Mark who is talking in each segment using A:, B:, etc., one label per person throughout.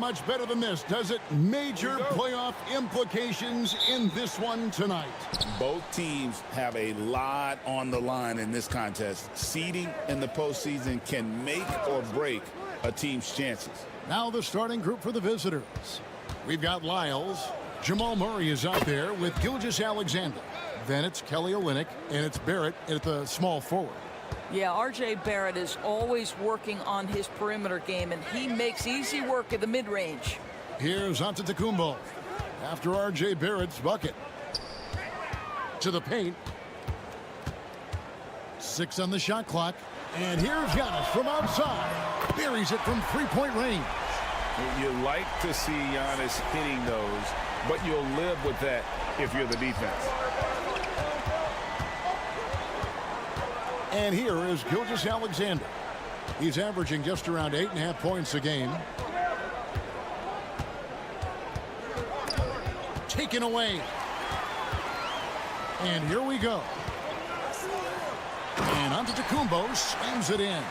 A: much better than this, does it? Major playoff implications in this one tonight.
B: Both teams have a lot on the line in this contest. Seeding in the postseason can make or break a team's chances.
A: Now the starting group for the visitors. We've got Lyles. Jamal Murray is out there with Gilgeous-Alexander. Then it's Kelly Olynyk, and it's Barrett at the small forward.
C: Yeah, R.J. Barrett is always working on his perimeter game, and he makes easy work at the mid-range.
A: Here's Antetokounmpo after R.J. Barrett's bucket. To the paint. 6 on the shot clock. And here's Giannis from outside. Buries it from three-point range.
B: You like to see Giannis hitting those, but you'll live with that if you're the defense.
A: And here is Gilgeous-Alexander. He's averaging just around 8.5 points a game. Taken away. And here we go. And Antetokounmpo slams it in.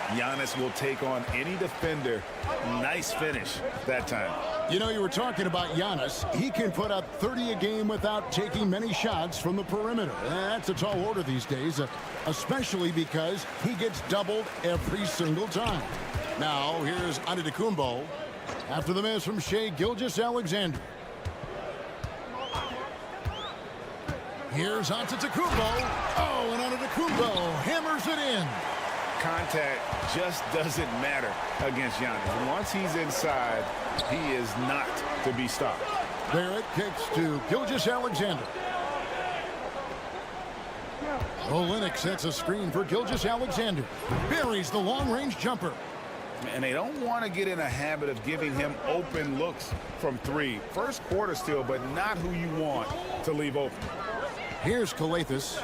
B: Giannis will take on any defender. Nice finish that time.
A: You know, you were talking about Giannis. He can put up 30 a game without taking many shots from the perimeter. That's a tall order these days, especially because he gets doubled every single time. Now, here's Antetokounmpo after the miss from Shai Gilgeous-Alexander. Here's Antetokounmpo. Oh, and Antetokounmpo hammers it in.
B: Contact just doesn't matter against Giannis. Once he's inside, he is not to be stopped.
A: Barrett kicks to Gilgeous-Alexander. Olynyk sets a screen for Gilgeous-Alexander. Buries the long-range jumper.
B: And they don't want to get in a habit of giving him open looks from three. First quarter still, but not who you want to leave open.
A: Here's Calathes.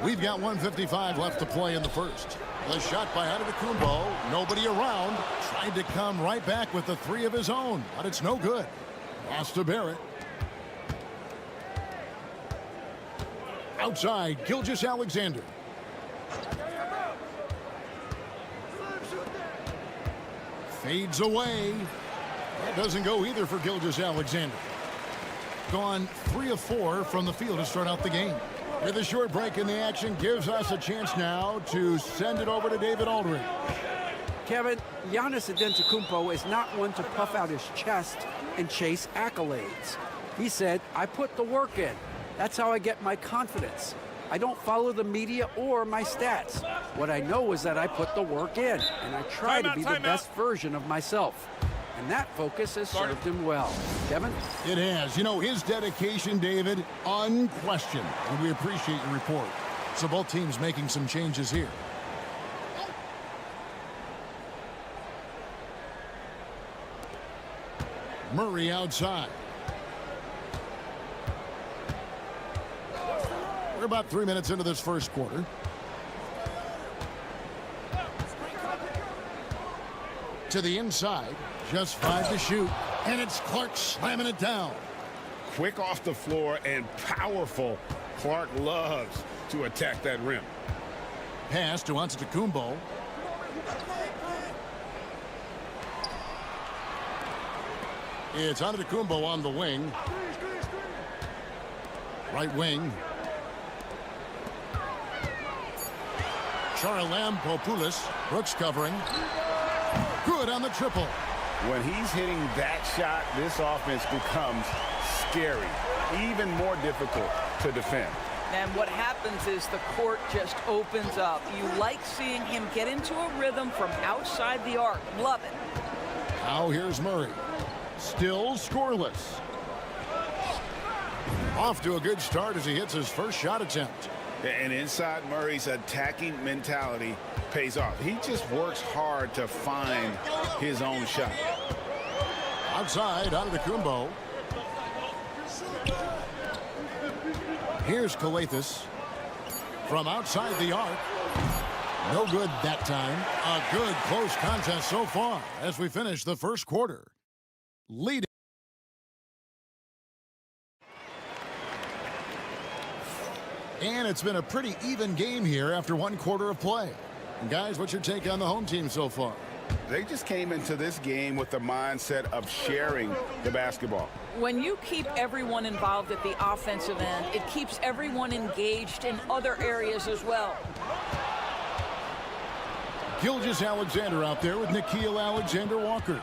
A: We've got 1:55 left to play in the first. The shot by Antetokounmpo. Nobody around. Tried to come right back with the three of his own, but it's no good. Pass to Barrett. Outside, Gilgeous-Alexander. Fades away. That doesn't go either for Gilgeous-Alexander. Gone 3 of 4 from the field to start out the game. With a short break in the action, gives us a chance now to send it over to David Aldridge.
D: Kevin, Giannis Antetokounmpo is not one to puff out his chest and chase accolades. He said, I put the work in. That's how I get my confidence. I don't follow the media or my stats. What I know is that I put the work in, and I try to be the best version of myself. And that focus has served him well. Kevin?
A: It has. You know, his dedication, David, unquestioned. And we appreciate your report. So both teams making some changes here. Murray outside. We're about 3 minutes into this first quarter. To the inside. Just 5 to shoot. And it's Clark slamming it down.
B: Quick off the floor and powerful. Clark loves to attack that rim.
A: Pass to Antetokounmpo. It's Antetokounmpo on the wing. Right wing. Charalampopoulos. Brooks covering. Good on the triple.
B: When he's hitting that shot, this offense becomes scary, even more difficult to defend.
C: And what happens is the court just opens up. You like seeing him get into a rhythm from outside the arc. Love it.
A: Now here's Murray. Still scoreless. Off to a good start as he hits his first shot attempt.
B: And inside Murray's attacking mentality pays off. He just works hard to find his own shot.
A: Outside, Antetokounmpo. Here's Calathes. From outside the arc. No good that time. A good close contest so far as we finish the first quarter. Leading. And it's been a pretty even game here after 1 quarter of play. And guys, what's your take on the home team so far?
E: They just came into this game with the mindset of sharing the basketball.
C: When you keep everyone involved at the offensive end, it keeps everyone engaged in other areas as well.
A: Gilgeous-Alexander out there with Nickeil Alexander-Walker.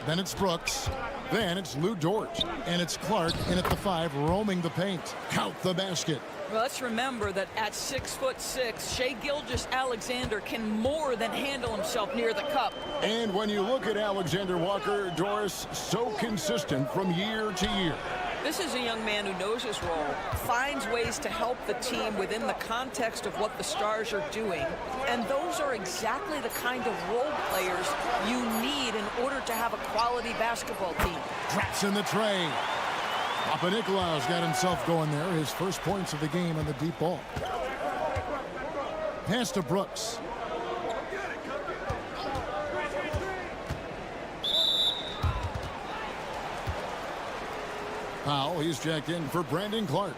A: Then it's Brooks. Then it's Lou Dort. And it's Clark in at the 5, roaming the paint. Count the basket.
C: Well, let's remember that at 6'6", Shai Gilgeous-Alexander can more than handle himself near the cup.
A: And when you look at Alexander-Walker, Doris, so consistent from year to year.
C: This is a young man who knows his role, finds ways to help the team within the context of what the Stars are doing, and those are exactly the kind of role players you need in order to have a quality basketball team.
A: Drops in the tray. Papanikolaou's got himself going there, his first points of the game on the deep ball. Pass to Brooks. Powell, he's checked in for Brandon Clark.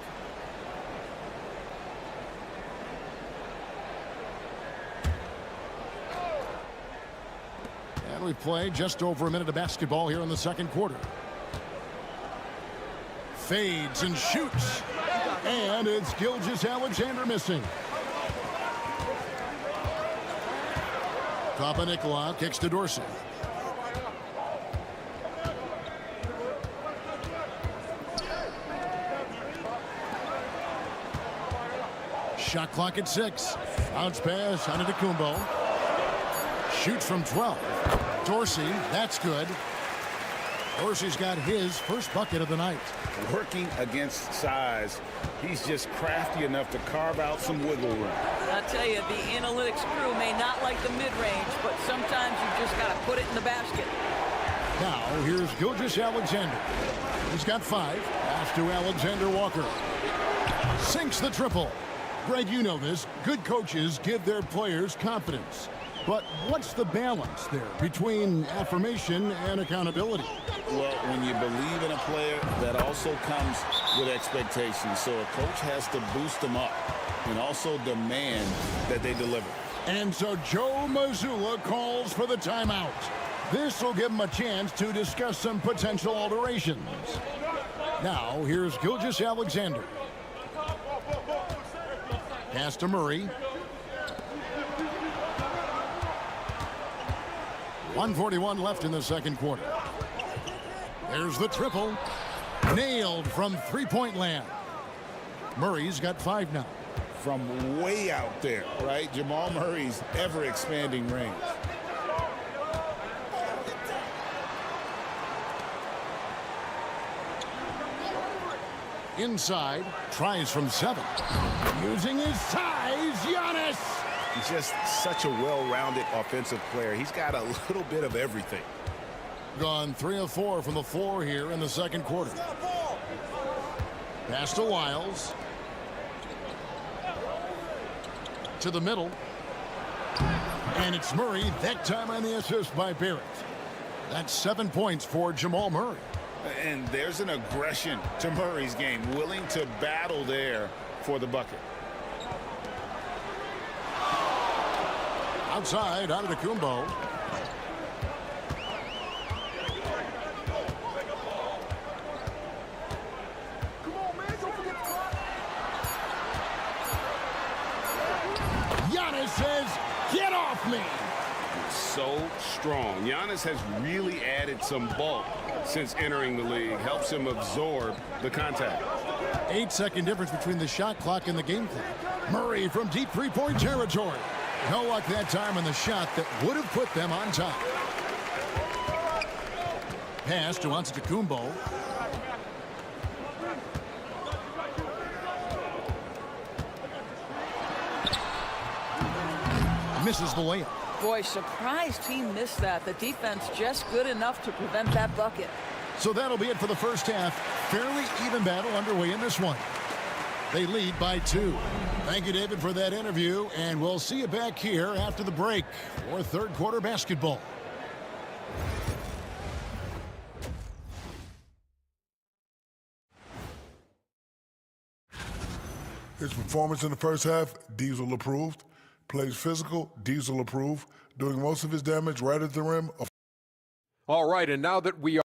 A: And we play just over a minute of basketball here in the second quarter. Fades and shoots. And it's Gilgeous-Alexander missing. Papanikolaou kicks to Dorsey. Shot clock at 6. Bounce pass on Antetokounmpo. Shoots from 12. Dorsey, that's good. Dorsey's got his first bucket of the night.
E: Working against size, he's just crafty enough to carve out some wiggle room.
C: I tell you, the analytics crew may not like the mid-range, but sometimes you just got to put it in the basket.
A: Now, here's Gilgeous-Alexander. He's got 5. Pass to Alexander-Walker. Sinks the triple. Greg, you know this. Good coaches give their players confidence. But what's the balance there between affirmation and accountability?
B: Well, when you believe in a player, that also comes with expectations. So a coach has to boost them up and also demand that they deliver.
A: And so Joe Mazzulla calls for the timeout. This will give him a chance to discuss some potential alterations. Now, here's Gilgeous-Alexander. Pass to Murray. 1:41 left in the second quarter. There's the triple. Nailed from three-point land. Murray's got 5 now.
B: From way out there, right? Jamal Murray's ever-expanding range.
A: Inside, tries from 7. Using his size, Giannis!
E: He's just such a well-rounded offensive player. He's got a little bit of everything.
A: Gone 3 of 4 from the floor here in the second quarter. Pass to Wiles. To the middle. And it's Murray, that time on the assist by Barrett. That's 7 points for Jamal Murray.
E: And there's an aggression to Murray's game, willing to battle there for the bucket.
A: Outside, Antetokounmpo. Giannis says, "Get off me!"
E: So strong. Giannis has really added some bulk since entering the league. Helps him absorb the contact.
A: 8-second difference between the shot clock and the game clock. Murray from deep three-point territory. No luck that time on the shot that would have put them on top. Pass to Antetokounmpo. Misses the layup.
C: Boy, surprised he missed that. The defense just good enough to prevent that bucket.
A: So that'll be it for the first half. Fairly even battle underway in this one. They lead by 2. Thank you, David, for that interview, and we'll see you back here after the break for third quarter basketball.
F: His performance in the first half, Diesel approved. Plays physical, Diesel approved, doing most of his damage right at the rim.
G: All right, and now that we are...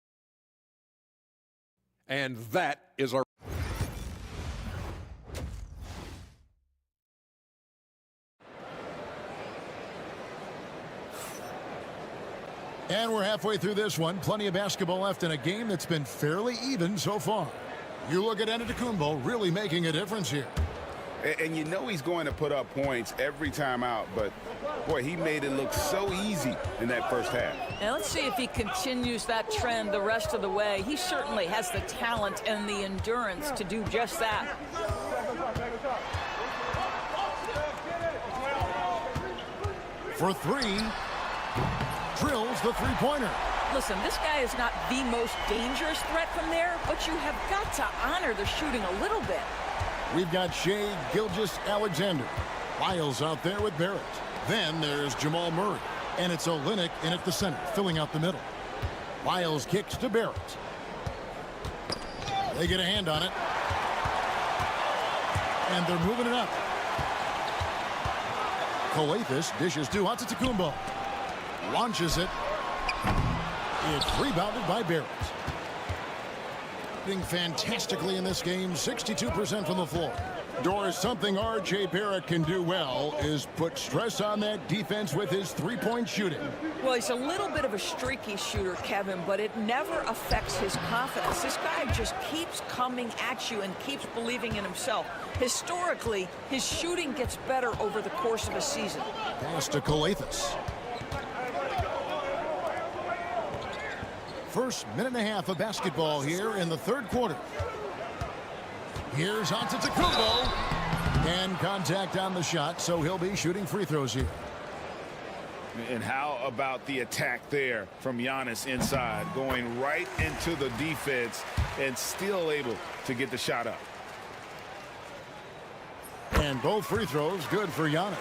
G: And that is our...
A: And we're halfway through this one. Plenty of basketball left in a game that's been fairly even so far. You look at Antetokounmpo really making a difference here.
B: And you know he's going to put up points every time out, but boy, he made it look so easy in that first half.
C: And let's see if he continues that trend the rest of the way. He certainly has the talent and the endurance to do just that.
A: For three, drills the three-pointer.
C: Listen, this guy is not the most dangerous threat from there, but you have got to honor the shooting a little bit.
A: We've got Shea Gilgeous-Alexander. Wiles out there with Barrett. Then there's Jamal Murray. And it's Olynyk in at the center, filling out the middle. Wiles kicks to Barrett. They get a hand on it. And they're moving it up. Coathis dishes to Antetokounmpo. Launches it. It's rebounded by Barrett. Doing fantastically in this game, 62% from the floor. Doris, something R.J. Barrett can do well is put stress on that defense with his three-point shooting.
C: Well, he's a little bit of a streaky shooter, Kevin, but it never affects his confidence. This guy just keeps coming at you and keeps believing in himself. Historically, his shooting gets better over the course of a season.
A: Pass to Coathis. First minute and a half of basketball here in the third quarter. Here's Antetokounmpo. And contact on the shot, so he'll be shooting free throws here.
B: And how about the attack there from Giannis inside, going right into the defense and still able to get the shot up.
A: And both free throws good for Giannis.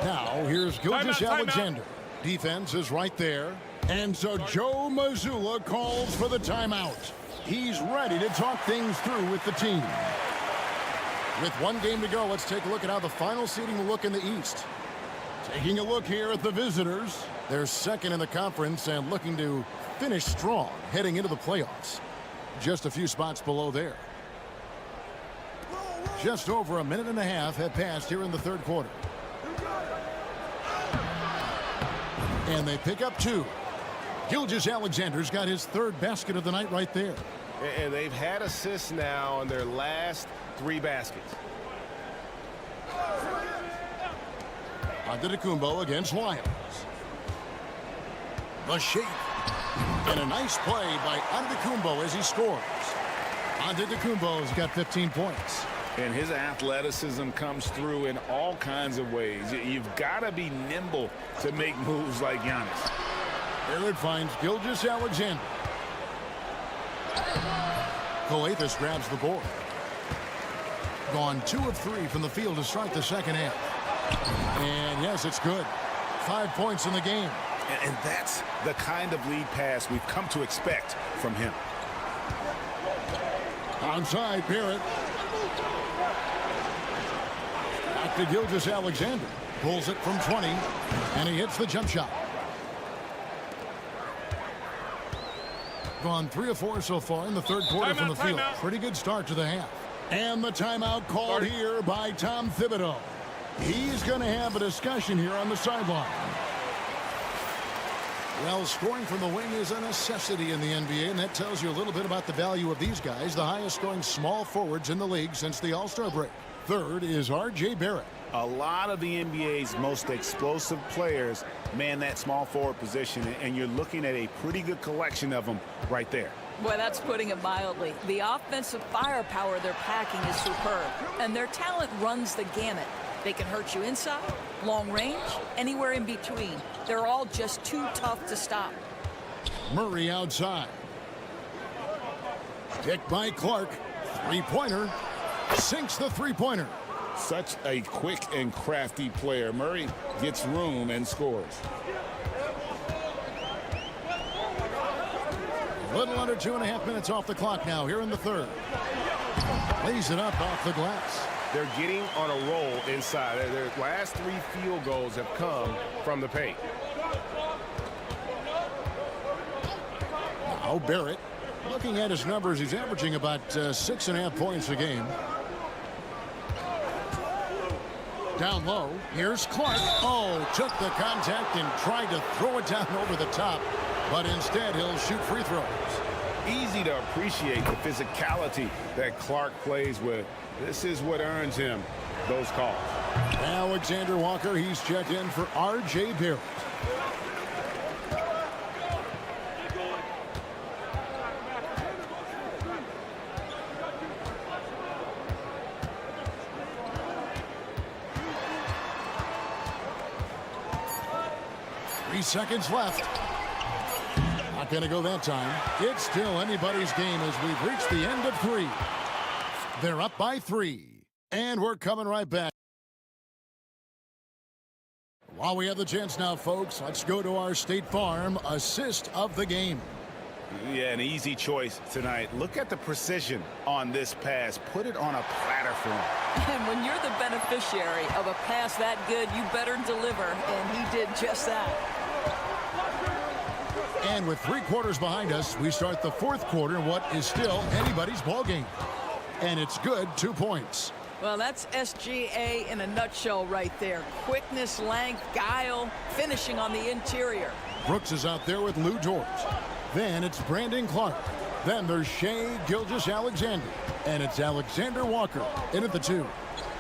A: Now here's Gilgeous-Alexander. Defense is right there. And so Joe Mazzulla calls for the timeout. He's ready to talk things through with the team. With one game to go, let's take a look at how the final seeding will look in the East. Taking a look here at the visitors. They're second in the conference and looking to finish strong heading into the playoffs. Just a few spots below there. Just over a minute and a half have passed here in the third quarter. And they pick up two. Gilgeous-Alexander's got his third basket of the night right there.
E: And they've had assists now on their last three baskets.
A: Antetokounmpo against Wiles. The shake. And a nice play by Antetokounmpo as he scores. Antetokounmpo's got 15 points.
B: And his athleticism comes through in all kinds of ways. You've got to be nimble to make moves like Giannis.
A: Barrett finds Gilgeous-Alexander. Coathis grabs the board. Gone 2 of 3 from the field to start the second half. And yes, it's good. 5 points in the game.
B: And that's the kind of lead pass we've come to expect from him.
A: Onside, Barrett. Back to Gilgeous-Alexander. Pulls it from 20, and he hits the jump shot. Gone 3 of 4 so far in the third quarter from the field. Pretty good start to the half. And the timeout called here by Tom Thibodeau. He's going to have a discussion here on the sideline. Well, scoring from the wing is a necessity in the NBA, and that tells you a little bit about the value of these guys, the highest scoring small forwards in the league since the All-Star break. Third is R.J. Barrett.
B: A lot of the NBA's most explosive players man that small forward position, and you're looking at a pretty good collection of them right there.
C: Boy, that's putting it mildly. The offensive firepower they're packing is superb, and their talent runs the gamut. They can hurt you inside, long range, anywhere in between. They're all just too tough to stop.
A: Murray outside. Picked by Clark. Three-pointer. Sinks the three-pointer.
B: Such a quick and crafty player. Murray gets room and scores.
A: A little under 2.5 minutes off the clock now here in the third. Lays it up off the glass.
E: They're getting on a roll inside. Their last 3 field goals have come from the paint.
A: Now Barrett, looking at his numbers, he's averaging about 6.5 points a game. Down low, here's Clark. Oh, took the contact and tried to throw it down over the top, but instead he'll shoot free throws.
E: Easy to appreciate the physicality that Clark plays with. This is what earns him those calls.
A: Alexander Walker, he's checked in for R.J. Barrett. Seconds left. Not going to go that time. It's still anybody's game as we've reached the end of 3. They're up by 3. And we're coming right back. While we have the chance now, folks, let's go to our State Farm assist of the game.
B: Yeah, an easy choice tonight. Look at the precision on this pass. Put it on a platter for him.
C: And when you're the beneficiary of a pass that good, you better deliver, and he did just that.
A: And with 3 quarters behind us, we start the 4th quarter in what is still anybody's ball game. And it's good, 2 points.
C: Well, that's SGA in a nutshell right there. Quickness, length, guile, finishing on the interior.
A: Brooks is out there with Lou George. Then it's Brandon Clark. Then there's Shai Gilgeous-Alexander. And it's Alexander Walker in at the 2.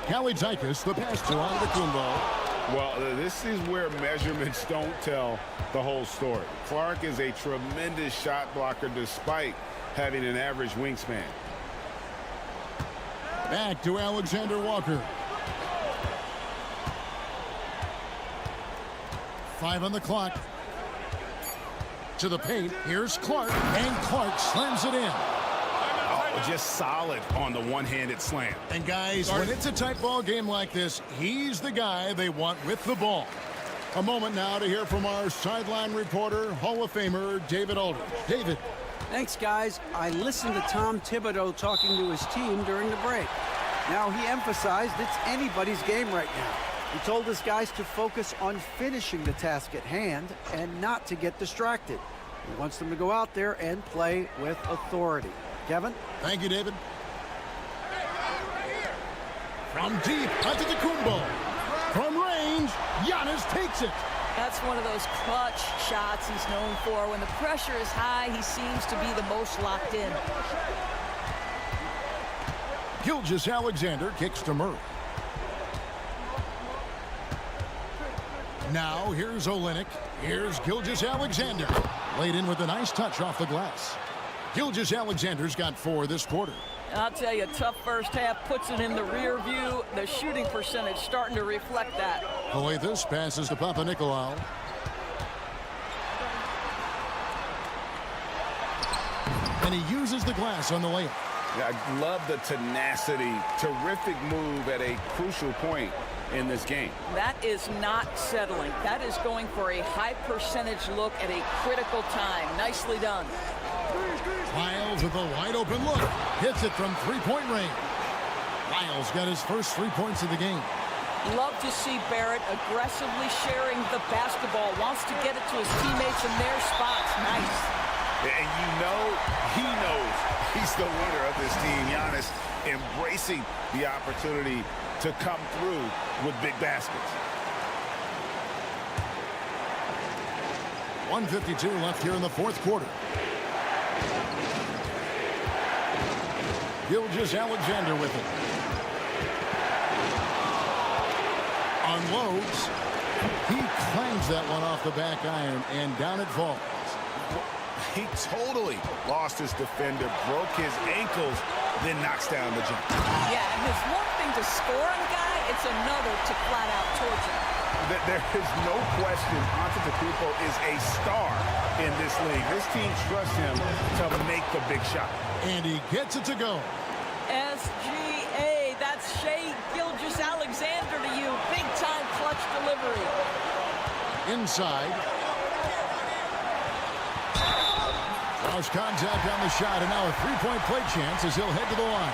A: Callie Tykus, the pass to Antetokounmpo.
E: Well, this is where measurements don't tell the whole story. Clark is a tremendous shot blocker despite having an average wingspan.
A: Back to Alexander Walker. 5 on the clock. To the paint. Here's Clark. And Clark slams it in.
B: Just solid on the one-handed slam.
A: And guys, when it's a tight ball game like this, he's the guy they want with the ball. A moment now to hear from our sideline reporter, Hall of Famer David Aldridge. David.
D: Thanks, guys. I listened to Tom Thibodeau talking to his team during the break. Now, he emphasized it's anybody's game right now. He told his guys to focus on finishing the task at hand and not to get distracted. He wants them to go out there and play with authority. Kevin?
A: Thank you, David. From deep, Antetokounmpo. From range, Giannis takes it.
C: That's one of those clutch shots he's known for. When the pressure is high, he seems to be the most locked in.
A: Gilgeous-Alexander kicks to Murray. Now here's Olynyk. Here's Gilgeous-Alexander. Laid in with a nice touch off the glass. Gilgeous-Alexander's got 4 this quarter.
C: I'll tell you, tough first half puts it in the rear view. The shooting percentage starting to reflect that.
A: This passes to Papanikolaou. And he uses the glass on the layup.
B: Yeah, I love the tenacity. Terrific move at a crucial point in this game.
C: That is not settling. That is going for a high percentage look at a critical time. Nicely done.
A: Lyles with a wide open look. Hits it from 3-point range. Lyles got his first 3 points of the game.
C: Love to see Barrett aggressively sharing the basketball. Wants to get it to his teammates in their spots. Nice.
B: And you know he knows he's the leader of this team. Giannis embracing the opportunity to come through with big baskets.
A: 1:52 left here in the 4th quarter. Gilgeous-Alexander with it. Unloads. He clangs that one off the back iron, and down it falls.
B: He totally lost his defender, broke his ankles, then knocks down the jump.
C: Yeah, and it's one thing to score on a guy, it's another to flat out torture.
B: There is no question Antetokounmpo is a star in this league. This team trusts him to make the big shot.
A: And he gets it to go.
C: SGA, that's Shai Gilgeous-Alexander to you. Big-time clutch delivery.
A: Inside. Draws contact on the shot, and now a 3-point play chance as he'll head to the line.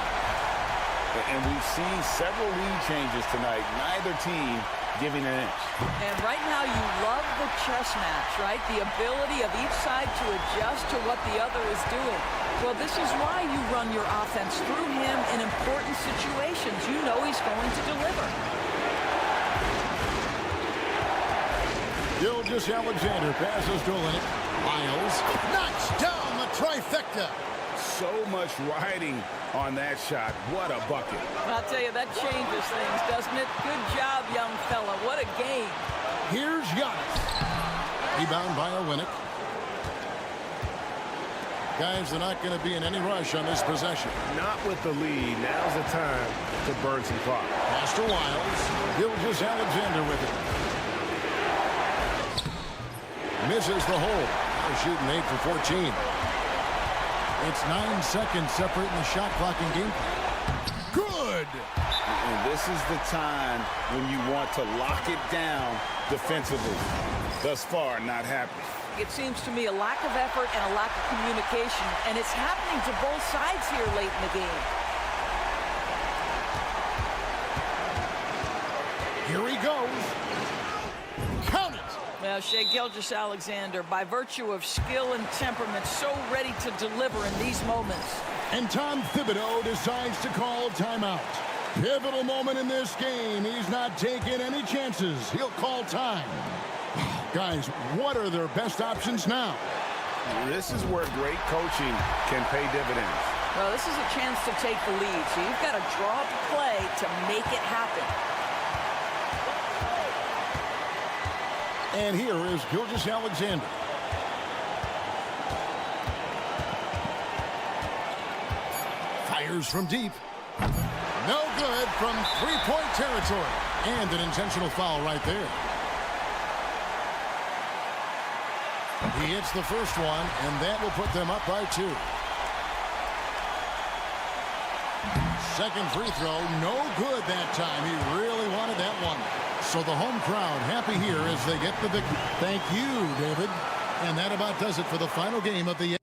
B: And we've seen several lead changes tonight. Neither team giving an inch.
C: And right now you love the chess match, right? The ability of each side to adjust to what the other is doing. Well, this is why you run your offense through him in important situations. You know he's going to deliver.
A: Gilgeous-Alexander passes to Olynyk. Miles knocks down the trifecta.
B: So much riding on that shot. What a bucket.
C: I'll tell you, that changes things, doesn't it? Good job, young fella. What a game.
A: Here's Giannis. Rebound by Olynyk. Guys, they're not going to be in any rush on this possession.
E: Not with the lead. Now's the time to burn some clock.
A: Pass to Wiles. Gilgeous-Alexander with it. Misses the hole. They're shooting 8 for 14. It's 9 seconds separating the shot clock and game. Good!
B: And this is the time when you want to lock it down defensively. Thus far, not happening.
C: It seems to me a lack of effort and a lack of communication, and it's happening to both sides here late in the game.
A: Here he goes. Count it!
C: Well, Shai Gilgeous-Alexander, by virtue of skill and temperament, so ready to deliver in these moments.
A: And Tom Thibodeau decides to call timeout. Pivotal moment in this game. He's not taking any chances. He'll call time. Guys, what are their best options now?
E: This is where great coaching can pay dividends.
C: Well, this is a chance to take the lead, so you've got to draw up a play to make it happen.
A: And here is Gilgeous-Alexander. Fires from deep. No good from three-point territory. And an intentional foul right there. He hits the first one, and that will put them up by 2. Second free throw, no good that time. He really wanted that one. So the home crowd happy here as they get the victory. Thank you, David. And that about does it for the final game of the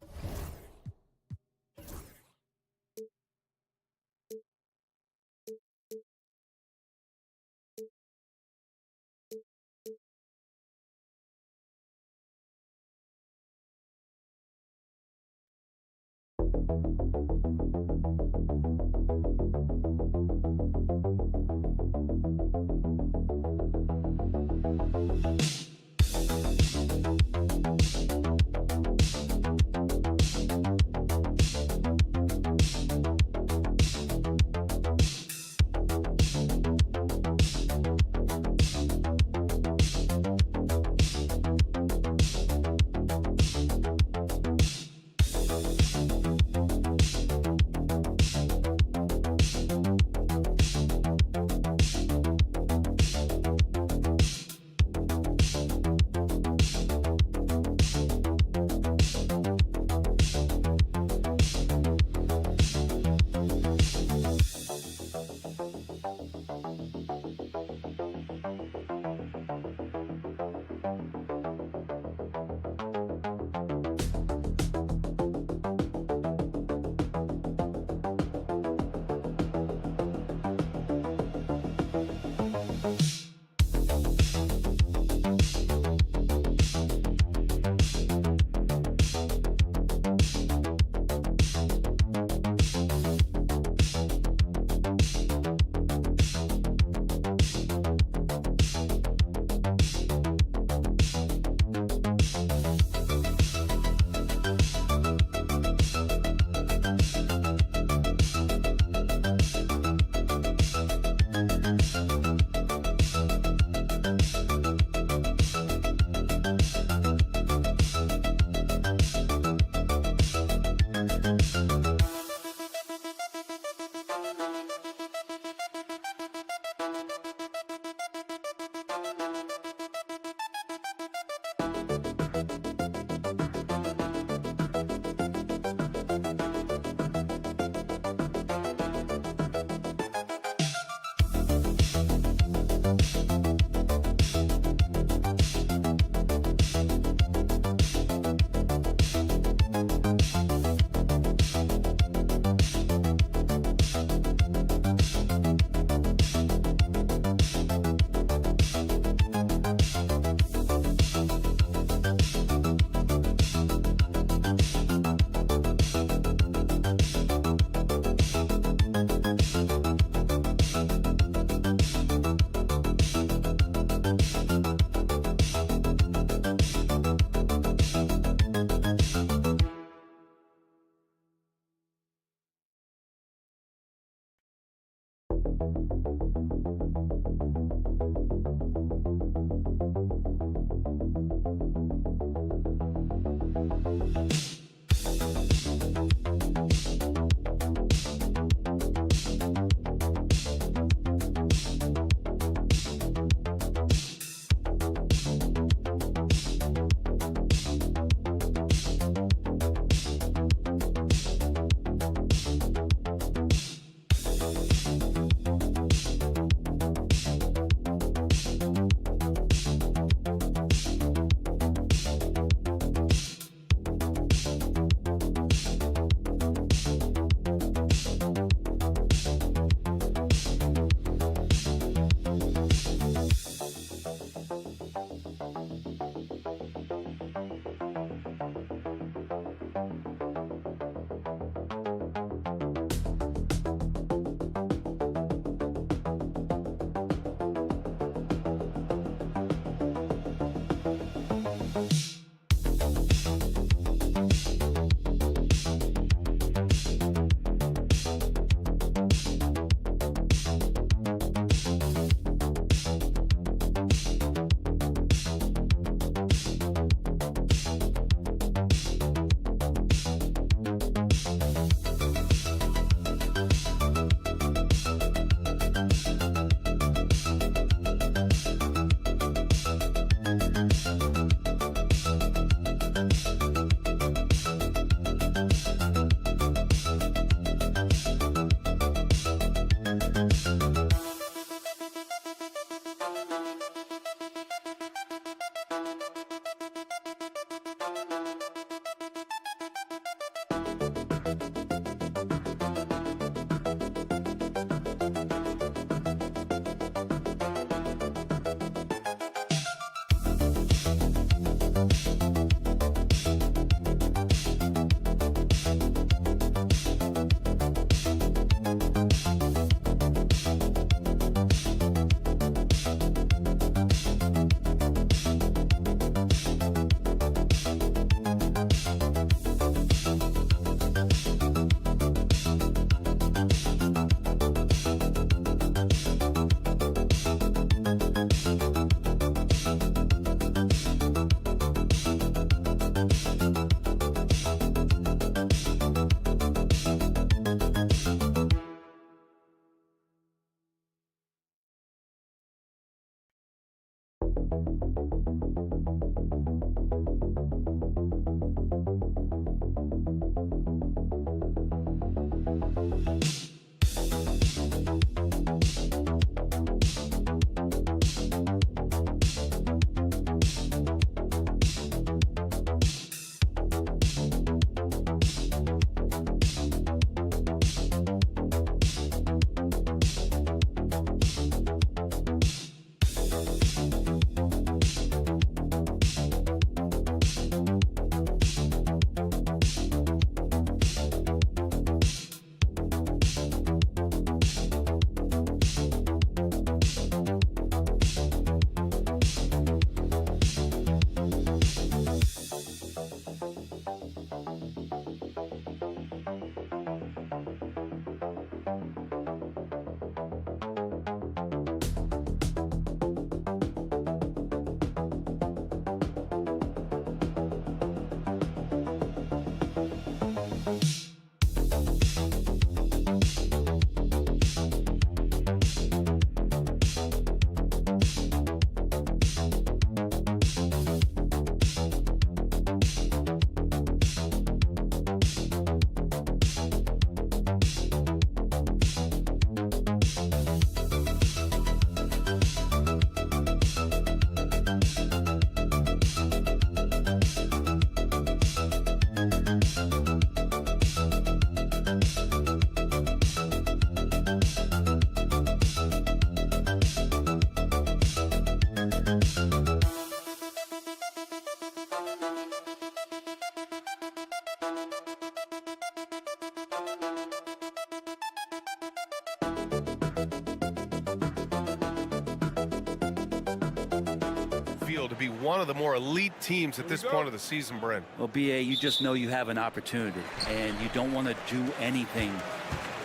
H: To be one of the more elite teams at this point of the season, Brent.
I: Well, BA, you just know you have an opportunity, and you don't want to do anything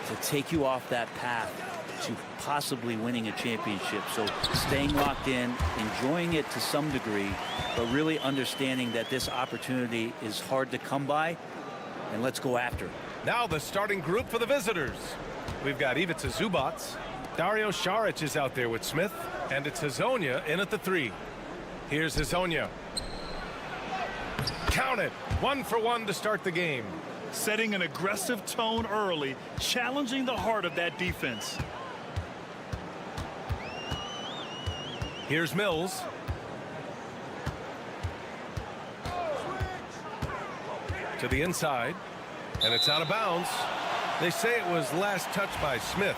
I: to take you off that path. to possibly winning a championship. So staying locked in, enjoying it to some degree, but really understanding that this opportunity is hard to come by, and let's go after it.
H: Now the starting group for the visitors. We've got Ivica Zubac. Dario Saric is out there with Smith, and it's Hezonja in at the 3. Here's Hezonja. Count it. 1 for 1 to start the game.
J: Setting an aggressive tone early, challenging the heart of that defense.
H: Here's Mills. To the inside, and it's out of bounds. They say it was last touched by Smith.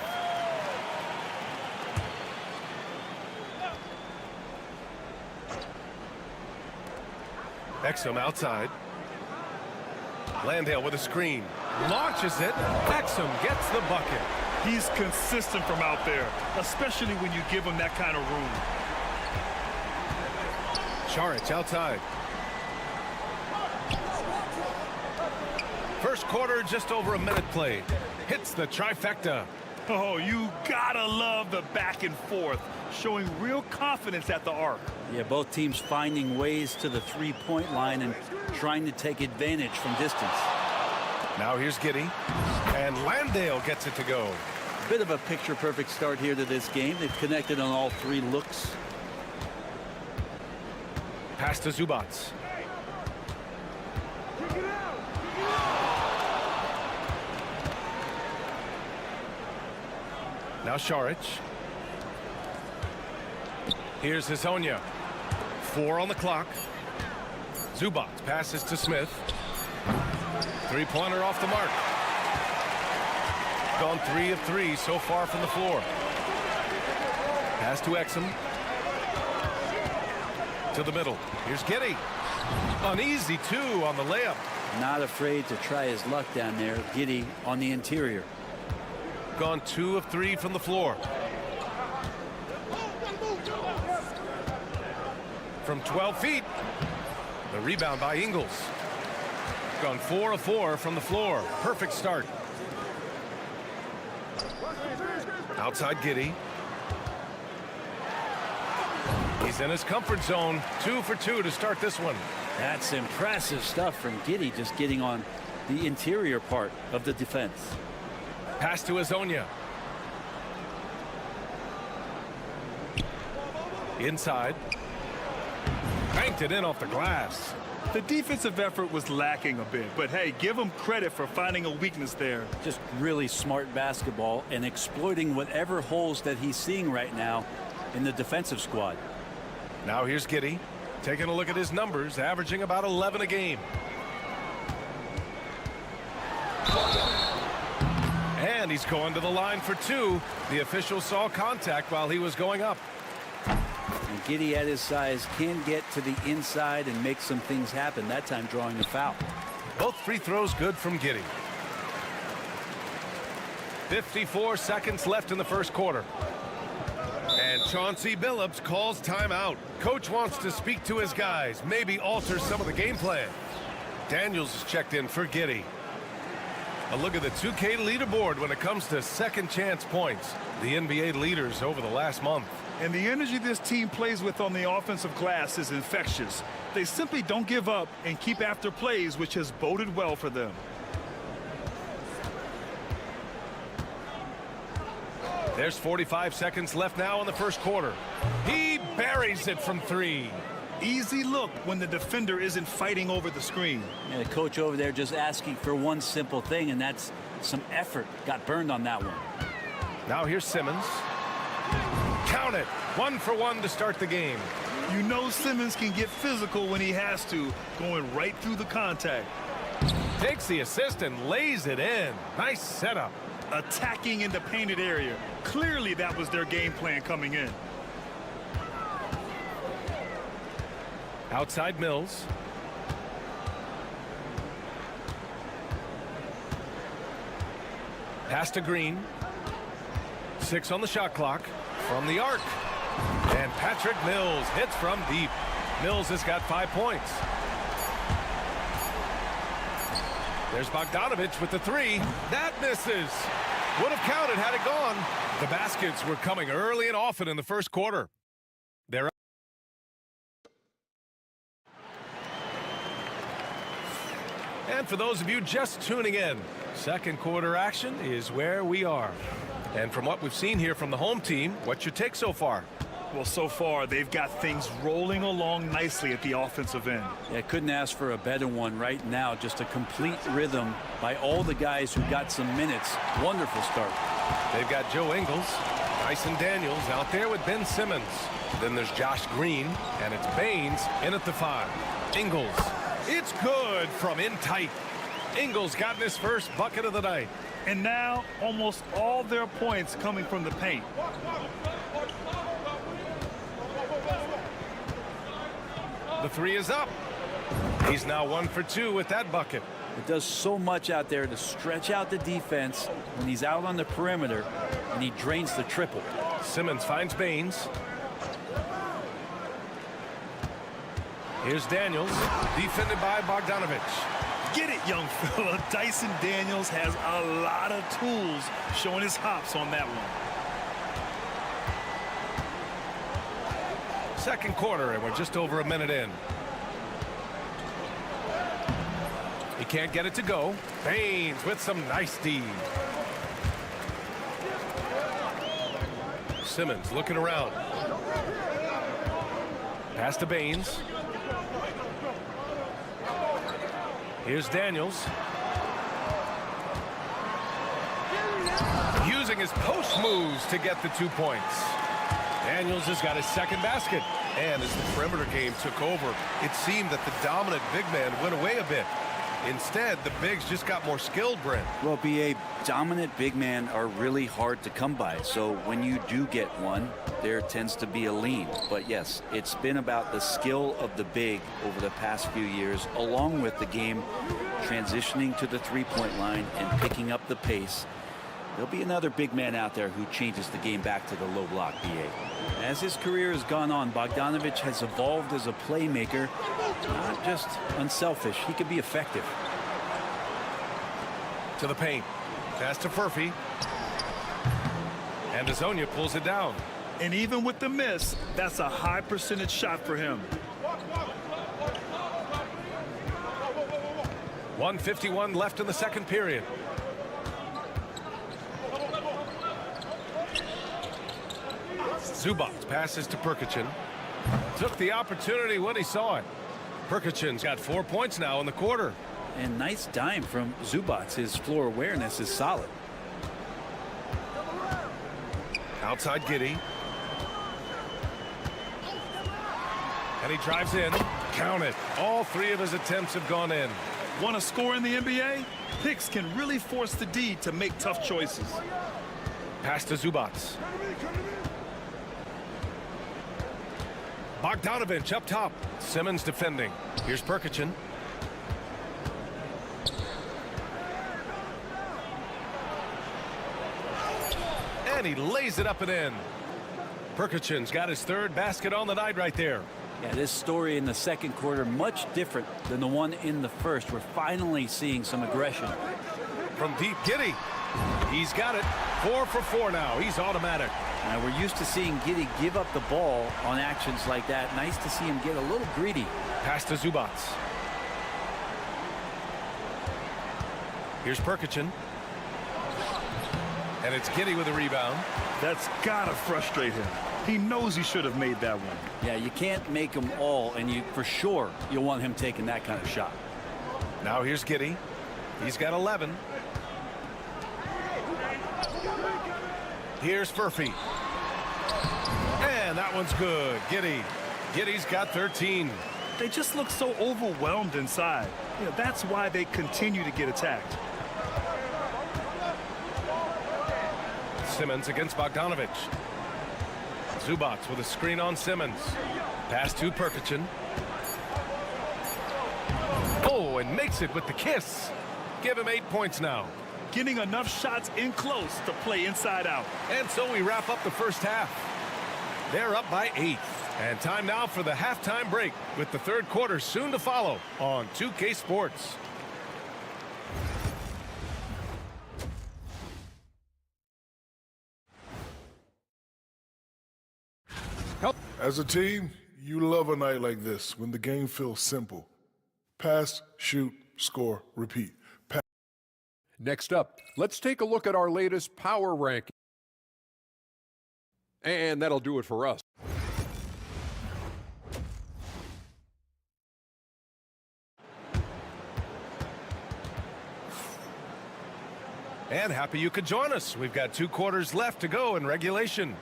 H: Exum outside. Landale with a screen. Launches it. Exum gets the bucket.
J: He's consistent from out there, especially when you give him that kind of room.
H: Saric outside. First quarter, just over a minute played. Hits the trifecta.
J: Oh, you gotta love the back and forth, showing real confidence at the arc.
I: Yeah, both teams finding ways to the three-point line and trying to take advantage from distance.
H: Now here's Giddey, and Landale gets it to go.
I: Bit of a picture-perfect start here to this game. They've connected on all 3 looks.
H: Pass to Zubac. Now Saric. Here's Hezonja. 4 on the clock. Zubac passes to Smith. 3-pointer off the mark. Gone 3 of 3 so far from the floor. Pass to Exum. To the middle. Here's Giddey. An easy 2 on the layup.
I: Not afraid to try his luck down there. Giddey on the interior.
H: Gone 2 of 3 from the floor. From 12 feet. The rebound by Ingles. Gone 4 of 4 from the floor. Perfect start. Outside Giddey. He's in his comfort zone. 2 for 2 to start this one.
I: That's impressive stuff from Giddey, just getting on the interior part of the defense.
H: Pass to Hezonja. Inside. Banked it in off the glass.
J: The defensive effort was lacking a bit, but hey, give him credit for finding a weakness there.
I: Just really smart basketball and exploiting whatever holes that he's seeing right now in the defensive squad.
H: Now here's Giddey. Taking a look at his numbers, averaging about 11 a game. And he's going to the line for 2. The official saw contact while he was going up.
I: And Giddey at his size can get to the inside and make some things happen, that time drawing a foul.
H: Both free throws good from Giddey. 54 seconds left in the first quarter. And Chauncey Billups calls timeout. Coach wants to speak to his guys, maybe alter some of the game plan. Daniels is checked in for Giddey. A look at the 2K leaderboard when it comes to second chance points. The NBA leaders over the last month.
J: And the energy this team plays with on the offensive glass is infectious. They simply don't give up and keep after plays, which has boded well for them.
H: There's 45 seconds left now in the first quarter. He buries it from 3.
J: Easy look when the defender isn't fighting over the screen.
I: And the coach over there just asking for one simple thing, and that's some effort. Got burned on that one.
H: Now here's Simmons. Count it. 1 for 1 to start the game.
J: You know Simmons can get physical when he has to, going right through the contact.
H: Takes the assist and lays it in. Nice setup.
J: Attacking in the painted area. Clearly that was their game plan coming in.
H: Outside Mills. Pass to Green. 6 on the shot clock. From the arc. And Patrick Mills hits from deep. Mills has got 5 points. There's Bogdanovich with the 3. That misses. Would have counted had it gone. The baskets were coming early and often in the first quarter. They're And for those of you just tuning in, second quarter action is where we are. And from what we've seen here from the home team, what's your take so far?
J: Well, so far, they've got things rolling along nicely at the offensive end.
I: Yeah, couldn't ask for a better one right now. Just a complete rhythm by all the guys who got some minutes. Wonderful start.
H: They've got Joe Ingles, Dyson Daniels out there with Ben Simmons. Then there's Josh Green, and it's Baines in at the 5. Ingles. It's good from in tight. Ingles gotten his first bucket of the night.
J: And now, almost all their points coming from the paint.
H: The 3 is up. He's now 1 for 2 with that bucket.
I: It does so much out there to stretch out the defense when he's out on the perimeter, and he drains the triple.
H: Simmons finds Baines. Here's Daniels, defended by Bogdanovich.
J: Get it, young fella. Dyson Daniels has a lot of tools, showing his hops on that one.
H: Second quarter, and we're just over a minute in. He can't get it to go. Baines with some nice D. Simmons looking around. Pass to Baines. Here's Daniels. Using his post moves to get the 2 points. Daniels has got his second basket. And as the perimeter game took over, it seemed that the dominant big man went away a bit. Instead, the bigs just got more skilled, Brent.
I: Well, BA, dominant big men are really hard to come by. So when you do get one, there tends to be a lean. But yes, it's been about the skill of the big over the past few years, along with the game transitioning to the three-point line and picking up the pace. There'll be another big man out there who changes the game back to the low block, BA. As his career has gone on, Bogdanovich has evolved as a playmaker, not just unselfish. He can be effective.
H: To the paint. Pass to Furphy. And Azonia pulls it down.
J: And even with the miss, that's a high percentage shot for him.
H: 1:51 left in the second period. Zubac passes to Perkichin. Took the opportunity when he saw it. Perkichin's got 4 points now in the quarter.
I: And nice dime from Zubac. His floor awareness is solid.
H: Outside Giddey. And he drives in. Count it. All 3 of his attempts have gone in.
J: Want to score in the NBA? Picks can really force the D to make tough choices.
H: Pass to Zubac. Bogdanovich up top. Simmons defending. Here's Perkichin. And he lays it up and in. Perkichin's got his third basket on the night right there.
I: Yeah, this story in the second quarter much different than the one in the first. We're finally seeing some aggression.
H: From deep, Giddey. He's got it. 4 for 4 now. He's automatic.
I: Now we're used to seeing Giddey give up the ball on actions like that. Nice to see him get a little greedy.
H: Pass to Zubac. Here's Perkichin. And it's Giddey with a rebound.
J: That's gotta frustrate him. He knows he should have made that one.
I: Yeah, you can't make them all, and you for sure you'll want him taking that kind of shot.
H: Now here's Giddey. He's got 11. Here's Furphy. And that one's good. Giddey's got 13.
J: They just look so overwhelmed inside. You know, that's why they continue to get attacked.
H: Simmons against Bogdanovich. Zubac with a screen on Simmons. Pass to Perkichin. Oh, and makes it with the kiss. Give him 8 points now.
J: Getting enough shots in close to play inside out.
H: And so we wrap up the first half. They're up by 8. And time now for the halftime break, with the third quarter soon to follow on 2K Sports.
F: As a team, you love a night like this when the game feels simple. Pass, shoot, score, repeat.
G: Next up, let's take a look at our latest power ranking. And that'll do it for us.
H: And happy you could join us. We've got 2 quarters left to go in regulation.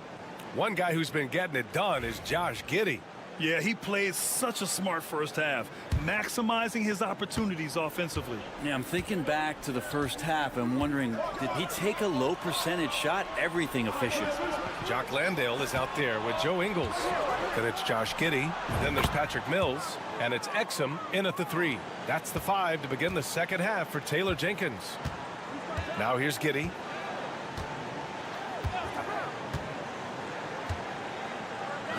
H: One guy who's been getting it done is Josh Giddey.
J: Yeah, he played such a smart first half, maximizing his opportunities offensively.
I: Yeah, I'm thinking back to the first half. I'm wondering, did he take a low percentage shot? Everything efficient.
H: Jock Landale is out there with Joe Ingles. Then it's Josh Giddey. Then there's Patrick Mills. And it's Exum in at the 3. That's the 5 to begin the second half for Taylor Jenkins. Now here's Giddey.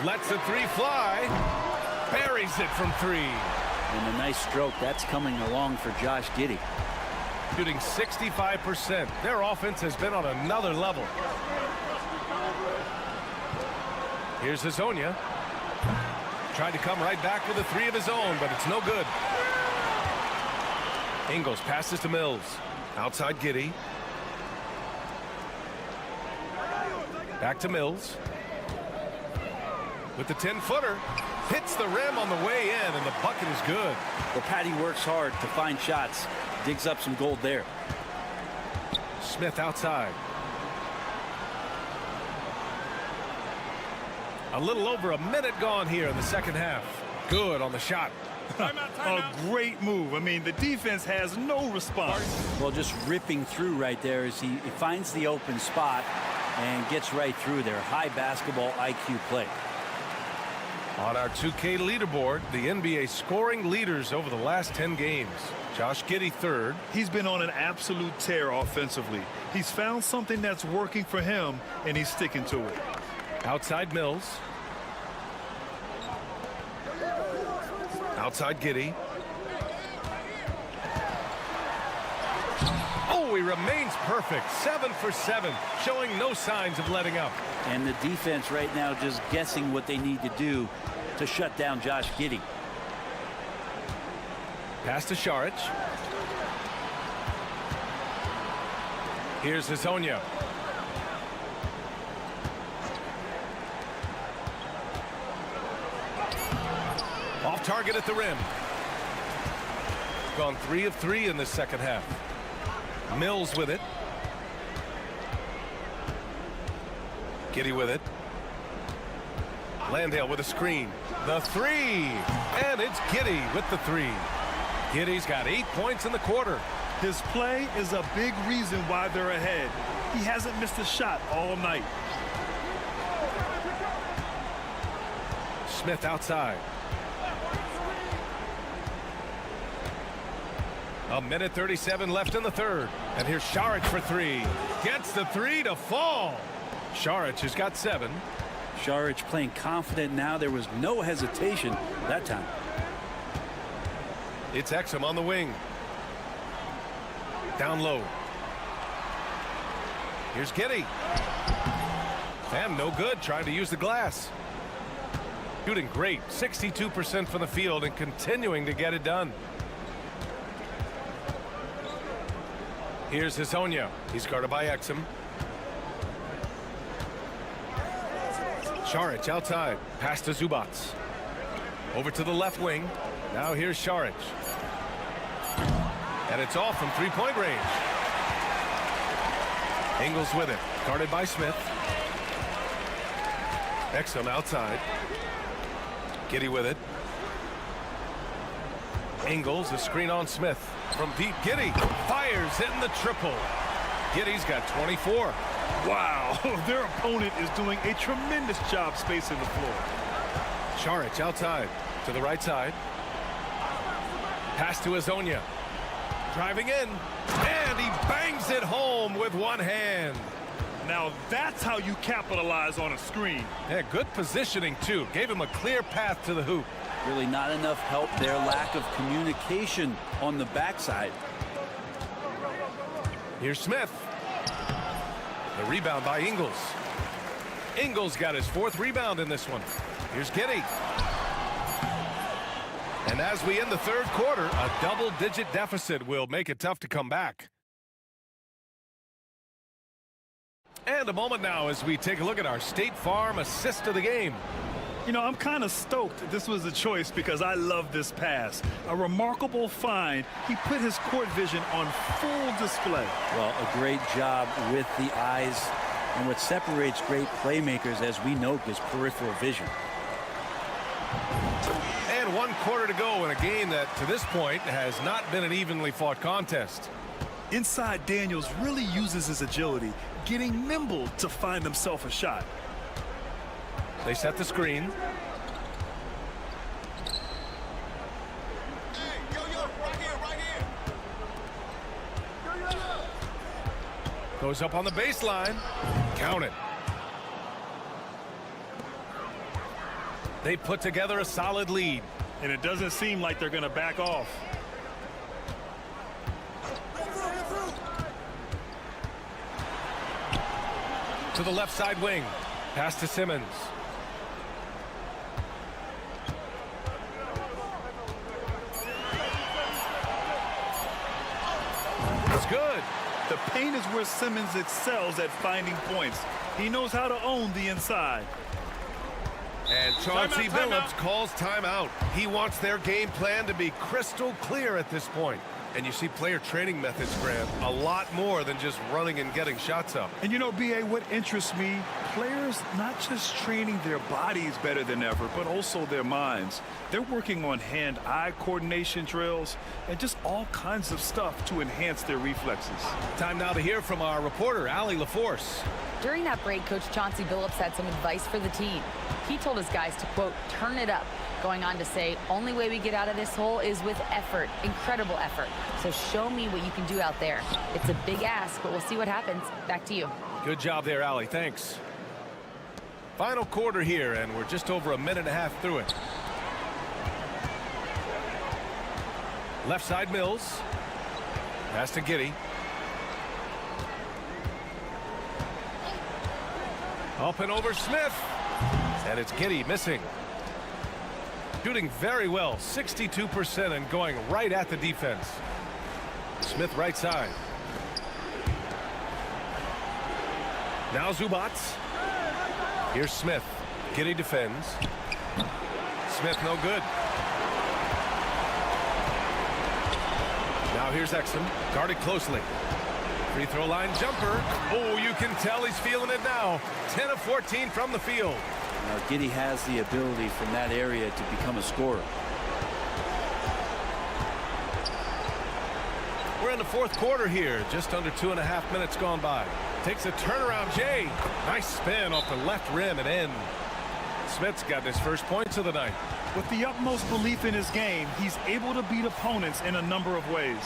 H: Lets the 3 fly. Buries it from 3.
I: And a nice stroke. That's coming along for Josh Giddey.
H: Shooting 65%. Their offense has been on another level. Here's Hazonia. Tried to come right back with a 3 of his own, but it's no good. Ingles passes to Mills. Outside Giddey. Back to Mills. With the 10-footer. Hits the rim on the way in, and the bucket is good.
I: Well, Patty works hard to find shots. Digs up some gold there.
H: Smith outside. A little over a minute gone here in the second half. Good on the shot.
J: A great move. I mean, the defense has no response.
I: Well, just ripping through right there as he finds the open spot and gets right through there. High basketball IQ play.
H: On our 2K leaderboard, the NBA scoring leaders over the last 10 games. Josh Giddey 3rd.
J: He's been on an absolute tear offensively. He's found something that's working for him, and he's sticking to it.
H: Outside Mills. Outside Giddey. Oh, he remains perfect. 7 for 7, showing no signs of letting up.
I: And the defense right now just guessing what they need to do to shut down Josh Giddey.
H: Pass to Šarić. Here's Hazonia. Off target at the rim. Gone 3 of 3 in the second half. Mills with it. Giddey with it. Landale with a screen. The 3. And it's Giddey with the 3. Giddey's got 8 points in the quarter.
J: His play is a big reason why they're ahead. He hasn't missed a shot all night.
H: Smith outside. A minute 37 left in the third. And here's Šarić for 3. Gets the 3 to fall. Šarić has got 7.
I: Šarić playing confident now. There was no hesitation that time.
H: It's Exum on the wing. Down low. Here's Giddey. And no good, trying to use the glass. Shooting great, 62% from the field and continuing to get it done. Here's Hazonia. He's guarded by Exum. Šarić outside. Pass to Zubac. Over to the left wing. Now here's Šarić. And it's off from 3-point range. Ingles with it. Guarded by Smith. Exum outside. Giddey with it. Ingles, a screen on Smith. From deep, Giddey fires, hitting the triple. Giddey's got 24.
J: Wow, their opponent is doing a tremendous job spacing the floor.
H: Šarić outside to the right side. Pass to Hazonia. Driving in, and he bangs it home with one hand.
J: Now that's how you capitalize on a screen.
H: Yeah, good positioning, too. Gave him a clear path to the hoop.
I: Really not enough help there. Lack of communication on the backside.
H: Here's Smith. The rebound by Ingles. Ingles got his 4th rebound in this one. Here's Giddy. And as we end the third quarter, a double-digit deficit will make it tough to come back. And a moment now as we take a look at our State Farm assist of the game.
J: You know, I'm kind of stoked this was a choice because I love this pass. A remarkable find. He put his court vision on full display.
I: Well, a great job with the eyes. And what separates great playmakers, as we know, is peripheral vision.
H: And 1 quarter to go in a game that, to this point, has not been an evenly fought contest.
J: Inside, Daniels really uses his agility, getting nimble to find himself a shot.
H: They set the screen. Goes up on the baseline. Count it. They put together a solid lead.
J: And it doesn't seem like they're going to back off.
H: To the left side wing. Pass to Simmons. It's good.
J: The paint is where Simmons excels at finding points. He knows how to own the inside.
H: And Chauncey Billups calls timeout. He wants their game plan to be crystal clear at this point. And you see player training methods, Grant, a lot more than just running and getting shots up.
J: And you know, B.A., what interests me, players not just training their bodies better than ever, but also their minds. They're working on hand-eye coordination drills and just all kinds of stuff to enhance their reflexes.
H: Time now to hear from our reporter, Allie LaForce.
K: During that break, Coach Chauncey Billups had some advice for the team. He told his guys to, quote, turn it up, going on to say, only way we get out of this hole is with effort, incredible effort. So show me what you can do out there. It's a big ask, but we'll see what happens. Back to you.
H: Good job there, Allie. Thanks. Final quarter here, and we're just over a minute and a half through it. Left side Mills. Pass to Giddy. Up and over Smith. And it's Giddy missing. Shooting very well, 62%, and going right at the defense. Smith right side. Now Zubats. Here's Smith. Giddy defends. Smith no good. Now here's Exum. Guarded closely. Free throw line jumper. Oh, you can tell he's feeling it now. 10 of 14 from the field.
I: Now, Giddy has the ability from that area to become a scorer.
H: We're in the fourth quarter here. Just under 2.5 minutes gone by. Takes a turnaround, Jay. Nice spin off the left rim and in. Smith's got his first points of the night.
J: With the utmost belief in his game, he's able to beat opponents in a number of ways.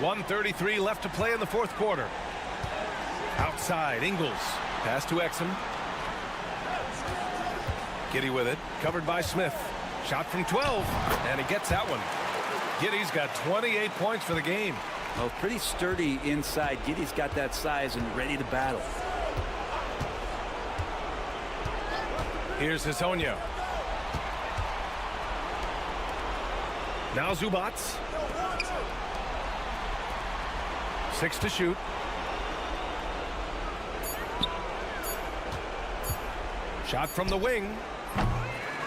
H: .133 left to play in the fourth quarter. Outside, Ingles. Pass to Exum. Giddy with it. Covered by Smith. Shot from 12. And he gets that one. Giddy's got 28 points for the game.
I: Oh, pretty sturdy inside. Giddy's got that size and ready to battle.
H: Here's Hesonio. Now Zubats. 6 to shoot. Shot from the wing.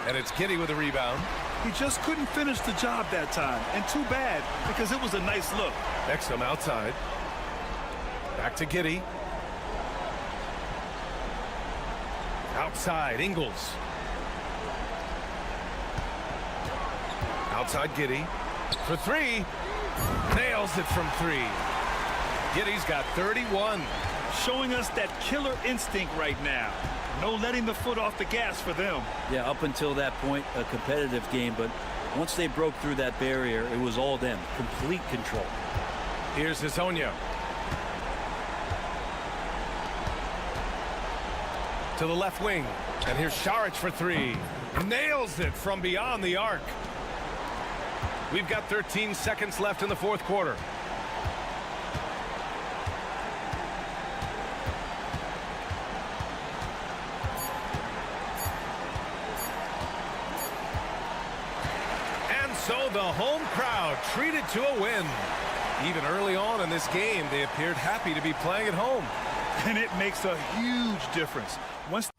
H: And it's Giddy with a rebound.
J: He just couldn't finish the job that time. And too bad, because it was a nice look.
H: Exum outside. Back to Giddy. Outside, Ingles. Outside Giddy. For three. Nails it from three. Giddy's got 31.
J: Showing us that killer instinct right now. No letting the foot off the gas for them.
I: Yeah, up until that point, a competitive game, but once they broke through that barrier, it was all them. Complete control.
H: Here's Hesonio. To the left wing. And here's Šarić for three. Nails it from beyond the arc. We've got 13 seconds left in the fourth quarter. so the home crowd treated to a win. Even early on in this game, they appeared happy to be playing at home.
J: And it makes a huge difference. Once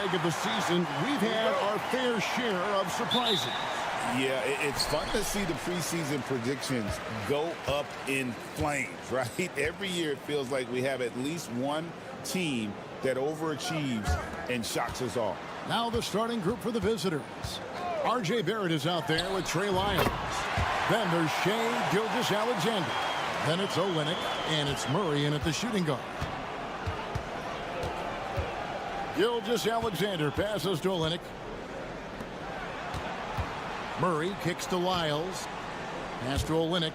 A: Of the season, we've had our fair share of surprises.
B: Yeah, it's fun to see the preseason predictions go up in flames, right? Every year it feels like we have at least one team that overachieves and shocks us all.
A: Now the starting group for the visitors. R.J. Barrett is out there with Trey Lyons. Then there's Shea Gilgeous-Alexander. Then it's Olynyk, and it's Murray in at the shooting guard. Gilgeous-Alexander passes to Olynyk. Murray kicks to Lyles. Pass to Olynyk.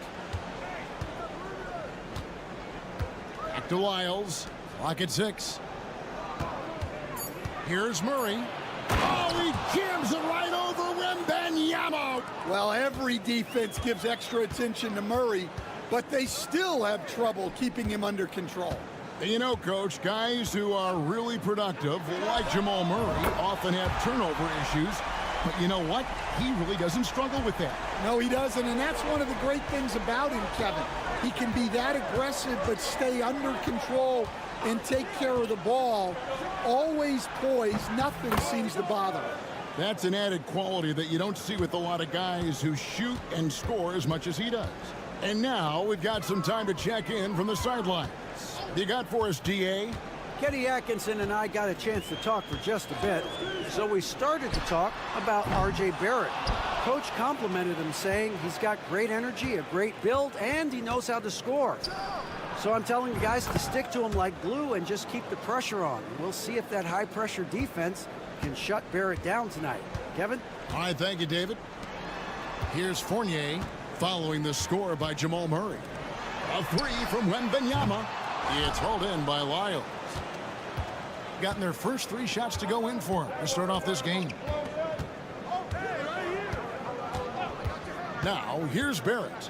A: Back to Lyles. Clock at 6. Here's Murray. Oh, he jams it right over Wembanyama.
L: Well, every defense gives extra attention to Murray, but they still have trouble keeping him under control.
A: You know, Coach, guys who are really productive, like Jamal Murray, often have turnover issues. But you know what? He really doesn't struggle with that.
L: No, he doesn't, and that's one of the great things about him, Kevin. He can be that aggressive but stay under control and take care of the ball. Always poised. Nothing seems to bother him.
A: That's an added quality that you don't see with a lot of guys who shoot and score as much as he does. And now we've got some time to check in from the sidelines. You got for us, D.A.?
D: Kenny Atkinson and I got a chance to talk for just a bit, so we started to talk about R.J. Barrett. Coach complimented him, saying he's got great energy, a great build, and he knows how to score. So I'm telling the guys to stick to him like glue and just keep the pressure on. We'll see if that high-pressure defense can shut Barrett down tonight. Kevin?
A: All right, thank you, David. Here's Fournier following the score by Jamal Murray. A three from Wembanyama. It's hauled in by Lyles. Gotten their first 3 shots to go in for him to start off this game. Now, here's Barrett.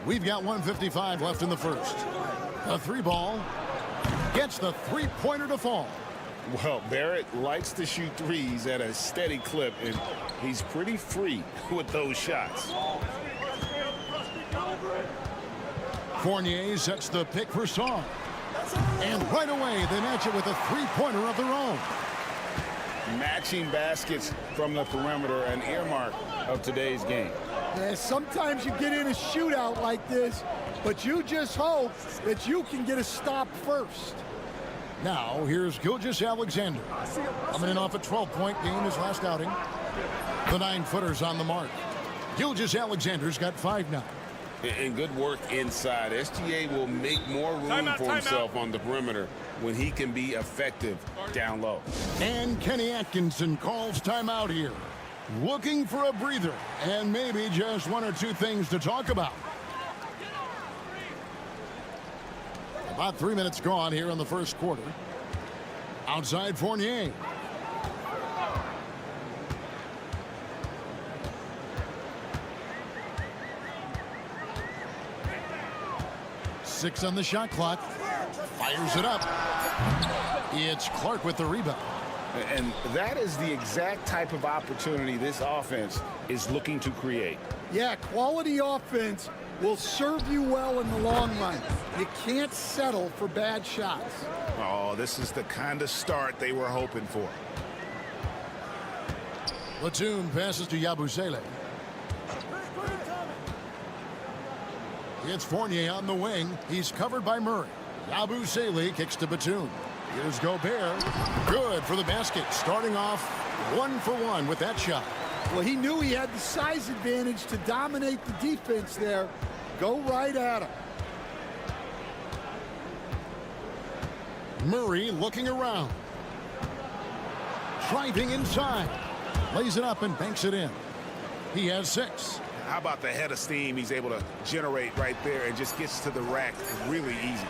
A: We've got 1:55 left in the first. A 3-ball gets the 3-pointer to fall.
B: Well, Barrett likes to shoot threes at a steady clip, and he's pretty free with those shots.
A: Fournier sets the pick for Song. And right away, they match it with a 3-pointer of their own.
B: Matching baskets from the perimeter, an earmark of today's game.
L: Yeah, sometimes you get in a shootout like this, but you just hope that you can get a stop first.
A: Now, here's Gilgeous-Alexander. Coming in off a 12-point game his last outing. The 9-footer's on the mark. Gilgeous-Alexander's got 5 now.
E: And good work inside. SGA will make more room for himself on the perimeter when he can be effective down low.
A: And Kenny Atkinson calls timeout here. Looking for a breather and maybe just 1 or 2 things to talk about. About 3 minutes gone here in the first quarter. Outside Fournier. Six on the shot clock. Fires it up. It's Clark with the rebound.
B: And that is the exact type of opportunity this offense is looking to create.
L: Yeah, quality offense will serve you well in the long run. You can't settle for bad shots.
B: Oh, this is the kind of start they were hoping for.
A: Batum passes to Yabusele. It's Fournier on the wing. He's covered by Murray. Yabusele kicks to Batum. Here's Gobert. Good for the basket. Starting off 1 for 1 with that shot.
L: Well, he knew he had the size advantage to dominate the defense there. Go right at him.
A: Murray looking around. Driving inside. Lays it up and banks it in. He has 6.
B: How about the head of steam he's able to generate right there and just gets to the rack really easy.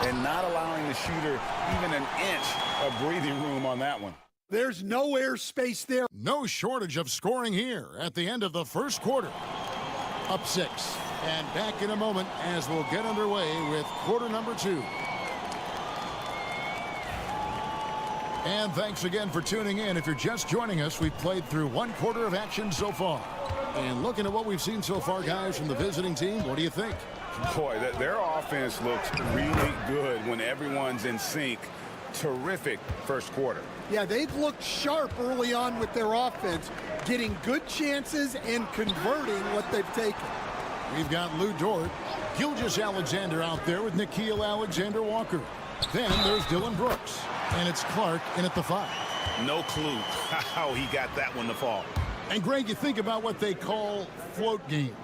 B: And not allowing the shooter even an inch of breathing room on that one.
L: There's no airspace there.
A: No shortage of scoring here at the end of the first quarter. Up 6. And back in a moment as we'll get underway with quarter number 2. And thanks again for tuning in. If you're just joining us, we've played through 1 quarter of action so far. And looking at what we've seen so far, guys, from the visiting team, what do you think?
B: Boy, their offense looks really good when everyone's in sync. Terrific first quarter.
L: Yeah, they've looked sharp early on with their offense, getting good chances and converting what they've taken.
A: We've got Lou Dort, Gilgeous-Alexander out there with Nickeil Alexander-Walker. Then there's Dylan Brooks, and it's Clark in at the 5.
B: No clue how he got that one to fall.
A: And Greg, you think about what they call float game.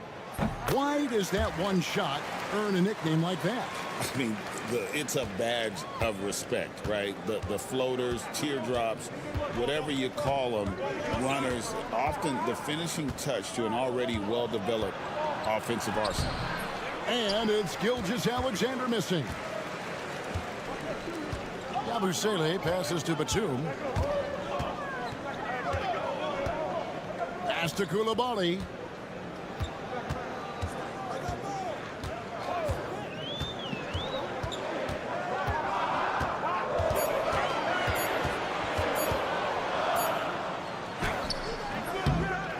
A: Why does that one shot earn a nickname like that?
B: I mean, it's a badge of respect, right? The floaters, teardrops, whatever you call them, runners, often the finishing touch to an already well-developed offensive arsenal.
A: And it's Gilgeous-Alexander missing. Yabusele passes to Batum. Pass to Coulibaly.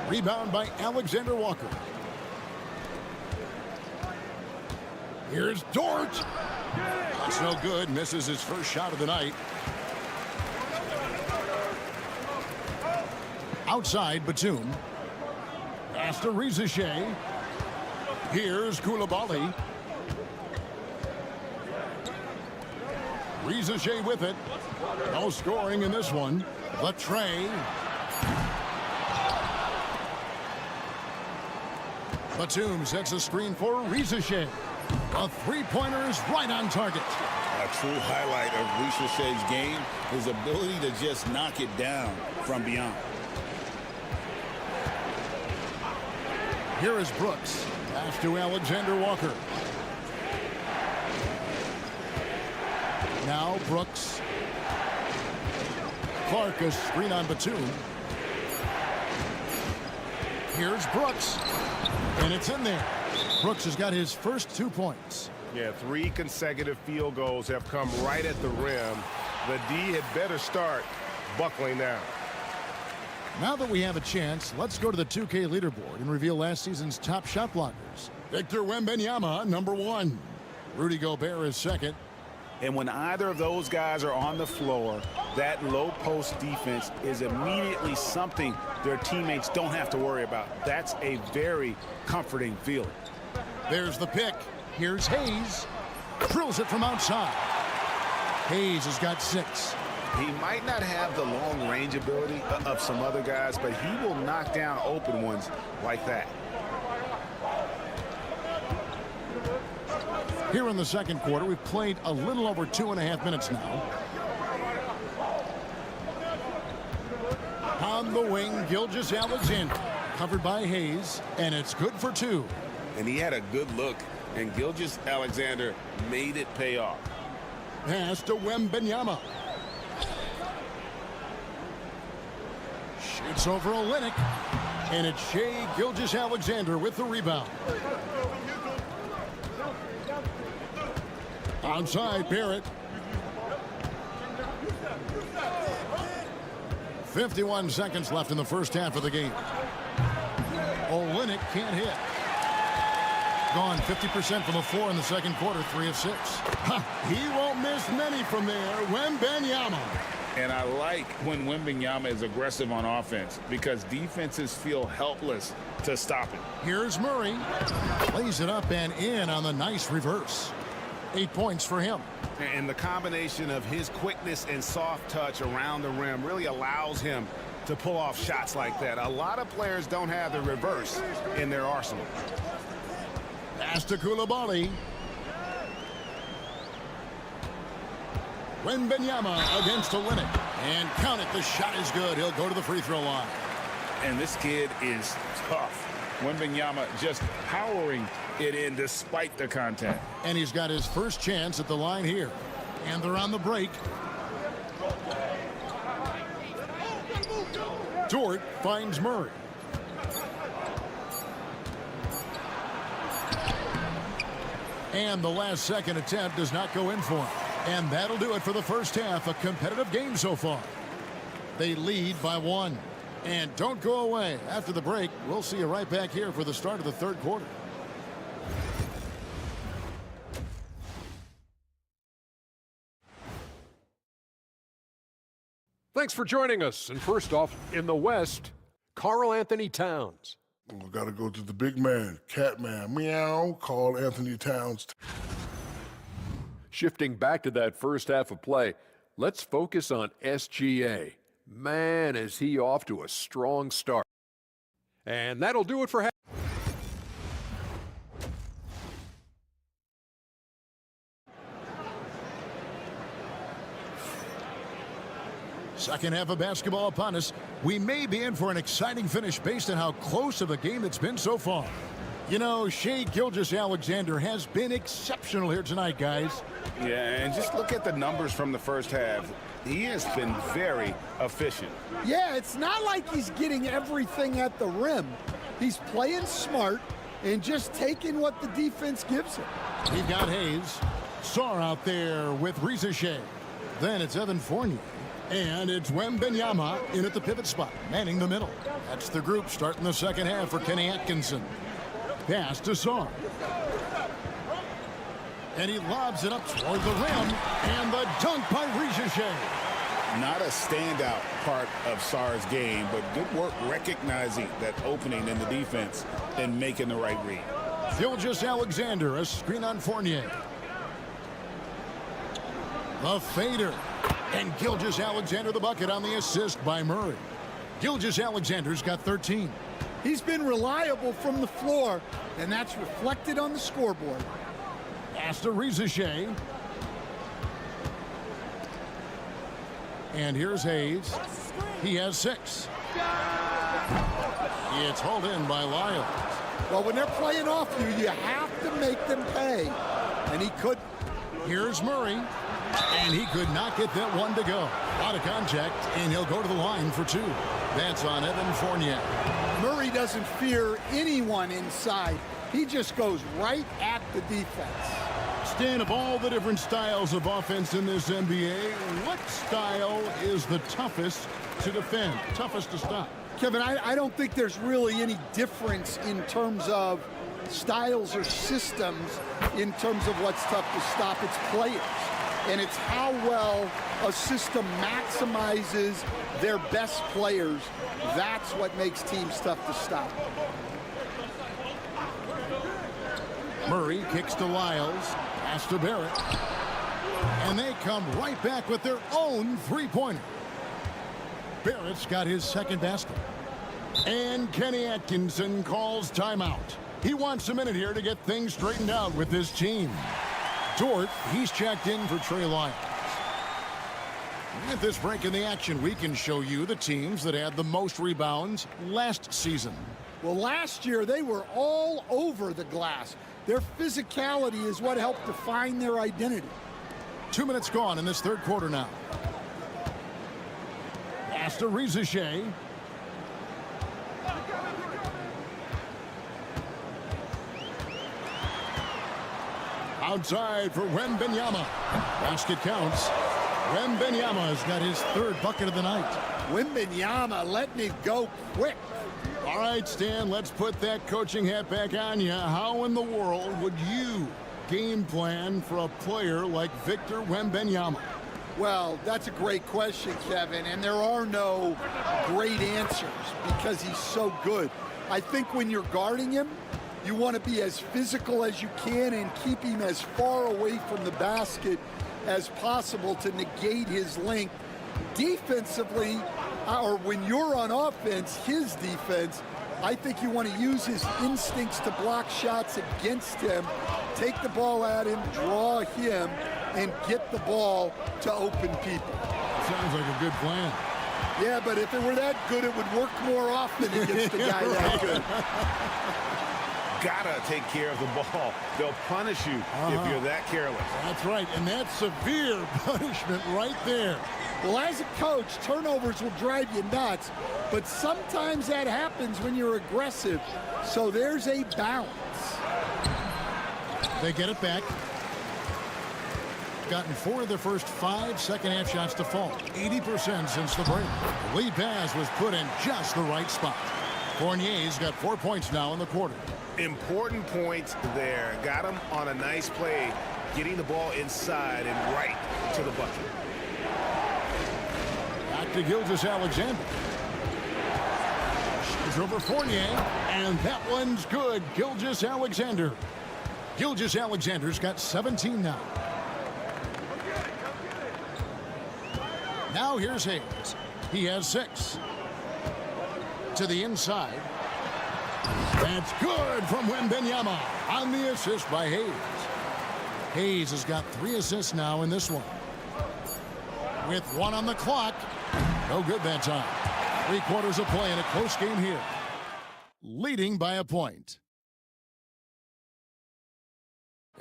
A: Rebound by Alexander Walker. Here's Dort. That's no good. Misses his first shot of the night. Outside, Batum. Pass to Rizachet. Here's Coulibaly. Rizachet with it. No scoring in this one. Batum sets a screen for Rizachet. A three-pointer is right on target.
B: A true highlight of Rizachet's game, his ability to just knock it down from beyond.
A: Here is Brooks. Pass to Alexander Walker. Now Brooks. Clark, a screen on Batum. Here's Brooks. And it's in there. Brooks has got his first 2 points.
E: Yeah, 3 consecutive field goals have come right at the rim. The D had better start buckling down.
A: Now that we have a chance, let's go to the 2K leaderboard and reveal last season's top shot blockers. Victor Wembanyama, number 1. Rudy Gobert is second.
B: And when either of those guys are on the floor, that low post defense is immediately something their teammates don't have to worry about. That's a very comforting feeling.
A: There's the pick. Here's Hayes. Drills it from outside. Hayes has got 6.
B: He might not have the long range ability of some other guys, but he will knock down open ones like that.
A: Here in the second quarter, we've played a little over 2.5 minutes now. On the wing, Gilgeous-Alexander, covered by Hayes, and it's good for 2.
B: And he had a good look, and Gilgeous-Alexander made it pay off.
A: Pass to Wembanyama. Shoots over Olynyk, and it's Shai Gilgeous-Alexander with the rebound. Outside, Barrett. 51 seconds left in the first half of the game. Olynyk can't hit. Gone 50% from the floor in the second quarter, 3 of 6. He won't miss many from there. Wembanyama.
B: And I like when Wembanyama is aggressive on offense because defenses feel helpless to stop him.
A: Here's Murray. Lays it up and in on the nice reverse. 8 points for him.
E: And the combination of his quickness and soft touch around the rim really allows him to pull off shots like that. A lot of players don't have the reverse in their arsenal.
A: Pass to Coulibaly. Wembanyama against Olynyk. And count it, the shot is good. He'll go to the free throw line.
B: And this kid is tough. Wembanyama just powering it in despite the contact.
A: And he's got his first chance at the line here. And they're on the break. Dort finds Murray. And the last second attempt does not go in for him. And that'll do it for the first half. A competitive game so far. They lead by 1. And don't go away. After the break, we'll see you right back here for the start of the third quarter.
G: Thanks for joining us. And first off, in the West, Karl Anthony Towns.
F: We got to go to the big man, Catman, meow, Karl Anthony Towns.
G: Shifting back to that first half of play, let's focus on SGA. Man, is he off to a strong start. And that'll do it for half.
A: Second half of basketball upon us. We may be in for an exciting finish based on how close of a game it's been so far. You know, Shai Gilgeous-Alexander has been exceptional here tonight, guys.
B: Yeah, and just look at the numbers from the first half. He has been very efficient.
L: Yeah, it's not like he's getting everything at the rim. He's playing smart and just taking what the defense gives him.
A: We've got Hayes. Sarr out there with Rizachet. Then it's Evan Fournier. And it's Wembanyama in at the pivot spot, manning the middle. That's the group starting the second half for Kenny Atkinson. Pass to Sarr. And he lobs it up toward the rim. And the dunk by Rizachet.
B: Not a standout part of Sarr's game, but good work recognizing that opening in the defense and making the right read.
A: Gilgeous-Alexander, a screen on Fournier. The fader. And Gilgeous-Alexander the bucket on the assist by Murray. Gilgeous-Alexander's got 13.
L: He's been reliable from the floor, and that's reflected on the scoreboard.
A: Pass to Rizachet. And here's Hayes. He has 6. It's hauled in by Lyles.
L: Well, when they're playing off you have to make them pay. And he could.
A: Here's Murray. And he could not get that one to go. Out of contact, and he'll go to the line for 2. That's on Evan Fournier.
L: Murray doesn't fear anyone inside. He just goes right at the defense.
A: Stan, of all the different styles of offense in this NBA, what style is the toughest to defend, toughest to stop?
L: Kevin, I don't think there's really any difference in terms of styles or systems in terms of what's tough to stop. It's players. And it's how well a system maximizes their best players. That's what makes teams tough to stop.
A: Murray kicks to Lyles, pass to Barrett. And they come right back with their own three-pointer. Barrett's got his second basket. And Kenny Atkinson calls timeout. He wants a minute here to get things straightened out with this team. Dort, he's checked in for Trey Lyles. At this break in the action, we can show you the teams that had the most rebounds last season.
L: Well, last year they were all over the glass. Their physicality is what helped define their identity.
A: 2 minutes gone in this third quarter now. Pass to Rizachet. Outside for Wembanyama. Basket counts. Wembanyama's got his third bucket of the night.
L: Wembanyama letting it go quick.
A: All right, Stan, let's put that coaching hat back on you. How in the world would you game plan for a player like Victor Wembanyama?
L: Well, that's a great question, Kevin, and there are no great answers because he's so good. I think when you're guarding him, you want to be as physical as you can and keep him as far away from the basket as possible to negate his length. Defensively, or when you're on offense, his defense, I think you want to use his instincts to block shots against him, take the ball at him, draw him, and get the ball to open people.
A: Sounds like a good plan.
L: Yeah, but if it were that good, it would work more often against the guy that good.
B: Gotta take care of the ball. They'll punish you if you're that careless.
A: That's right, and that's severe punishment right there.
L: Well, as a coach, turnovers will drive you nuts, but sometimes that happens when you're aggressive. So there's a balance.
A: They get it back. Gotten 4 of their first 5 second-half shots to fall. 80% since the break. The lead pass was put in just the right spot. Fournier's got 4 points now in the quarter.
B: Important points there. Got him on a nice play, getting the ball inside and right to the bucket.
A: Back to Gilgeous-Alexander. Shoots over Fournier, and that one's good. Gilgeous-Alexander. Gilgeous-Alexander's got 17 now. Now here's Hayes. He has 6. To the inside. That's good from Wembanyama on the assist by Hayes. Hayes has got 3 assists now in this one. With 1 on the clock. No good that time. 3 quarters of play in a close game here. Leading by a point.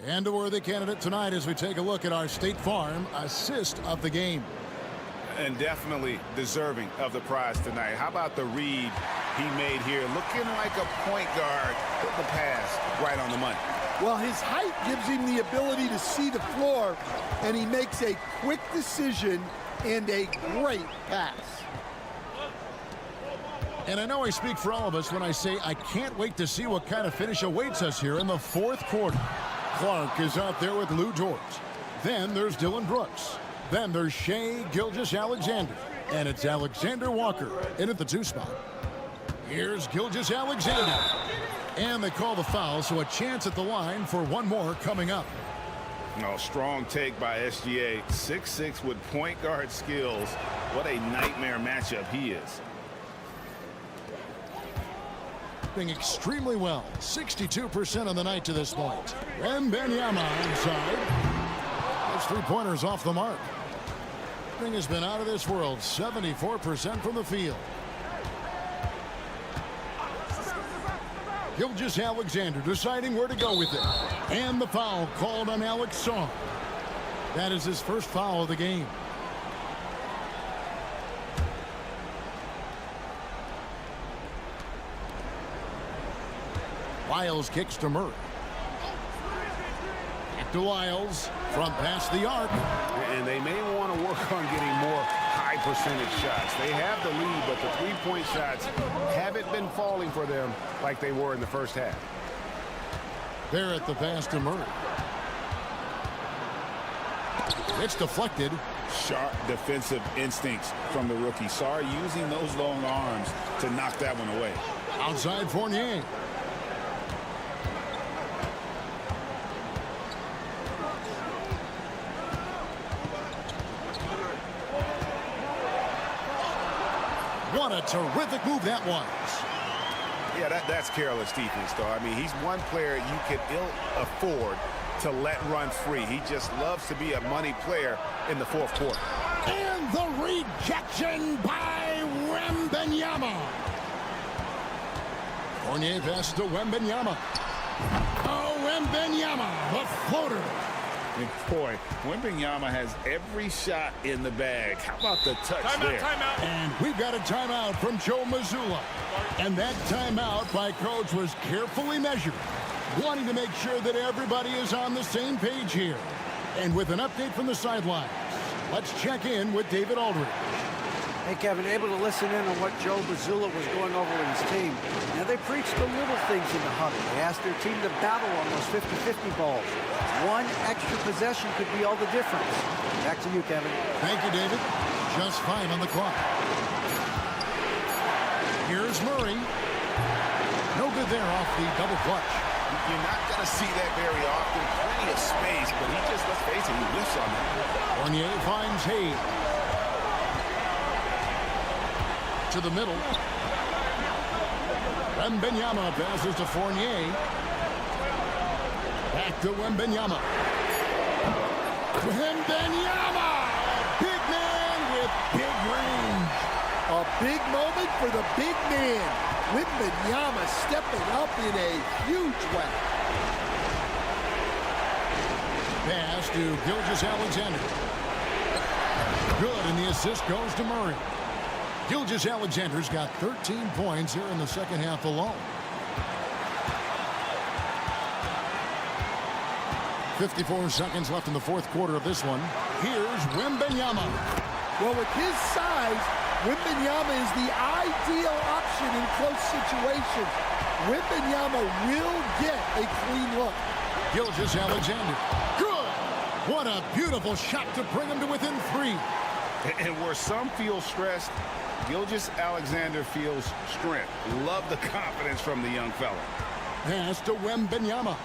A: And a worthy candidate tonight as we take a look at our State Farm assist of the game.
B: And definitely deserving of the prize tonight. How about the read he made here? Looking like a point guard. Put the pass right on the money.
L: Well, his height gives him the ability to see the floor, and he makes a quick decision and a great pass.
A: And I know I speak for all of us when I say I can't wait to see what kind of finish awaits us here in the fourth quarter. Clark is out there with Lou George. Then there's Dylan Brooks. Then there's Shai Gilgeous-Alexander. And it's Alexander Walker in at the 2 spot. Here's Gilgeous-Alexander. And they call the foul, so a chance at the line for one more coming up.
B: No, strong take by SGA. 6'6" with point guard skills. What a nightmare matchup he is.
A: developing extremely well. 62% on the night to this point. Wembanyama inside. Those three-pointers off the mark. Thing has been out of this world. 74% from the field. Gilgeous-Alexander deciding where to go with it. And the foul called on Alex Song. That is his first foul of the game. Wiles kicks to Murray. Back to Wiles. Front past the arc.
E: And they may want to work on getting more high percentage shots. They have the lead, but the three-point shots haven't been falling for them like they were in the first half.
A: Barrett the pass to Murray. It's deflected.
B: Sharp defensive instincts from the rookie. Sarr using those long arms to knock that one away.
A: Outside Fournier. What a terrific move that was.
E: Yeah, that's careless defense, though. I mean, he's one player you can ill afford to let run free. He just loves to be a money player in the fourth quarter.
A: And the rejection by Wembanyama. Fournier passes to Wembanyama. Oh, Wembanyama, the floater.
B: And boy, Wembanyama has every shot in the bag. How about the touch there?
H: Timeout.
A: And we've got a timeout from Joe Mazzulla. And that timeout by coach was carefully measured, wanting to make sure that everybody is on the same page here. And with an update from the sidelines, let's check in with David Aldridge.
D: Hey, Kevin, able to listen in on what Joe Mazzulla was going over with his team. Now, they preached the little things in the huddle. They asked their team to battle on those 50-50 balls. One extra possession could be all the difference. Back to you, Kevin.
A: Thank you, David. Just 5 on the clock. Here's Murray. No good there off the double clutch.
B: You're not going to see that very often. Plenty of space, but he just, let's face it, he whiffs on that.
A: Fournier finds Hayes. To the middle. Wembanyama passes to Fournier. Back to Wembanyama. Wembanyama! Big man with big range.
L: A big moment for the big man. Wembanyama stepping up in a huge way.
A: Pass to Gilgeous-Alexander. Good, and the assist goes to Murray. Gilgeous-Alexander's got 13 points here in the second half alone. 54 seconds left in the fourth quarter of this one. Here's Wembanyama.
L: Well, with his size, Wembanyama is the ideal option in close situations. Wembanyama will get a clean look.
A: Gilgeous-Alexander. Good! What a beautiful shot to bring him to within 3.
E: And where some feel stressed, Gilgeous-Alexander feels strength. Love the confidence from the young fella.
A: Pass to Wembanyama.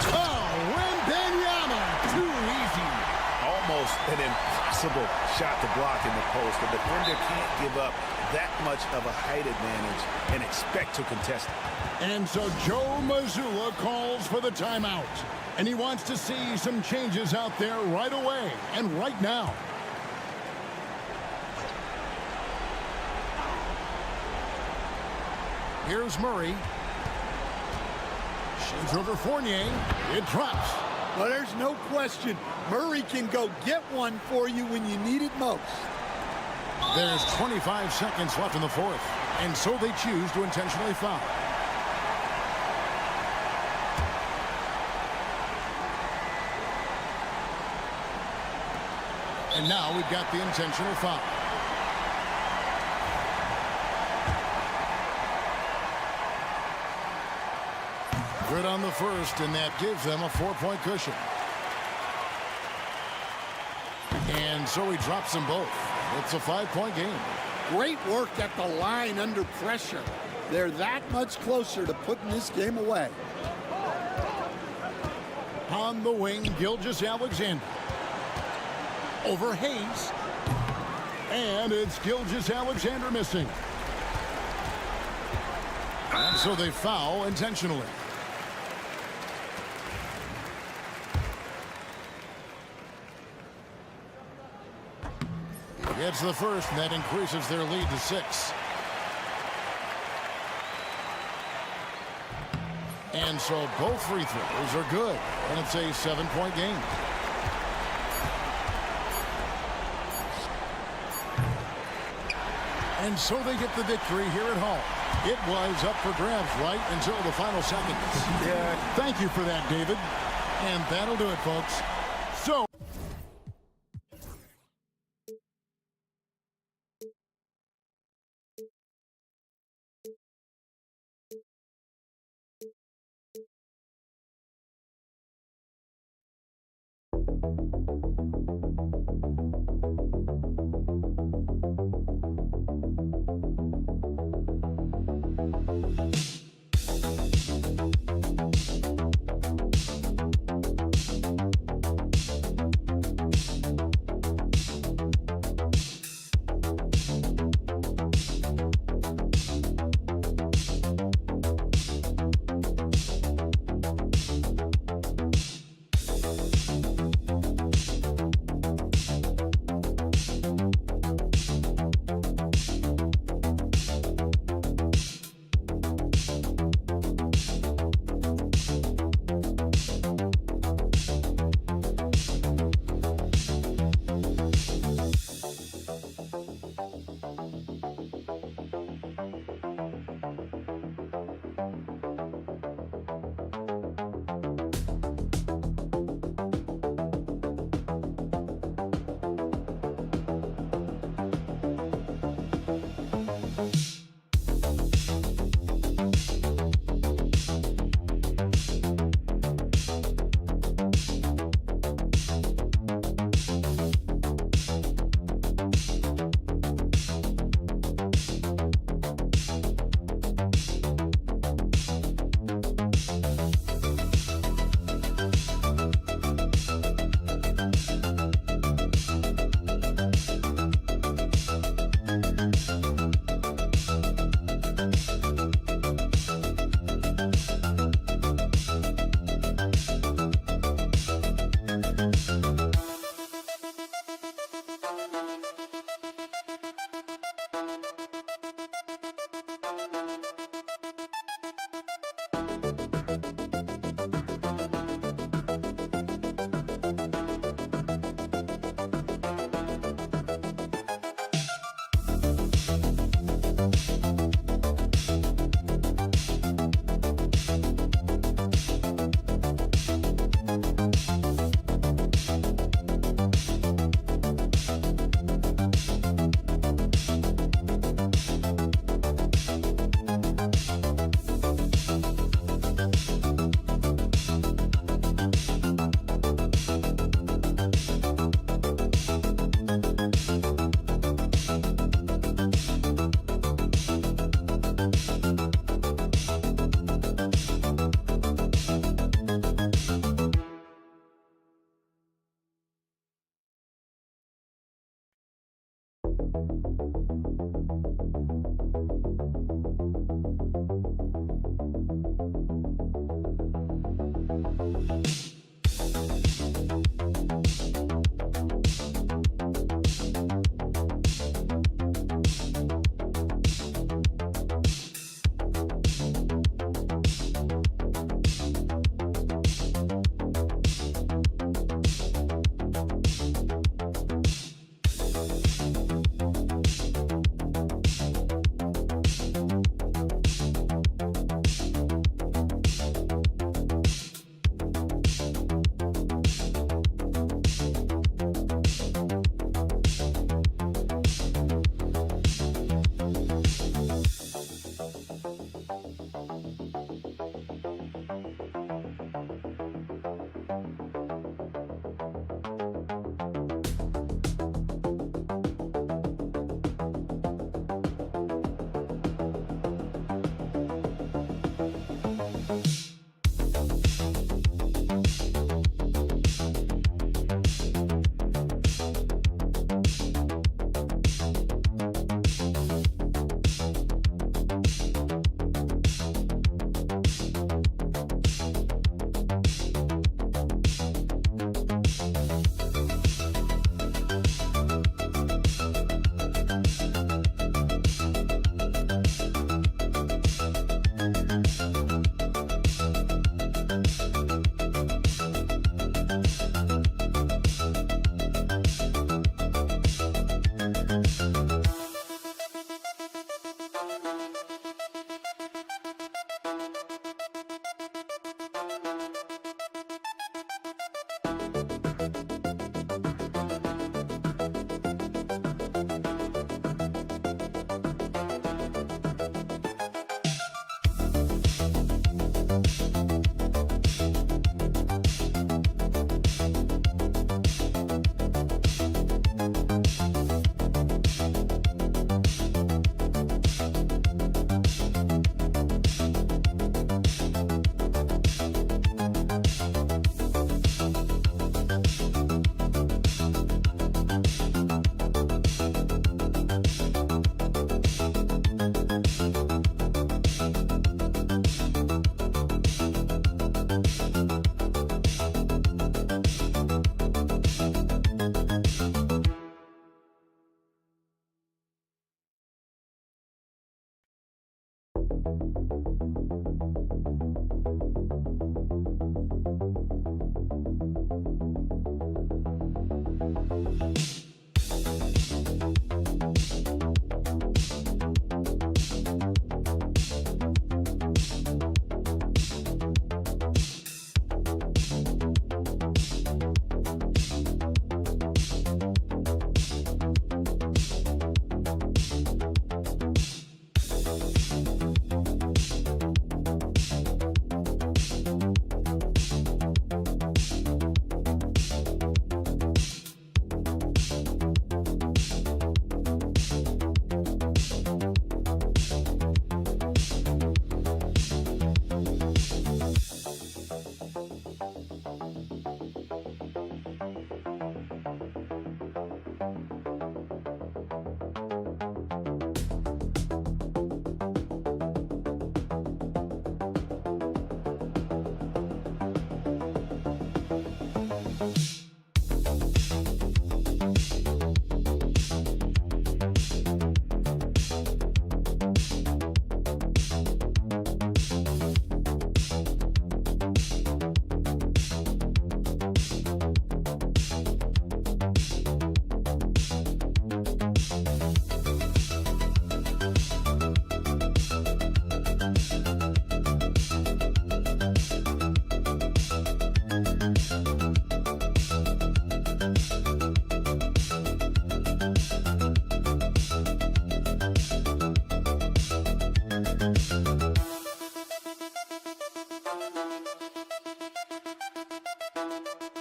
A: Oh, Wembanyama! Too easy.
B: Almost an impossible shot to block in the post. The defender can't give up that much of a height advantage and expect to contest it.
A: And so Joe Mazzulla calls for the timeout. And he wants to see some changes out there right away and right now. Here's Murray. Shoots over Fournier. It drops.
L: Well, there's no question. Murray can go get one for you when you need it most.
A: There's 25 seconds left in the fourth. And so they choose to intentionally foul. And now we've got the intentional foul. Good on the first, and that gives them a 4-point cushion. And so he drops them both. It's a 5-point game.
L: Great work at the line under pressure. They're that much closer to putting this game away.
A: On the wing, Gilgeous-Alexander. Over Hayes. And it's Gilgeous-Alexander missing. And so they foul intentionally. Gets the first, and that increases their lead to 6. And so both free throws are good, and it's a 7-point game. And so they get the victory here at home. It was up for grabs right until the final seconds. Yeah. Thank you for that, David. And that'll do it, folks. So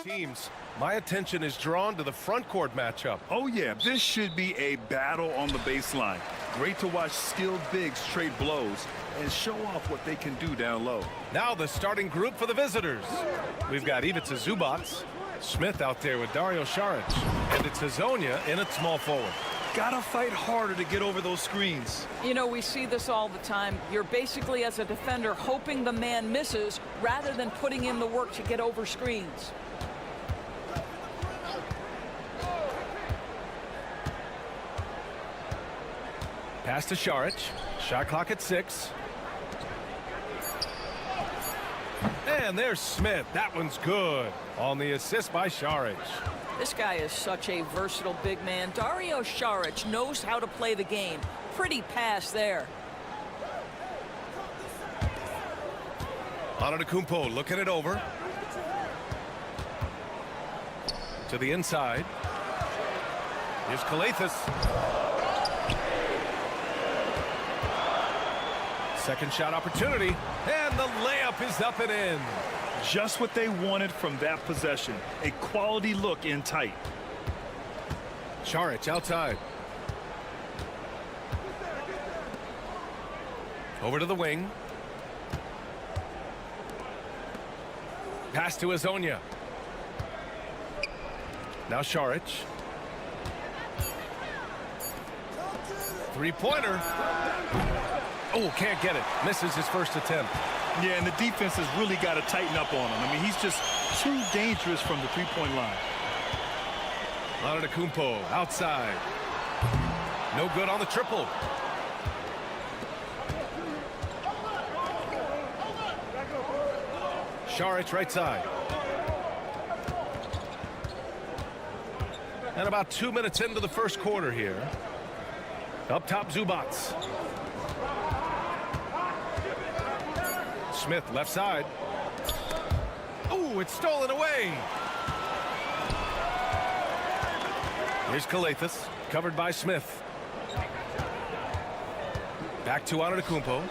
H: Teams, my attention is drawn to the front court matchup.
J: Oh yeah, this should be a battle on the baseline. Great to watch skilled bigs trade blows and show off what they can do down low.
H: Now the starting group for the visitors. We've got Ivica Zubac, Smith out there with Dario Saric, and it's Hezonja in at small forward.
J: Gotta fight harder to get over those screens.
C: You know, we see this all the time. You're basically, as a defender, hoping the man misses rather than putting in the work to get over screens.
H: Pass to Saric. Shot clock at 6. And there's Smith. That one's good. On the assist by Saric.
C: This guy is such a versatile big man. Dario Saric knows how to play the game. Pretty pass there.
H: Antetokounmpo looking it over. To the inside. Here's Kalathis. Second shot opportunity, and the layup is up and in.
J: Just what they wanted from that possession. A quality look in tight.
H: Saric outside. Over to the wing. Pass to Hezonja. Now Saric. Three-pointer. Oh, can't get it. Misses his first attempt.
J: Yeah, and the defense has really got to tighten up on him. I mean, he's just too dangerous from the three-point line.
H: Antetokounmpo outside. No good on the triple. Saric right side. And about 2 minutes into the first quarter here. Up top, Zubac. Smith, left side. Oh, it's stolen away. Here's Calathis, covered by Smith. Back to Antetokounmpo.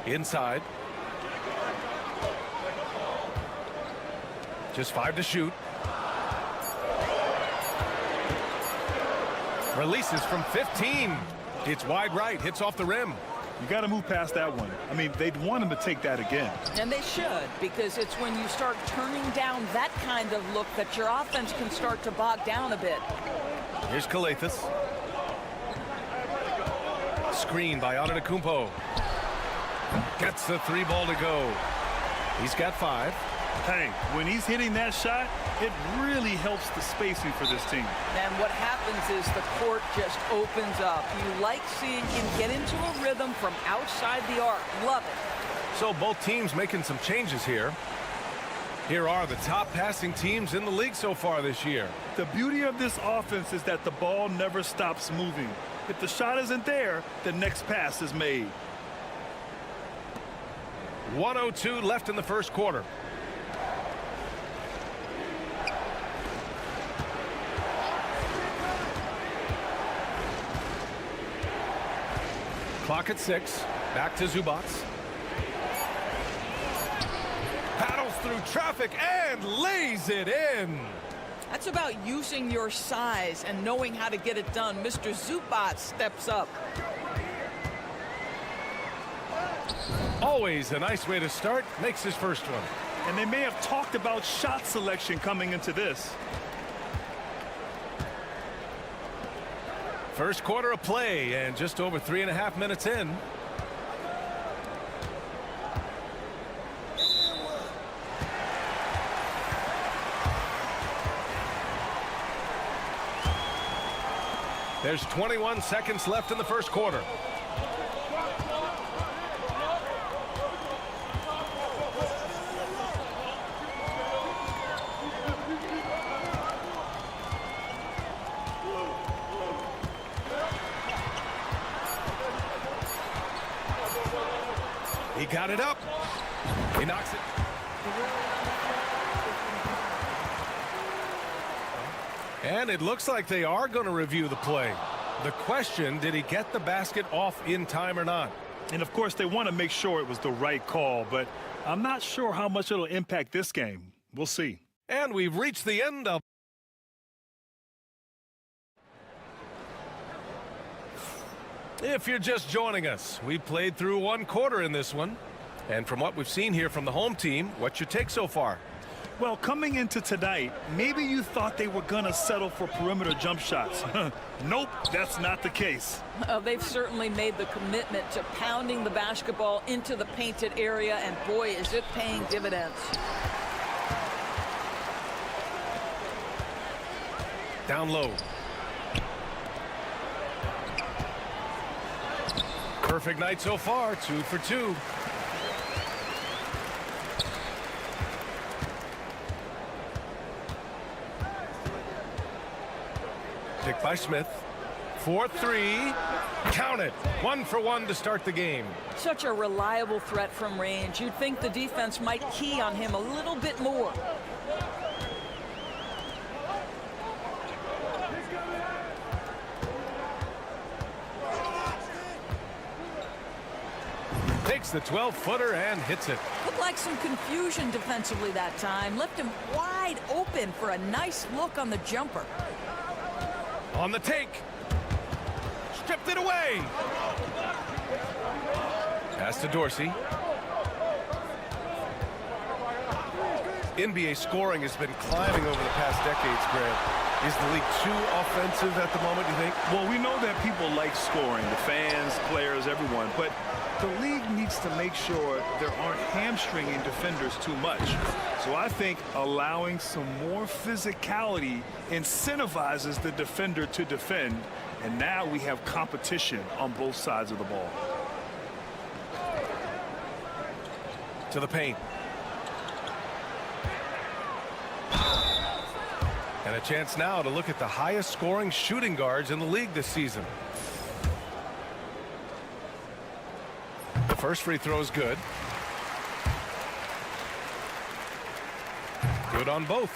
H: Inside. Just 5 to shoot. Releases from 15. It's wide right, hits off the rim.
J: You got to move past that one. I mean, they'd want him to take that again.
C: And they should, because it's when you start turning down that kind of look that your offense can start to bog down a bit.
H: Here's Calathis. Screen by Antetokounmpo. Gets the 3 ball to go. He's got 5.
J: Hey, when he's hitting that shot, it really helps the spacing for this team.
C: And what happens is the court just opens up. You like seeing him get into a rhythm from outside the arc. Love it.
H: So both teams making some changes here. Here are the top passing teams in the league so far this year.
J: The beauty of this offense is that the ball never stops moving. If the shot isn't there, the next pass is made.
H: 1:02 left in the first quarter. Clock at 6. Back to Zubac. Paddles through traffic and lays it in.
C: That's about using your size and knowing how to get it done. Mr. Zubac steps up.
H: Always a nice way to start. Makes his first one.
J: And they may have talked about shot selection coming into this.
H: First quarter of play and just over 3.5 minutes in. There's 21 seconds left in the first quarter. He got it up. He knocks it. And it looks like they are going to review the play. The question, did he get the basket off in time or not?
J: And of course, they want to make sure it was the right call, but I'm not sure how much it'll impact this game. We'll see.
H: And we've reached the end of. If you're just joining us, we played through 1 quarter in this one. And from what we've seen here from the home team, what's your take so far?
J: Well, coming into tonight, maybe you thought they were going to settle for perimeter jump shots. Nope, that's not the case.
C: They've certainly made the commitment to pounding the basketball into the painted area, and boy, is it paying dividends.
H: Down low. Perfect night so far, 2 for 2. Pick by Smith. 4-3. Count it. 1 for 1 to start the game.
C: Such a reliable threat from range. You'd think the defense might key on him a little bit more.
H: Takes the 12-footer and hits it.
C: Looked like some confusion defensively that time. Left him wide open for a nice look on the jumper.
H: On the take. Stripped it away. Pass to Dorsey. NBA scoring has been climbing over the past decades, Grant. Is the league too offensive at the moment, you think?
J: Well, we know that people like scoring, the fans, players, everyone, but the league needs to make sure there aren't hamstringing defenders too much. So I think allowing some more physicality incentivizes the defender to defend, and now we have competition on both sides of the ball.
H: To the paint. And a chance now to look at the highest scoring shooting guards in the league this season. The first free throw is good. Good on both.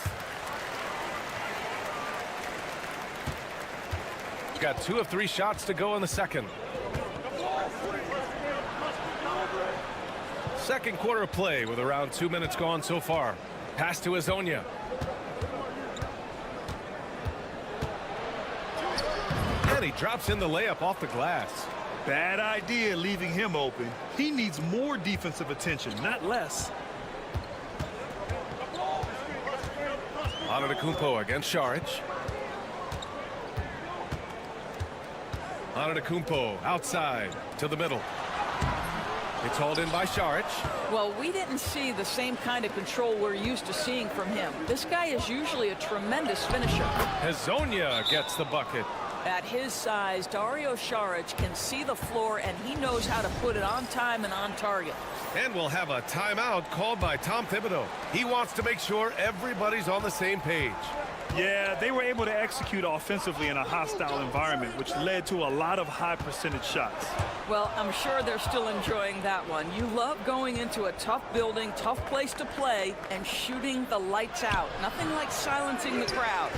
H: He's got 2 of 3 shots to go in the second. Second quarter of play with around 2 minutes gone so far. Pass to Azonia. And he drops in the layup off the glass.
J: Bad idea leaving him open. He needs more defensive attention, not less.
H: Antetokounmpo against Šarić. Antetokounmpo outside to the middle. It's hauled in by Šarić.
C: Well, we didn't see the same kind of control we're used to seeing from him. This guy is usually a tremendous finisher.
H: Azonia gets the bucket.
C: At his size, Dario Šarić can see the floor, and he knows how to put it on time and on target.
H: And we'll have a timeout called by Tom Thibodeau. He wants to make sure everybody's on the same page.
J: Yeah, they were able to execute offensively in a hostile environment, which led to a lot of high percentage shots.
C: Well, I'm sure they're still enjoying that one. You love going into a tough building, tough place to play, and shooting the lights out. Nothing like silencing the crowd.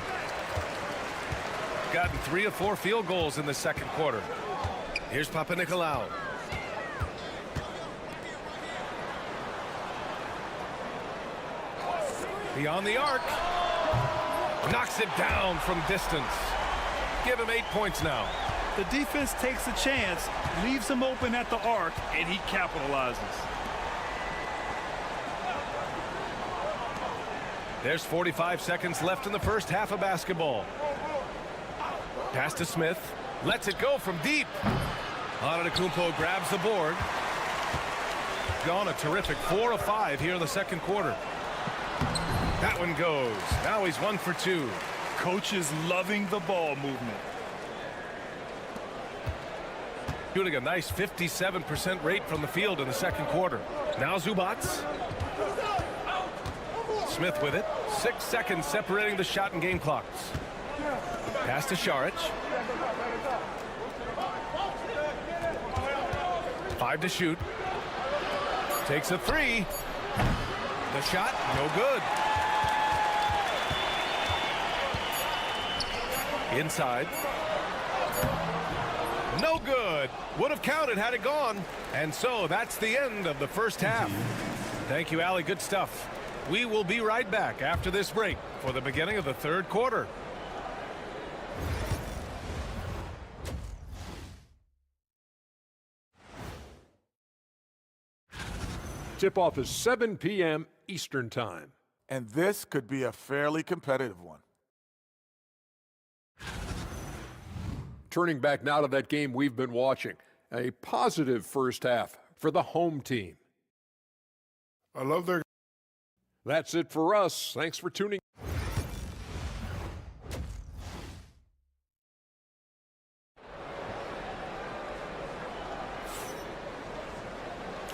H: Gotten 3 of 4 field goals in the second quarter. Here's Papanikolaou. Beyond the arc. Knocks it down from distance. Give him 8 points now.
J: The defense takes a chance, leaves him open at the arc, and he capitalizes.
H: There's 45 seconds left in the first half of basketball. Pass to Smith. Lets it go from deep. Antetokounmpo grabs the board. Gone a terrific 4 of 5 here in the second quarter. That one goes. Now he's 1 for 2.
J: Coach is loving the ball movement.
H: Shooting a nice 57% rate from the field in the second quarter. Now Zubac. Smith with it. 6 seconds separating the shot and game clocks. Pass to Šarić. 5 to shoot. Takes a 3. The shot, no good. Inside. No good. Would have counted had it gone. And so that's the end of the first half. Thank you, Allie. Good stuff. We will be right back after this break for the beginning of the third quarter.
G: Tip-off is 7 p.m. Eastern Time.
M: And this could be a fairly competitive one.
G: Turning back now to that game we've been watching. A positive first half for the home team.
F: I love their...
G: That's it for us. Thanks for tuning.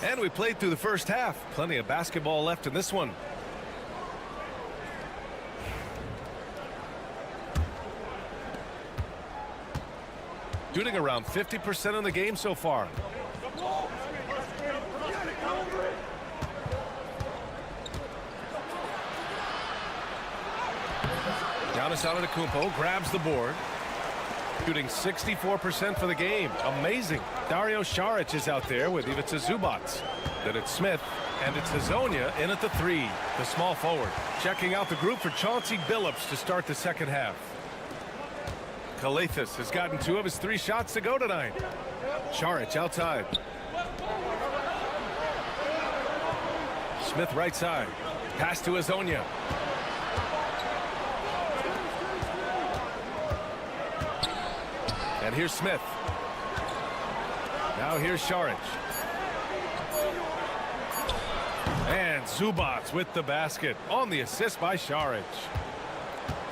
H: And we played through the first half. Plenty of basketball left in this one. Shooting around 50% in the game so far. Giannis Antetokounmpo grabs the board. Shooting 64% for the game. Amazing. Dario Šarić is out there with Ivica Zubac. Then it's Smith, and it's Azonia in at the 3, the small forward. Checking out the group for Chauncey Billups to start the second half. Kalathis has gotten 2 of his 3 shots to go tonight. Šarić outside. Smith right side. Pass to Azonia. And here's Smith. Now here's Šarić. And Zubac with the basket on the assist by Šarić.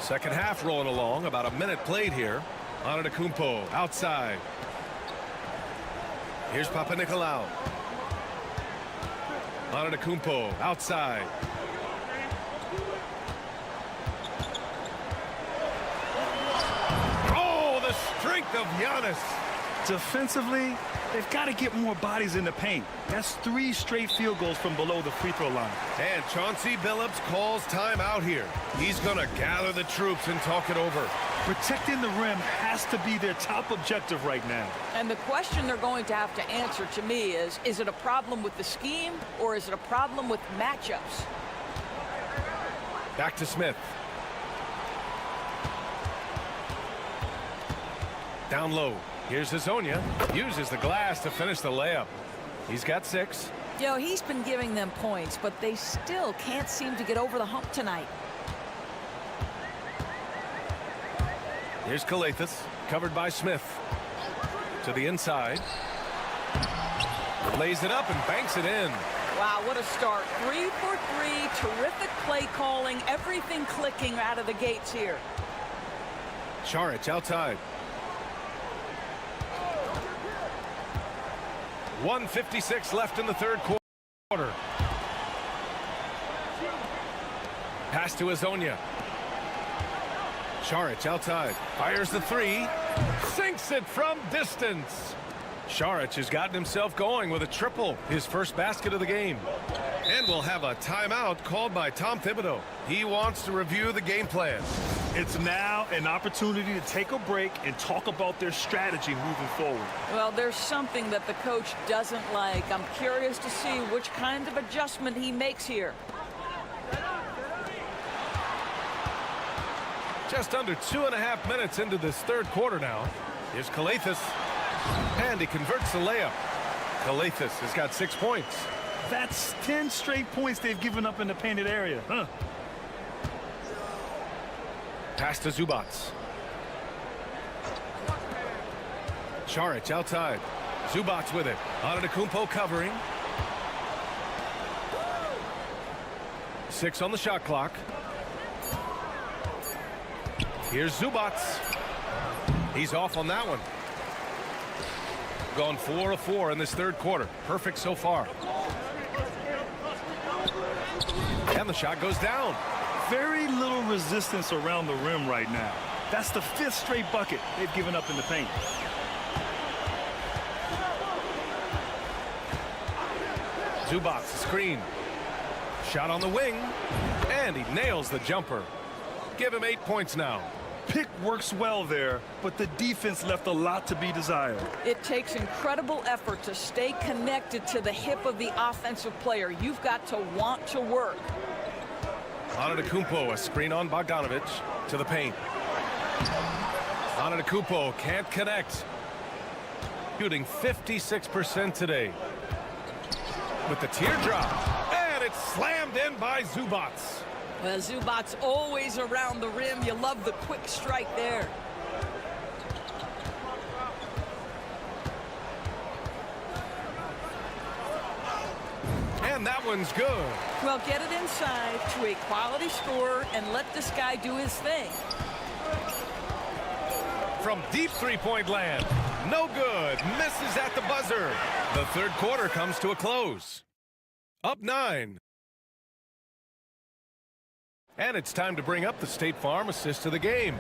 H: Second half rolling along, about a minute played here. Antetokounmpo outside. Here's Papanikolaou. Antetokounmpo outside. Oh, the strength of Giannis.
J: Defensively, they've got to get more bodies in the paint. That's 3 straight field goals from below the free throw line.
H: And Chauncey Billups calls timeout here. He's going to gather the troops and talk it over.
J: Protecting the rim has to be their top objective right now.
C: And the question they're going to have to answer to me is it a problem with the scheme or is it a problem with matchups?
H: Back to Smith. Down low. Here's Hazonia. Uses the glass to finish the layup. He's got 6.
C: You know, he's been giving them points, but they still can't seem to get over the hump tonight.
H: Here's Calathis, covered by Smith. To the inside. Lays it up and banks it in.
C: Wow, what a start. 3 for 3. Terrific play calling. Everything clicking out of the gates here.
H: Saric outside. 1:56 left in the third quarter. Pass to Hazonia. Saric outside. Fires the 3. Sinks it from distance. Saric has gotten himself going with a triple. His first basket of the game. And we'll have a timeout called by Tom Thibodeau. He wants to review the game plan.
J: It's now an opportunity to take a break and talk about their strategy moving forward.
C: Well, there's something that the coach doesn't like. I'm curious to see which kind of adjustment he makes here.
H: Just under 2.5 minutes into this third quarter now. Here's Calathis. And he converts the layup. Calathis has got 6 points.
J: That's 10 straight points they've given up in the painted area.
H: Pass to Zubac. Saric outside. Zubac with it. Antetokounmpo covering. 6 on the shot clock. Here's Zubac. He's off on that one. Gone 4 of 4 in this third quarter. Perfect so far. And the shot goes down.
J: Very little resistance around the rim right now. That's the 5th straight bucket they've given up in the paint.
H: Zubac, screen. Shot on the wing. And he nails the jumper. Give him 8 points now.
J: Pick works well there, but the defense left a lot to be desired.
C: It takes incredible effort to stay connected to the hip of the offensive player. You've got to want to work.
H: Antetokounmpo, a screen on Bogdanovic to the paint. Antetokounmpo can't connect. Shooting 56% today. With the teardrop. And it's slammed in by Zubac.
C: Well, Zubac's always around the rim. You love the quick strike there.
H: And that one's good.
C: Well, get it inside to a quality scorer and let this guy do his thing.
H: From deep three-point land. No good. Misses at the buzzer. The third quarter comes to a close. Up 9. And it's time to bring up the State Farm assist of the game.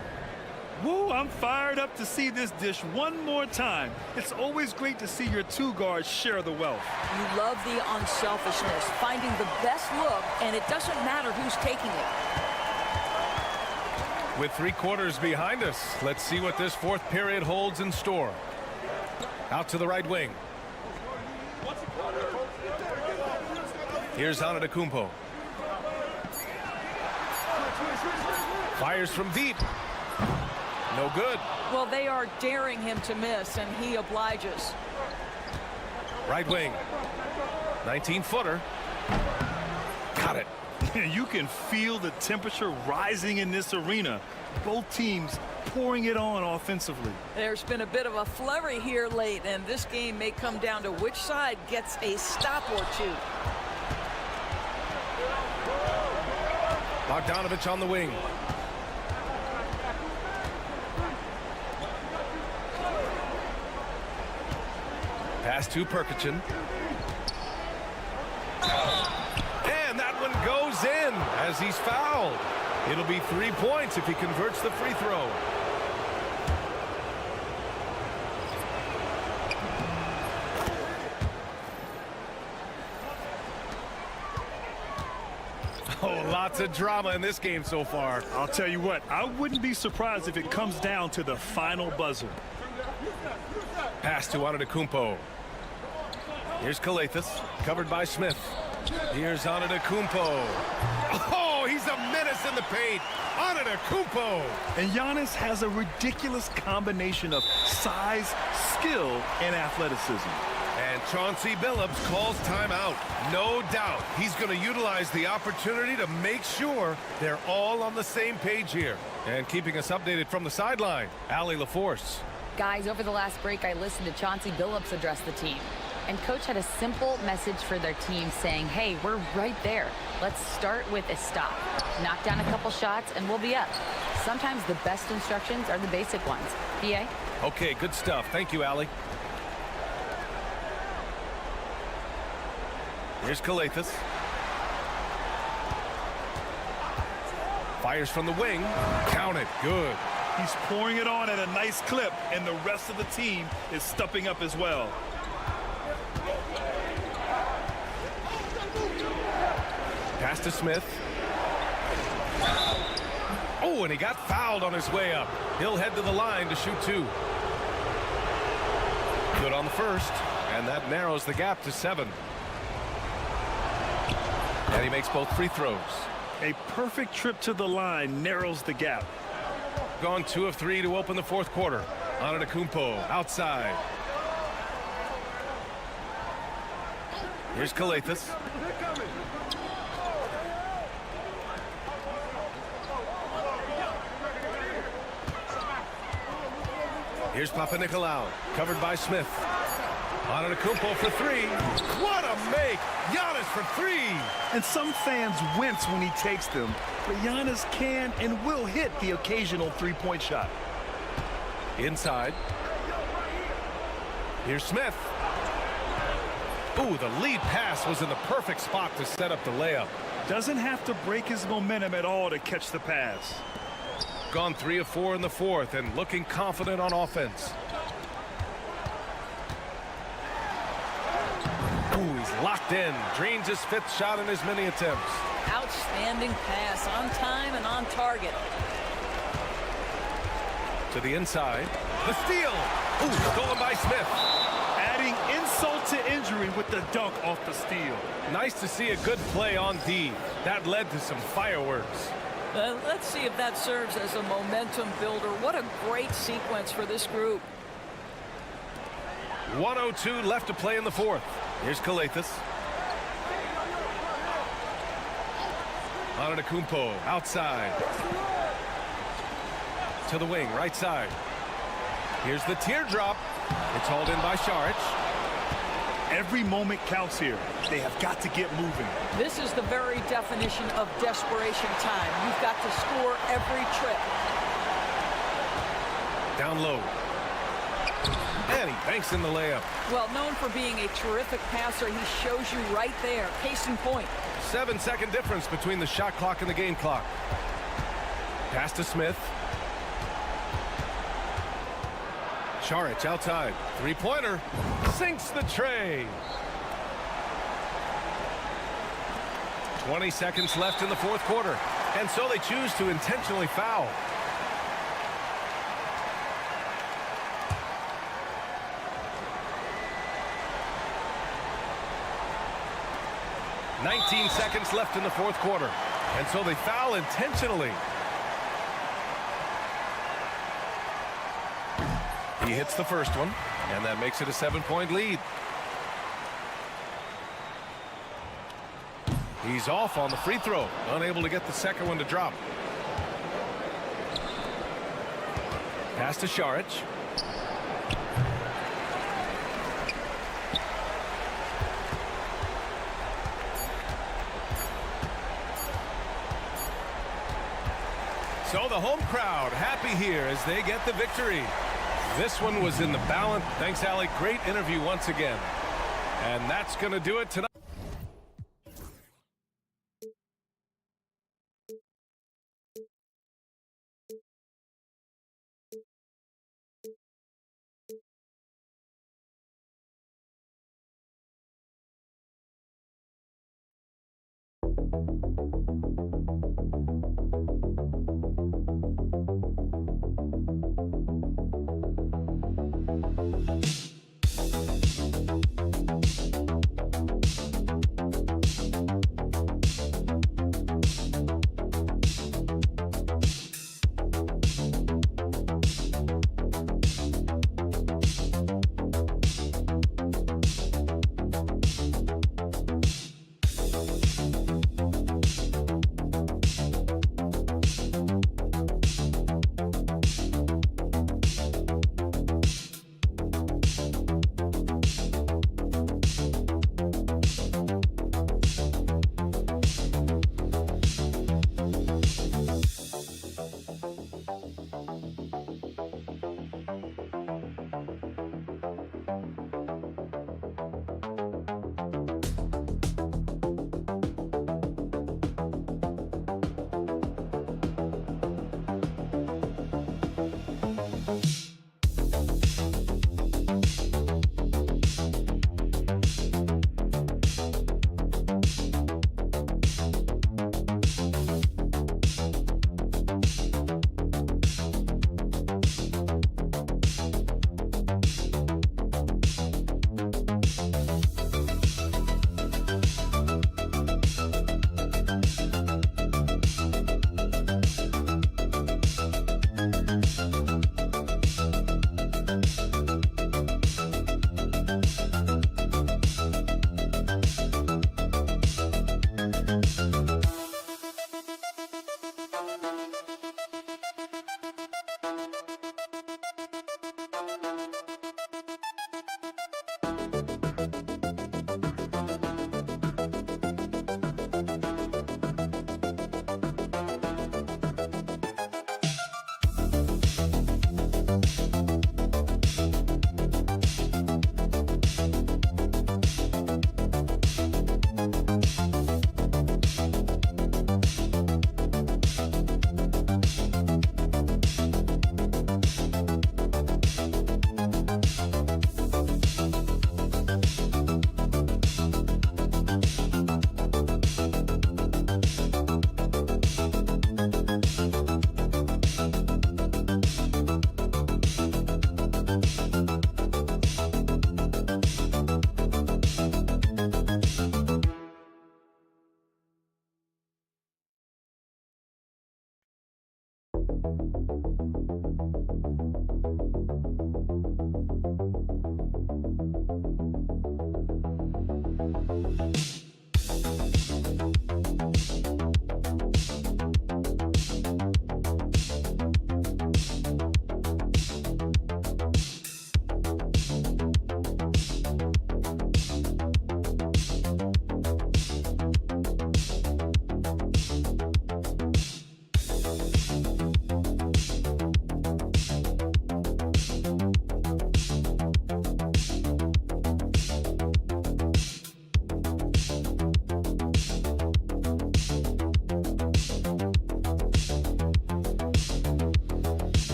J: Woo, I'm fired up to see this dish one more time. It's always great to see your 2 guards share the wealth.
C: You love the unselfishness, finding the best look, and it doesn't matter who's taking it.
H: With 3 quarters behind us, let's see what this fourth period holds in store. Out to the right wing. Here's Antetokounmpo. Fires from deep. No good.
C: Well, they are daring him to miss, and he obliges.
H: Right wing. 19-footer. Got it.
J: You can feel the temperature rising in this arena. Both teams pouring it on offensively.
C: There's been a bit of a flurry here late, and this game may come down to which side gets a stop or 2.
H: Bogdanovic on the wing. Pass to Perkichin. And that one goes in as he's fouled. It'll be 3 points if he converts the free throw. Oh, lots of drama in this game so far.
J: I'll tell you what, I wouldn't be surprised if it comes down to the final buzzer.
H: Pass to Antetokounmpo. Here's Kalathis, covered by Smith. Here's Antetokounmpo. Oh, he's a menace in the paint. Antetokounmpo.
J: And Giannis has a ridiculous combination of size, skill, and athleticism.
H: And Chauncey Billups calls timeout. No doubt he's going to utilize the opportunity to make sure they're all on the same page here. And keeping us updated from the sideline, Allie LaForce.
K: Guys, over the last break, I listened to Chauncey Billups address the team. And Coach had a simple message for their team saying, hey, we're right there. Let's start with a stop. Knock down a couple shots, and we'll be up. Sometimes the best instructions are the basic ones. PA?
H: Okay, good stuff. Thank you, Allie. Here's Kalathis. Fires from the wing. Count it. Good.
J: He's pouring it on at a nice clip, and the rest of the team is stepping up as well.
H: Pass to Smith. Oh, and he got fouled on his way up. He'll head to the line to shoot 2. Good on the first, and that narrows the gap to 7. And he makes both free throws.
J: A perfect trip to the line narrows the gap.
H: Gone 2 of 3 to open the fourth quarter. Antetokounmpo outside. Here's Kalathis. Here's Papanikolaou, covered by Smith. Antetokounmpo for 3. What a make! Giannis for 3!
J: And some fans wince when he takes them, but Giannis can and will hit the occasional three-point shot.
H: Inside. Here's Smith. Ooh, the lead pass was in the perfect spot to set up the layup.
J: Doesn't have to break his momentum at all to catch the pass.
H: Gone 3 of 4 in the fourth and looking confident on offense. Ooh, he's locked in. Drains his 5th shot in as many attempts.
C: Outstanding pass, on time and on target.
H: To the inside. The steal. Ooh, stolen by Smith.
J: Adding insult to injury with the dunk off the steal.
H: Nice to see a good play on D. That led to some fireworks.
C: Let's see if that serves as a momentum builder. What a great sequence for this group.
H: 1:02 left to play in the fourth. Here's Kalathis. Antetokounmpo outside. To the wing, right side. Here's the teardrop. It's hauled in by Saric.
J: Every moment counts here. They have got to get moving.
C: This is the very definition of desperation time. You've got to score every trip.
H: Down low. And he banks in the layup.
C: Well, known for being a terrific passer, he shows you right there. Case in point.
H: 7-second difference between the shot clock and the game clock. Pass to Smith. Saric outside. Three-pointer. Sinks the tray. 20 seconds left in the fourth quarter. And so they choose to intentionally foul. "19 seconds left in the fourth quarter. And so they foul intentionally. He hits the first one, and that makes it a 7-point lead. He's off on the free throw, unable to get the second one to drop. Pass to Saric. So the home crowd happy here as they get the victory. This one was in the balance. Thanks, Allie. Great interview once again. And that's going to do it tonight.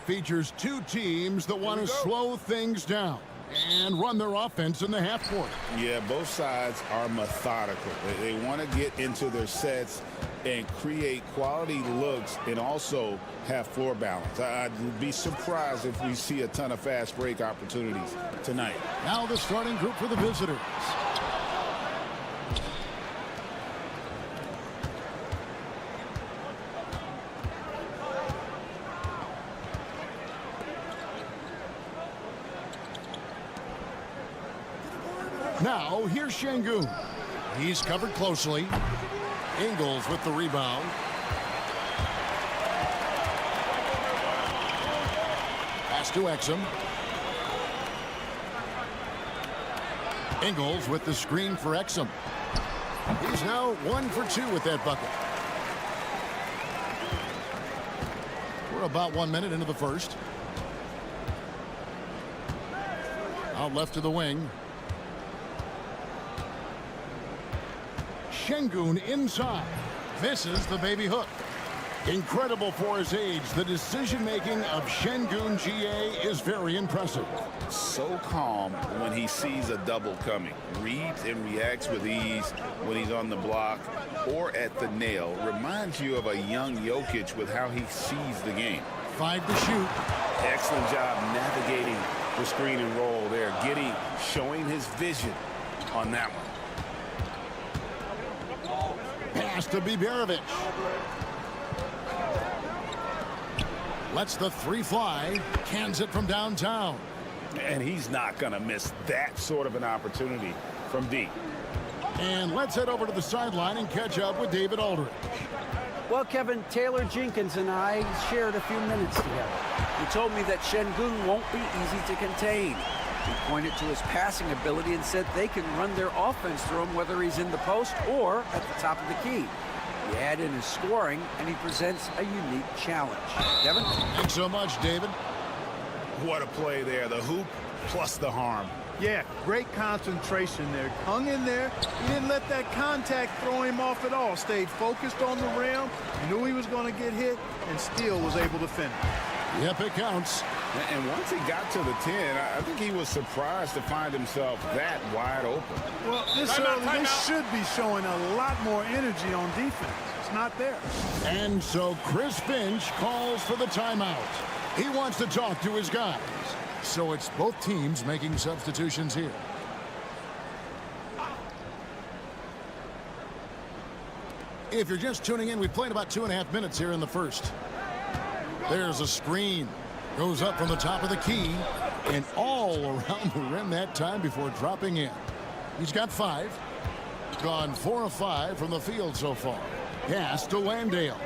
A: Features two teams that want to slow things down and run their offense in the half court.
B: Yeah, both sides are methodical. They want to get into their sets and create quality looks and also have floor balance. I'd be surprised if we see a ton of fast break opportunities tonight.
A: Now the starting group for the visitors. Now, here's Şengün. He's covered closely. Ingles with the rebound. Pass to Exum. Ingles with the screen for Exum. He's now 1 for 2 with that bucket. We're about 1 minute into the first. Out left to the wing. Şengün inside. Misses the baby hook. Incredible for his age. The decision-making of Şengün GA is very impressive.
B: So calm when he sees a double coming. Reads and reacts with ease when he's on the block or at the nail. Reminds you of a young Jokic with how he sees the game.
A: 5 to shoot.
B: Excellent job navigating the screen and roll there. Showing his vision on that one.
A: Pass to Biberovic. Lets the three fly. Cans it from downtown.
B: And he's not going to miss that sort of an opportunity from deep.
A: And let's head over to the sideline and catch up with David Aldridge.
D: Well, Kevin, Taylor Jenkins and I shared a few minutes together. He told me that Şengün won't be easy to contain. He pointed to his passing ability and said they can run their offense through him whether he's in the post or at the top of the key. You add in his scoring, and he presents a unique challenge. Kevin?
A: Thanks so much, David.
B: What a play there. The hoop plus the harm.
N: Yeah, great concentration there. Hung in there. He didn't let that contact throw him off at all. Stayed focused on the rim. Knew he was going to get hit and still was able to finish.
A: Yep, it counts.
B: And once he got to the 10, I think he was surprised to find himself that wide open.
N: Well, this should be showing a lot more energy on defense. It's not there.
A: And so Chris Finch calls for the timeout. He wants to talk to his guys. So it's both teams making substitutions here. If you're just tuning in, we've played about 2.5 minutes here in the first. There's a screen. Goes up from the top of the key and all around the rim that time before dropping in. He's got 5. Gone 4 of 5 from the field so far. Pass to Landale.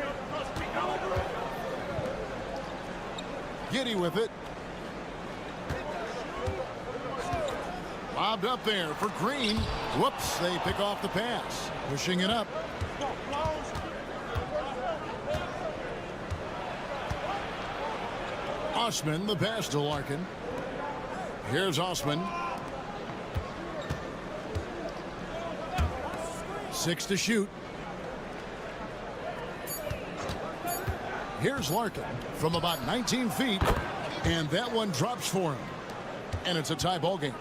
A: Giddy with it. Lobbed up there for Green. Whoops, they pick off the pass. Pushing it up. Osman, the pass to Larkin. Here's Osman. 6 to shoot. Here's Larkin from about 19 feet. And that one drops for him. And it's a tie ball game.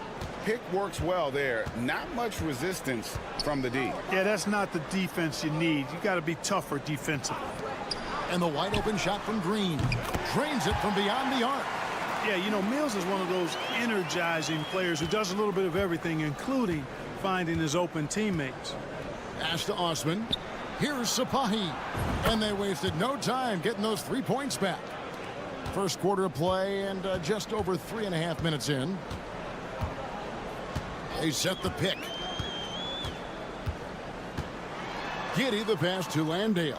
B: pick works well there. Not much resistance from the D.
N: Yeah, that's not the defense you need. You got to be tougher defensively.
A: And the wide open shot from Green. Drains it from beyond the arc.
N: Yeah, you know, Mills is one of those energizing players who does a little bit of everything, including finding his open teammates.
A: Pass to Osman. Here's Sapahi. And they wasted no time getting those 3 points back. First quarter of play and just over 3.5 minutes in. They set the pick. Giddy the pass to Landale.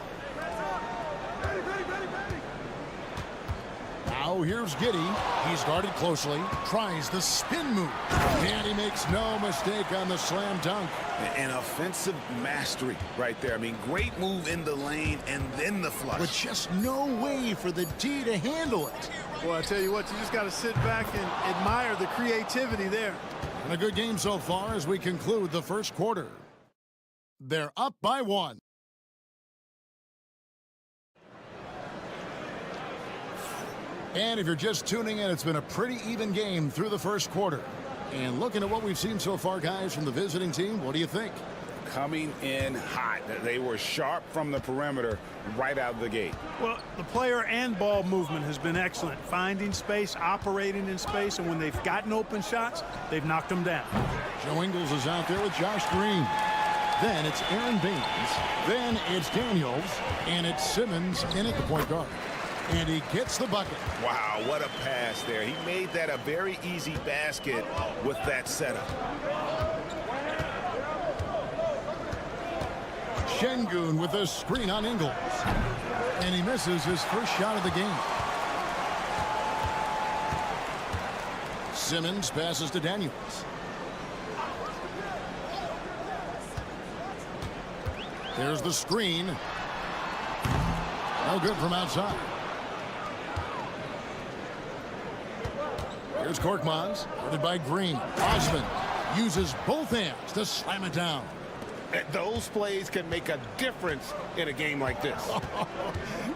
A: Now here's Giddy. He's guarded closely. Tries the spin move. And he makes no mistake on the slam dunk.
B: An offensive mastery right there. I mean, great move in the lane and then the flush.
A: But just no way for the D to handle it.
N: Well, I tell you what, you just got to sit back and admire the creativity there.
A: And a good game so far as we conclude the first quarter. They're up by 1. And if you're just tuning in, it's been a pretty even game through the first quarter. And looking at what we've seen so far, guys, from the visiting team, what do you think?
B: Coming in hot. They were sharp from the perimeter right out of the gate.
N: Well, the player and ball movement has been excellent. Finding space, operating in space, and when they've gotten open shots, they've knocked them down.
A: Joe Ingles is out there with Josh Green. Then it's Aaron Baines. Then it's Daniels. And it's Simmons in at the point guard. And he gets the bucket.
B: Wow, what a pass there. He made that a very easy basket with that setup.
A: Şengün with a screen on Ingles. And he misses his first shot of the game. Simmons passes to Daniels. There's the screen. No good from outside. Here's Korkmaz, guarded by Green. Osman uses both hands to slam it down.
B: Those plays can make a difference in a game like this.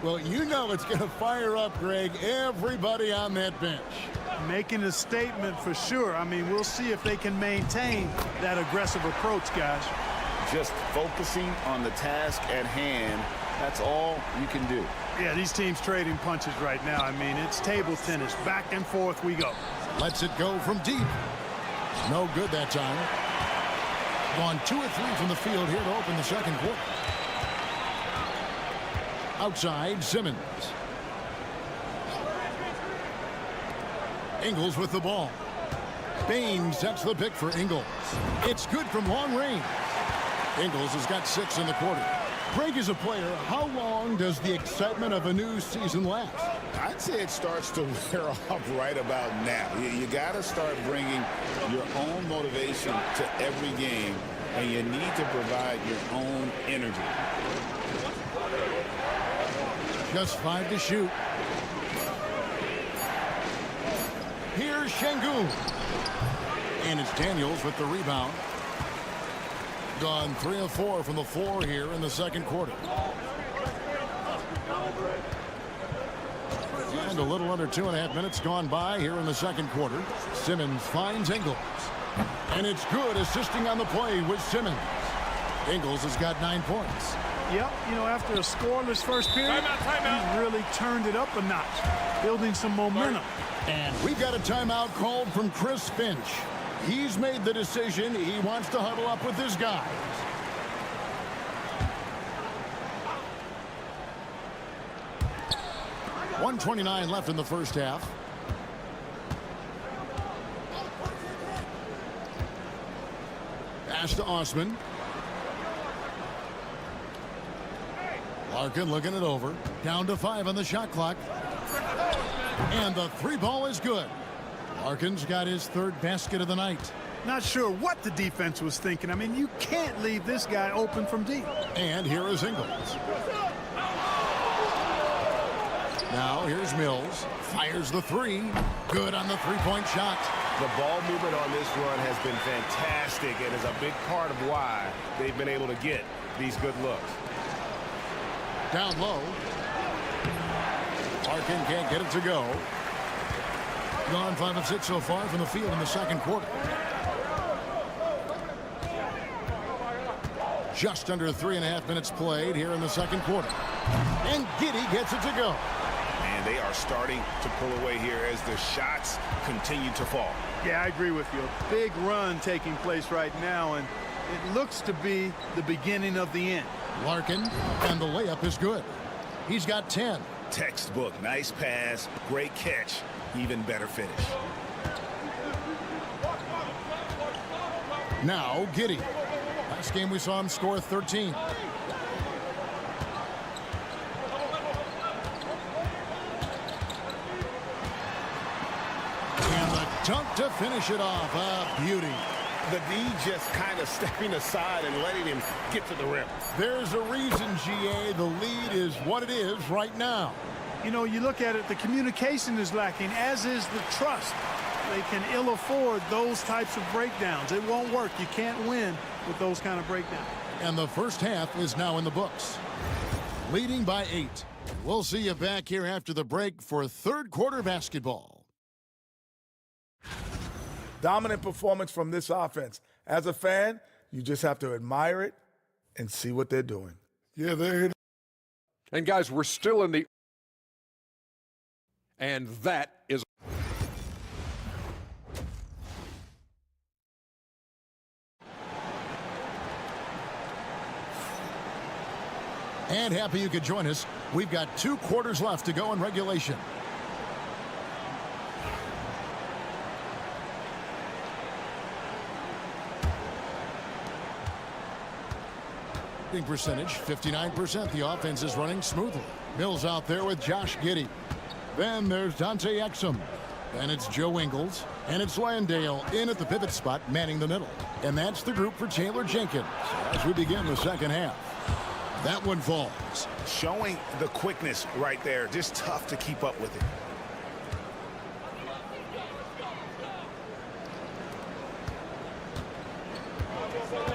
A: Well, you know it's going to fire up, Greg, everybody on that bench.
N: Making a statement for sure. I mean, we'll see if they can maintain that aggressive approach, guys.
B: Just focusing on the task at hand, that's all you can do.
N: Yeah, these teams trading punches right now. I mean, it's table tennis. Back and forth we go.
A: Lets it go from deep. No good that time. Gone 2 of 3 from the field here to open the second quarter. Outside, Simmons. Ingles with the ball. Baines sets the pick for Ingles. It's good from long range. Ingles has got 6 in the quarter. Greg, is a player, how long does the excitement of a new season last?
B: I'd say it starts to wear off right about now. You got to start bringing your own motivation to every game, and you need to provide your own energy.
A: Just 5 to shoot. Here's Şengün. And it's Daniels with the rebound. Gone 3 of 4 from the floor here in the second quarter. And a little under 2.5 minutes gone by here in the second quarter. Simmons finds Ingles. And it's good, assisting on the play with Simmons. Ingles has got 9 points.
N: Yep, you know, after a scoreless first period, he's really turned it up a notch, building some momentum.
A: And we've got a timeout called from Chris Finch. He's made the decision. He wants to huddle up with his guys. .129 left in the first half. Pass to Osman. Larkin looking it over. Down to 5 on the shot clock. And the 3-ball is good. Larkin's got his 3rd basket of the night.
N: Not sure what the defense was thinking. I mean, you can't leave this guy open from deep.
A: And here is Ingles. Now here's Mills. Fires the 3. Good on the 3-point shot.
E: The ball movement on this run has been fantastic and is a big part of why they've been able to get these good looks.
A: Down low. Larkin can't get it to go. Gone 5 of 6 so far from the field in the second quarter. Just under 3.5 minutes played here in the second quarter. And Giddey gets it to go.
B: And they are starting to pull away here as the shots continue to fall.
N: Yeah, I agree with you. A big run taking place right now, and it looks to be the beginning of the end.
A: Larkin, and the layup is good. He's got 10.
B: Textbook. Nice pass. Great catch. Even better finish.
A: Now Giddey. Last game we saw him score 13. And the dunk to finish it off. A beauty.
B: The D just kind of stepping aside and letting him get to the rim.
A: There's a reason, GA. The lead is what it is right now.
N: You know, you look at it, the communication is lacking, as is the trust. They can ill afford those types of breakdowns. It won't work. You can't win with those kind of breakdowns.
A: And the first half is now in the books. Leading by 8. We'll see you back here after the break for third quarter basketball.
M: Dominant performance from this offense. As a fan, you just have to admire it and see what they're doing.
F: Yeah, they're.
G: And guys, we're still in the. And that is.
A: And happy you could join us. We've got 2 quarters left to go in regulation. Percentage 59%. The offense is running smoothly. Mills out there with Josh Giddey. Then there's Dante Exum. Then it's Joe Ingles. And it's Landale in at the pivot spot, manning the middle. And that's the group for Taylor Jenkins as we begin the second half. That one falls.
B: Showing the quickness right there. Just tough to keep up with it.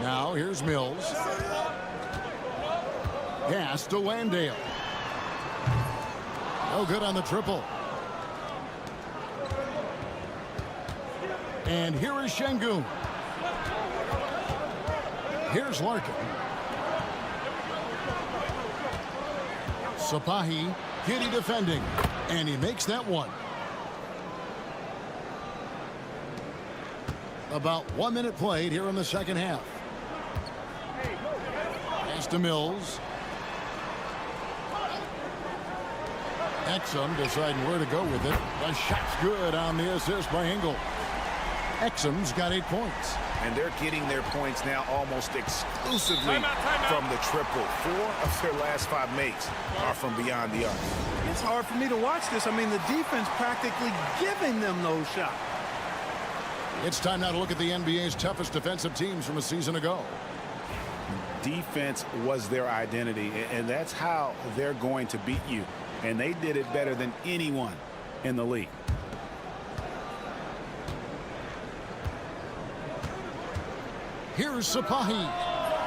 A: Now here's Mills. Pass to Landale. No good on the triple. And here is Şengün. Here's Larkin. Sapahi, Giddey defending. And he makes that one. About 1 minute played here in the second half. Pass to Mills. Exum deciding where to go with it. The shot's good on the assist by Engel. Exum's got 8 points.
B: And they're getting their points now almost exclusively from the triple. 4 of their last 5 makes are from beyond the arc.
N: It's hard for me to watch this. I mean, the defense practically giving them those shots.
A: It's time now to look at the NBA's toughest defensive teams from a season ago.
B: Defense was their identity, and that's how they're going to beat you. And they did it better than anyone in the league.
A: Here's Sapahi.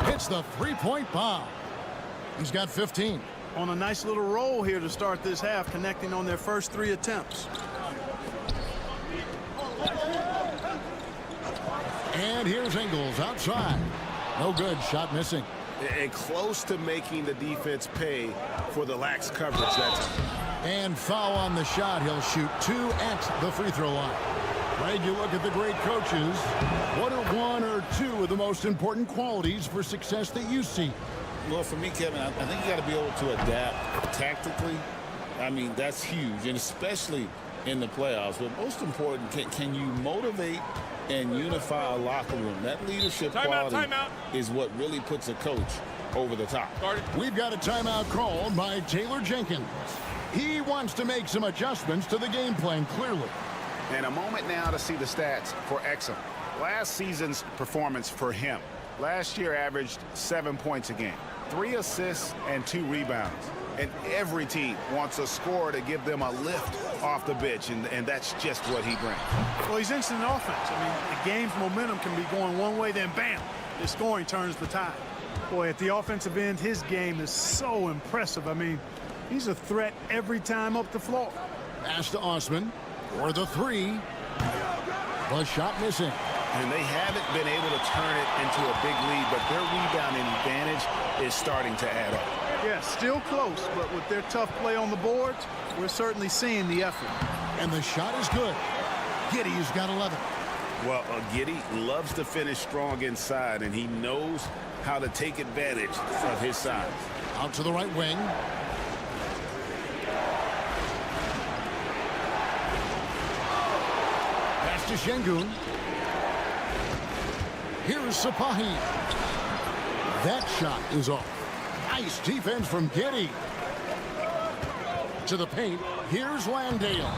A: Hits the three-point bomb. He's got 15.
N: On a nice little roll here to start this half, connecting on their first 3 attempts.
A: And here's Ingles outside. No good. Shot missing.
B: And close to making the defense pay for the lax coverage that time.
A: And foul on the shot. He'll shoot 2 at the free throw line. Greg, you look at the great coaches. What are 1 or 2 of the most important qualities for success that you see?
B: Well, for me, Kevin, I think you got to be able to adapt tactically. I mean, that's huge, and especially in the playoffs. But most important, can you motivate and unify a locker room? That leadership quality is what really puts a coach over the top.
A: We've got a timeout called by Taylor Jenkins. He wants to make some adjustments to the game plan, clearly.
B: And a moment now to see the stats for Exum. Last season's performance for him. Last year averaged 7 points a game, 3 assists and 2 rebounds. And every team wants a scorer to give them a lift off the bench, and that's just what he brings.
N: Well, he's instant offense. I mean, the game's momentum can be going one way, then bam, the scoring turns the tide. Boy, at the offensive end, his game is so impressive. I mean, he's a threat every time up the floor.
A: Pass to Osman for the 3. The shot missing.
E: And they haven't been able to turn it into a big lead, but their rebounding advantage is starting to add up.
N: Yeah, still close, but with their tough play on the boards, we're certainly seeing the effort.
A: And the shot is good. Giddey's got 11.
E: Well, Giddey loves to finish strong inside, and he knows how to take advantage of his size.
A: Out to the right wing. Pass to Şengün. Here's Sapahi. That shot is off. Nice defense from Giddey. To the paint. Here's Landale.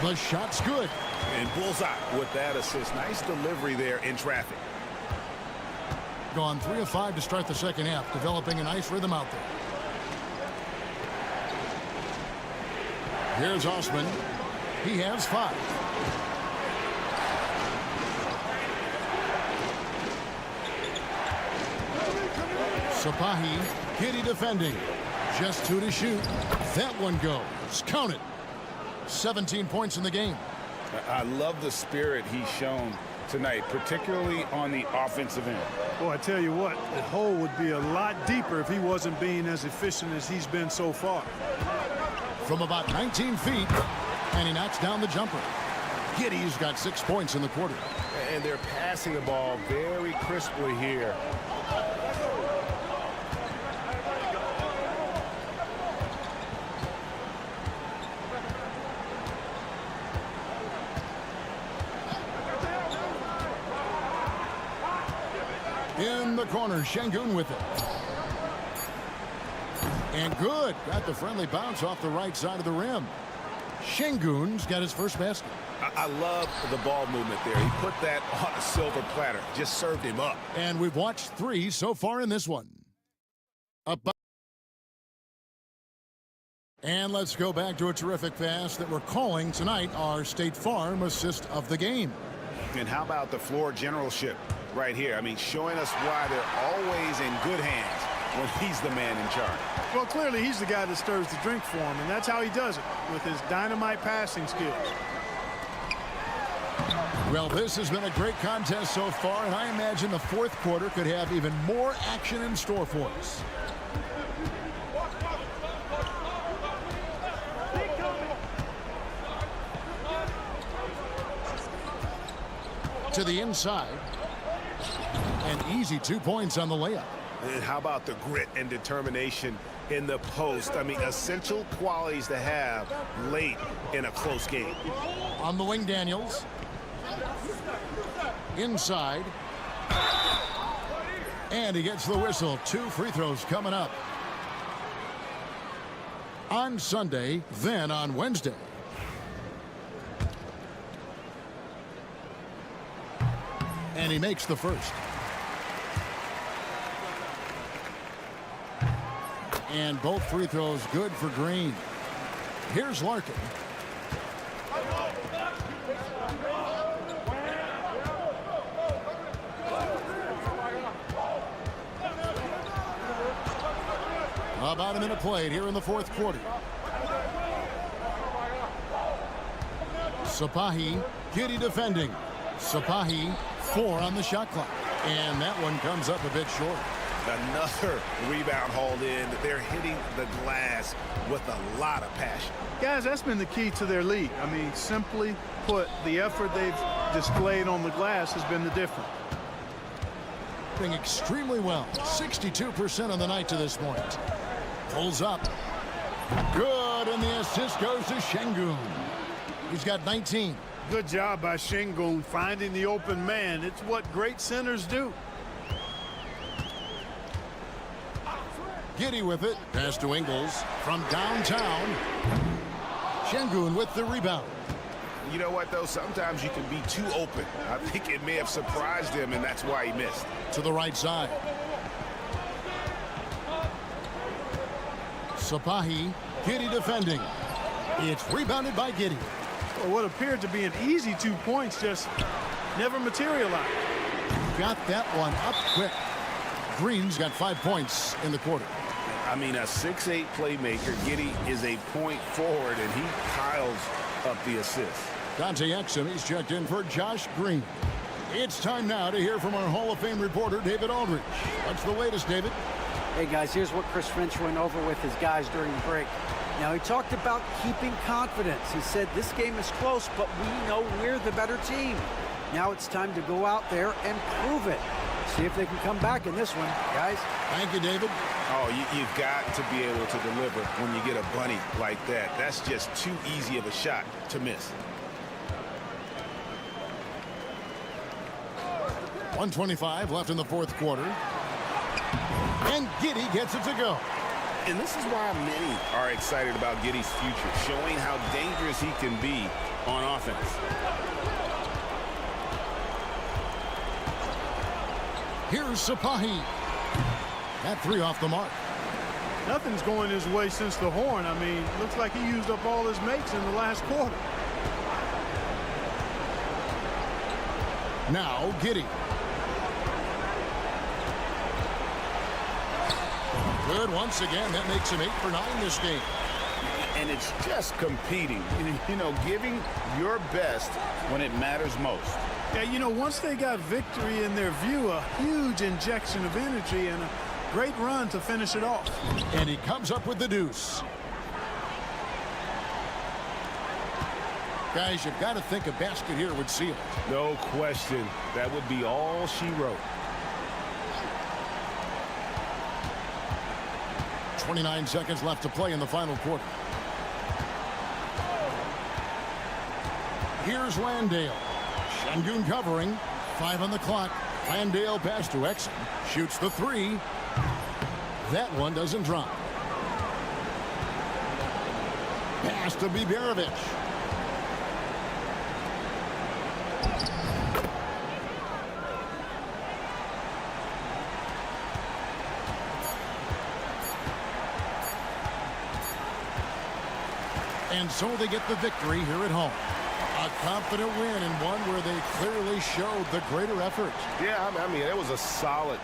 A: The shot's good.
E: And bullseye with that assist. Nice delivery there in traffic.
A: Gone 3 of 5 to start the second half, developing a nice rhythm out there. Here's Osman. He has 5. Sapahi, Giddey defending. Just 2 to shoot. That one goes. Count it. 17 points in the game.
E: I love the spirit he's shown tonight, particularly on the offensive end.
N: Boy, I tell you what, the hole would be a lot deeper if he wasn't being as efficient as he's been so far.
A: From about 19 feet, and he knocks down the jumper. Giddey's got 6 points in the quarter.
E: And they're passing the ball very crisply here.
A: In the corner, Şengün with it. And good. Got the friendly bounce off the right side of the rim. Şengün's got his first basket.
E: I love the ball movement there. He put that on a silver platter. Just served him up.
A: And we've watched 3 so far in this one. And let's go back to a terrific pass that we're calling tonight our State Farm assist of the game.
E: And how about the floor generalship right here? I mean, showing us why they're always in good hands when he's the man in charge.
N: Well, clearly he's the guy that stirs the drink for him, and that's how he does it, with his dynamite passing skills.
A: Well, this has been a great contest so far, and I imagine the fourth quarter could have even more action in store for us. To the inside. An easy 2 points on the layup.
E: And how about the grit and determination in the post? I mean, essential qualities to have late in a close game.
A: On the wing, Daniels. Inside. And he gets the whistle. 2 free throws coming up. On Sunday, then on Wednesday. And he makes the first. And both free throws good for Green. Here's Larkin. About a minute played here in the fourth quarter. Sapahi, Giddey defending. Sapahi, 4 on the shot clock. And that one comes up a bit short.
E: Another rebound hauled in. They're hitting the glass with a lot of passion.
N: Guys, that's been the key to their lead. I mean, simply put, the effort they've displayed on the glass has been the difference.
A: Doing extremely well. 62% on the night to this point. Pulls up. Good, and the assist goes to Şengün. He's got 19.
N: Good job by Şengün finding the open man. It's what great centers do.
A: Giddey with it. Pass to Ingles from downtown. Şengün with the rebound.
E: You know what, though? Sometimes you can be too open. I think it may have surprised him, and that's why he missed.
A: To the right side. Sapahi, Giddey defending. It's rebounded by Giddey.
N: Well, what appeared to be an easy 2 points just never materialized.
A: Got that one up quick. Green's got 5 points in the quarter.
E: I mean, a 6'8" playmaker. Giddey is a point forward, and he piles up the assist.
A: Dante Exum, he's checked in for Josh Green. It's time now to hear from our Hall of Fame reporter, David Aldridge. What's the latest, David?
D: Hey, guys, here's what Chris Finch went over with his guys during the break. Now, he talked about keeping confidence. He said this game is close, but we know we're the better team. Now it's time to go out there and prove it. See if they can come back in this one, guys.
A: Thank you, David.
B: Oh, you've got to be able to deliver when you get a bunny like that. That's just too easy of a shot to miss.
A: 1:25 left in the fourth quarter. And Giddey gets it to go.
B: And this is why many are excited about Giddey's future, showing how dangerous he can be on offense.
A: Here's Sapahi. That three off the mark.
N: Nothing's going his way since the horn. I mean, looks like he used up all his makes in the last quarter.
A: Now Giddey. Good once again. That makes him 8 for 9 this game.
B: And it's just competing, you know, giving your best when it matters most.
N: Yeah, you know, once they got victory in their view, a huge injection of energy and a great run to finish it off.
A: And he comes up with the deuce. Guys, you've got to think a basket here would seal it.
E: No question. That would be all she wrote.
A: 29 seconds left to play in the final quarter. Here's Landale. Şengün covering. 5 on the clock. Landale pass to Exum. Shoots the three. That one doesn't drop. Pass to Biberovic. And so they get the victory here at home. A confident win and one where they clearly showed the greater effort.
E: Yeah, I mean, it was a solid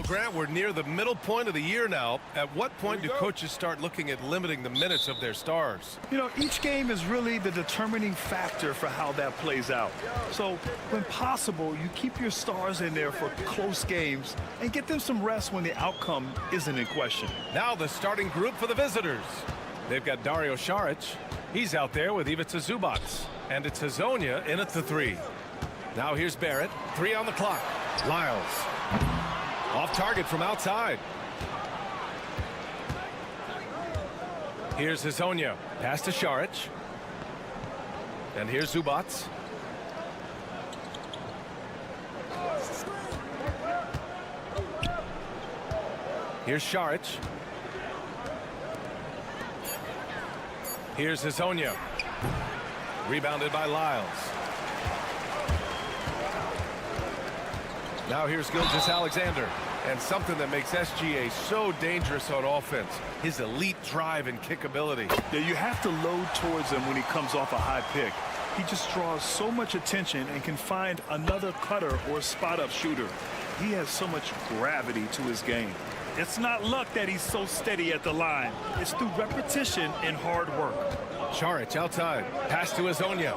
H: Grant, we're near the middle point of the year now. At what point do coaches start looking at limiting the minutes of their stars?
J: You know, each game is really the determining factor for how that plays out. So when possible, you keep your stars in there for close games and get them some rest when the outcome isn't in question.
H: Now the starting group for the visitors. They've got Dario Saric. He's out there with Ivica Zubac. And it's Hezonja in at the 3. Now here's Barrett. 3 on the clock. Lyles. Off target from outside. Here's Hezonja. Pass to Saric. And here's Zubac. Here's Saric. Here's Hezonja. Rebounded by Lyles. Now here's Gilgeous-Alexander. And something that makes SGA so dangerous on offense, his elite drive and kick ability.
J: Yeah, you have to load towards him when he comes off a high pick. He just draws so much attention and can find another cutter or spot-up shooter. He has so much gravity to his game. It's not luck that he's so steady at the line. It's through repetition and hard work.
H: Saric outside. Pass to Hezonja.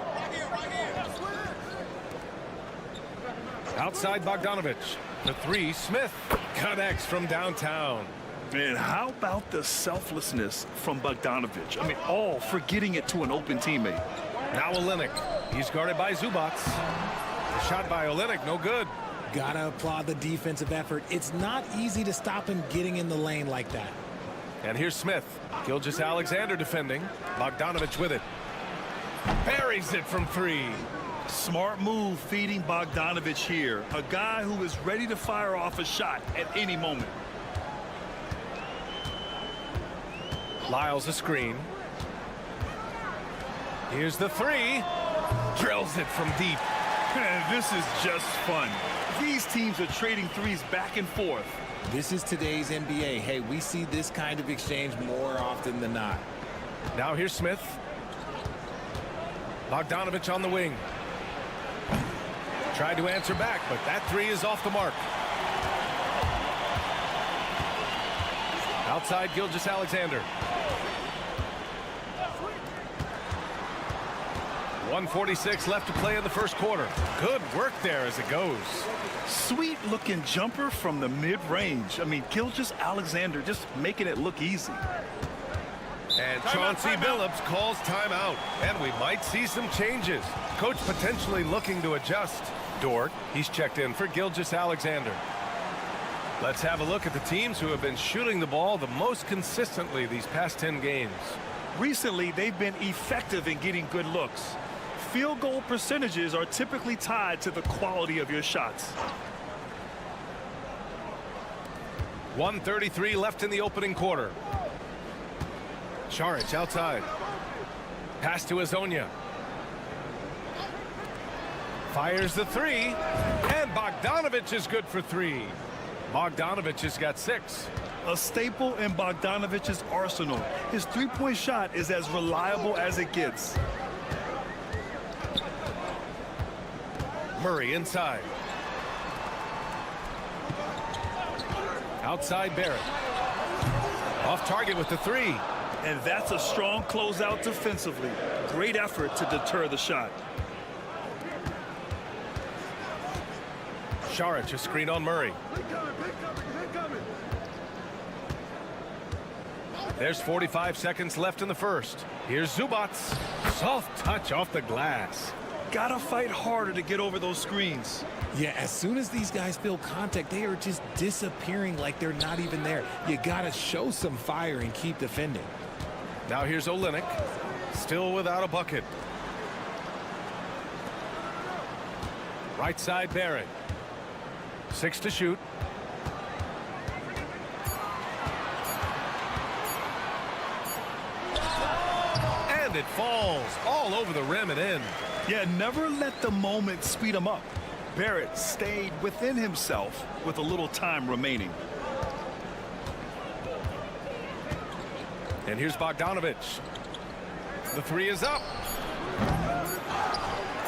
H: Outside Bogdanovic. The 3, Smith connects from downtown.
J: And how about the selflessness from Bogdanovic? I mean, all for getting it to an open teammate.
H: Now Olynyk. He's guarded by Zubac. The shot by Olynyk, no good.
O: Gotta applaud the defensive effort. It's not easy to stop him getting in the lane like that.
H: And here's Smith. Gilgeous-Alexander defending. Bogdanovic with it. Buries it from 3.
J: Smart move feeding Bogdanovic here. A guy who is ready to fire off a shot at any moment.
H: Lyles a screen. Here's the 3. Drills it from deep.
J: Man, this is just fun. These teams are trading threes back and forth.
O: This is today's NBA. Hey, we see this kind of exchange more often than not.
H: Now here's Smith. Bogdanovic on the wing. Tried to answer back, but that 3 is off the mark. Outside Gilgeous-Alexander. 1:46 left to play in the first quarter. Good work there as it goes.
J: Sweet looking jumper from the mid-range. I mean, Gilgeous-Alexander just making it look easy.
H: And Chauncey Billups calls timeout. And we might see some changes. Coach potentially looking to adjust. Dort, he's checked in for Gilgeous-Alexander. Let's have a look at the teams who have been shooting the ball the most consistently these past 10 games.
J: Recently, they've been effective in getting good looks. Field goal percentages are typically tied to the quality of your shots.
H: 1:33 left in the opening quarter. Saric outside. Pass to Hezonja. Fires the 3. And Bogdanovic is good for 3. Bogdanovic has got 6.
J: A staple in Bogdanovic's arsenal. His three-point shot is as reliable as it gets.
H: Murray inside. Outside Barrett. Off target with the 3.
J: And that's a strong closeout defensively. Great effort to deter the shot.
H: Saric a screen on Murray. There's 45 seconds left in the first. Here's Zubac. Soft touch off the glass.
J: Gotta fight harder to get over those screens.
O: Yeah, as soon as these guys feel contact, they are just disappearing like they're not even there. You gotta show some fire and keep defending.
H: Now here's Olynyk. Still without a bucket. Right side Barrett. 6 to shoot. It falls all over the rim and in.
J: Yeah, never let the moment speed them up. Barrett stayed within himself with a little time remaining.
H: And here's Bogdanovic. The three is up.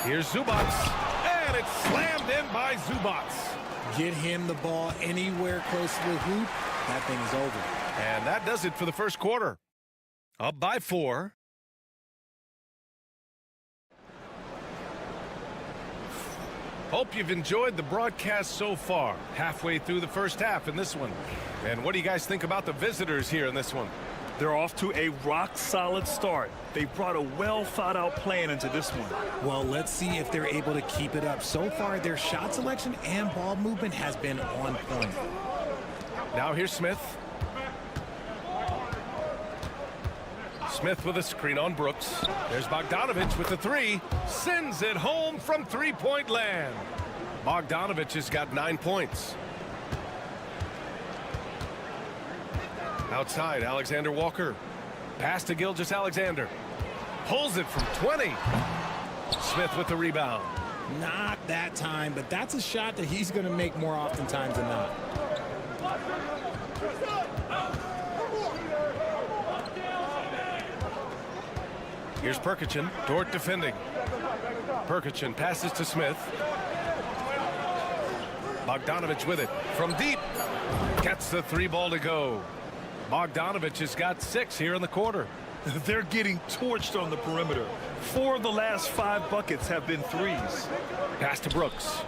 H: Here's Zubats. And it's slammed in by Zubats.
O: Get him the ball anywhere close to the hoop, that thing is over.
H: And that does it for the first quarter. Up by 4. Hope you've enjoyed the broadcast so far. Halfway through the first half in this one. And what do you guys think about the visitors here in this one?
J: They're off to a rock-solid start. They brought a well-thought-out plan into this one.
O: Well, let's see if they're able to keep it up. So far, their shot selection and ball movement has been on point.
H: Now here's Smith. Smith with a screen on Brooks. There's Bogdanovic with the three. Sends it home from three-point land. Bogdanovic has got 9 points. Outside, Alexander Walker. Pass to Gilgeous-Alexander. Pulls it from 20. Smith with the rebound.
O: Not that time, but that's a shot that he's going to make more oftentimes than not.
H: Here's Perkichin. Dort defending. Perkichin passes to Smith. Bogdanovic with it. From deep. Gets the three ball to go. Bogdanovic has got 6 here in the quarter.
J: They're getting torched on the perimeter. 4 of the last 5 buckets have been threes.
H: Pass to Brooks.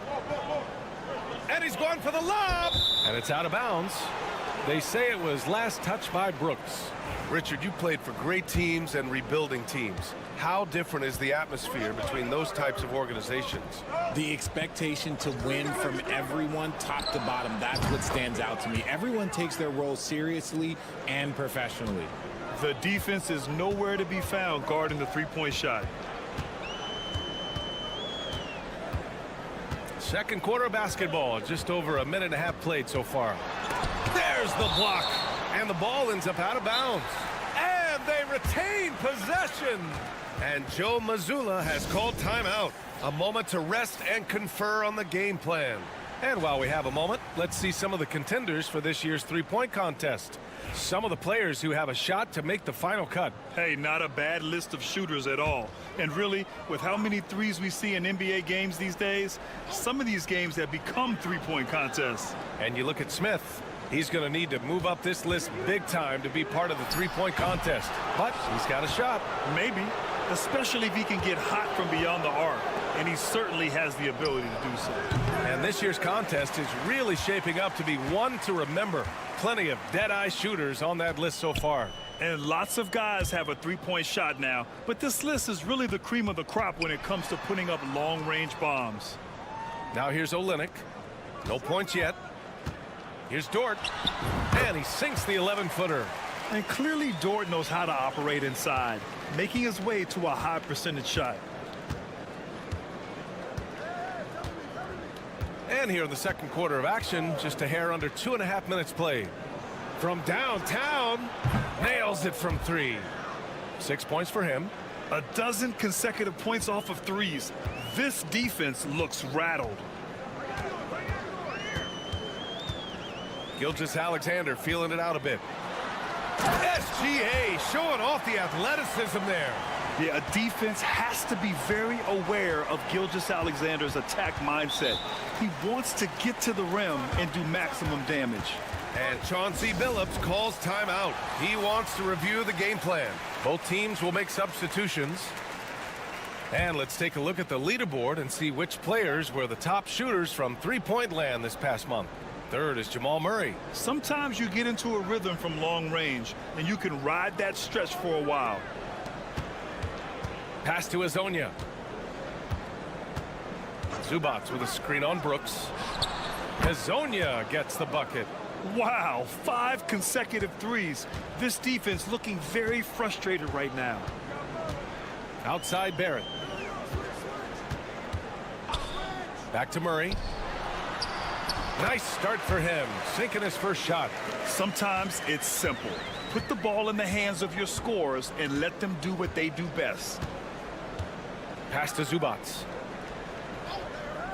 H: And he's going for the lob. And it's out of bounds. They say it was last touched by Brooks. Richard, you played for great teams and rebuilding teams. How different is the atmosphere between those types of organizations?
O: The expectation to win from everyone, top to bottom, that's what stands out to me. Everyone takes their role seriously and professionally.
J: The defense is nowhere to be found guarding the three-point shot.
H: Second quarter of basketball, just over a minute and a half played so far. There's the block, and the ball ends up out of bounds. And they retain possession. And Joe Mazzulla has called timeout. A moment to rest and confer on the game plan. And while we have a moment, let's see some of the contenders for this year's three-point contest. Some of the players who have a shot to make the final cut.
J: Hey, not a bad list of shooters at all. And really, with how many threes we see in NBA games these days, some of these games have become three-point contests.
H: And you look at Smith. He's going to need to move up this list big time to be part of the three-point contest. But he's got a shot.
J: Maybe, especially if he can get hot from beyond the arc. And he certainly has the ability to do so.
H: And this year's contest is really shaping up to be one to remember. Plenty of dead-eye shooters on that list so far.
J: And lots of guys have a three-point shot now. But this list is really the cream of the crop when it comes to putting up long-range bombs.
H: Now here's Olynyk. No points yet. Here's Dort. And he sinks the 11-footer.
J: And clearly Dort knows how to operate inside, making his way to a high percentage shot.
H: And here in the second quarter of action, just a hair under 2.5 minutes played. From downtown, nails it from 3. 6 points for him.
J: 12 consecutive points off of threes. This defense looks rattled.
H: Gilgeous-Alexander feeling it out a bit. SGA showing off the athleticism there.
J: Yeah, a defense has to be very aware of Gilgeous-Alexander's attack mindset. He wants to get to the rim and do maximum damage.
H: And Chauncey Billups calls timeout. He wants to review the game plan. Both teams will make substitutions. And let's take a look at the leaderboard and see which players were the top shooters from three-point land this past month. Third is Jamal Murray.
J: Sometimes you get into a rhythm from long range, and you can ride that stretch for a while.
H: Pass to Hezonja. Zubats with a screen on Brooks. Hezonja gets the bucket.
J: Wow, 5 consecutive threes. This defense looking very frustrated right now.
H: Outside Barrett. Back to Murray. Nice start for him, sinking his first shot.
J: Sometimes it's simple. Put the ball in the hands of your scorers and let them do what they do best.
H: Pass to Zubats.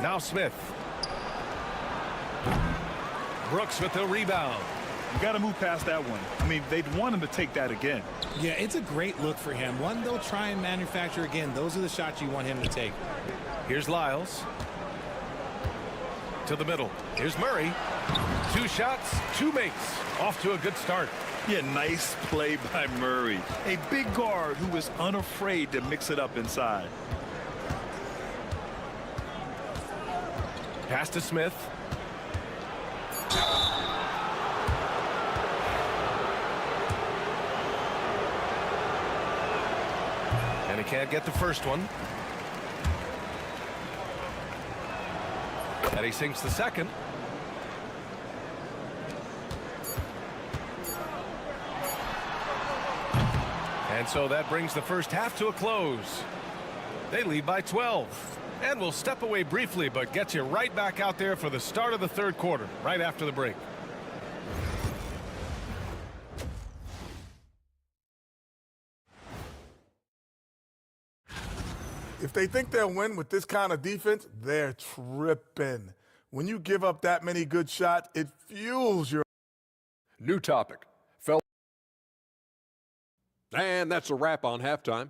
H: Now Smith. Brooks with the rebound.
J: You got to move past that one. I mean, they'd want him to take that again.
O: Yeah, it's a great look for him. One they'll try and manufacture again. Those are the shots you want him to take.
H: Here's Lyles. To the middle. Here's Murray. 2 shots, 2 makes. Off to a good start.
J: Yeah, nice play by Murray. A big guard who is unafraid to mix it up inside.
H: Pass to Smith. And he can't get the first one. And he sinks the second. And so that brings the first half to a close. They lead by 12. And we'll step away briefly, but get you right back out there for the start of the third quarter, right after the break.
M: If they think they'll win with this kind of defense, they're tripping. When you give up that many good shots, it fuels your...
G: New topic. And that's a wrap on halftime.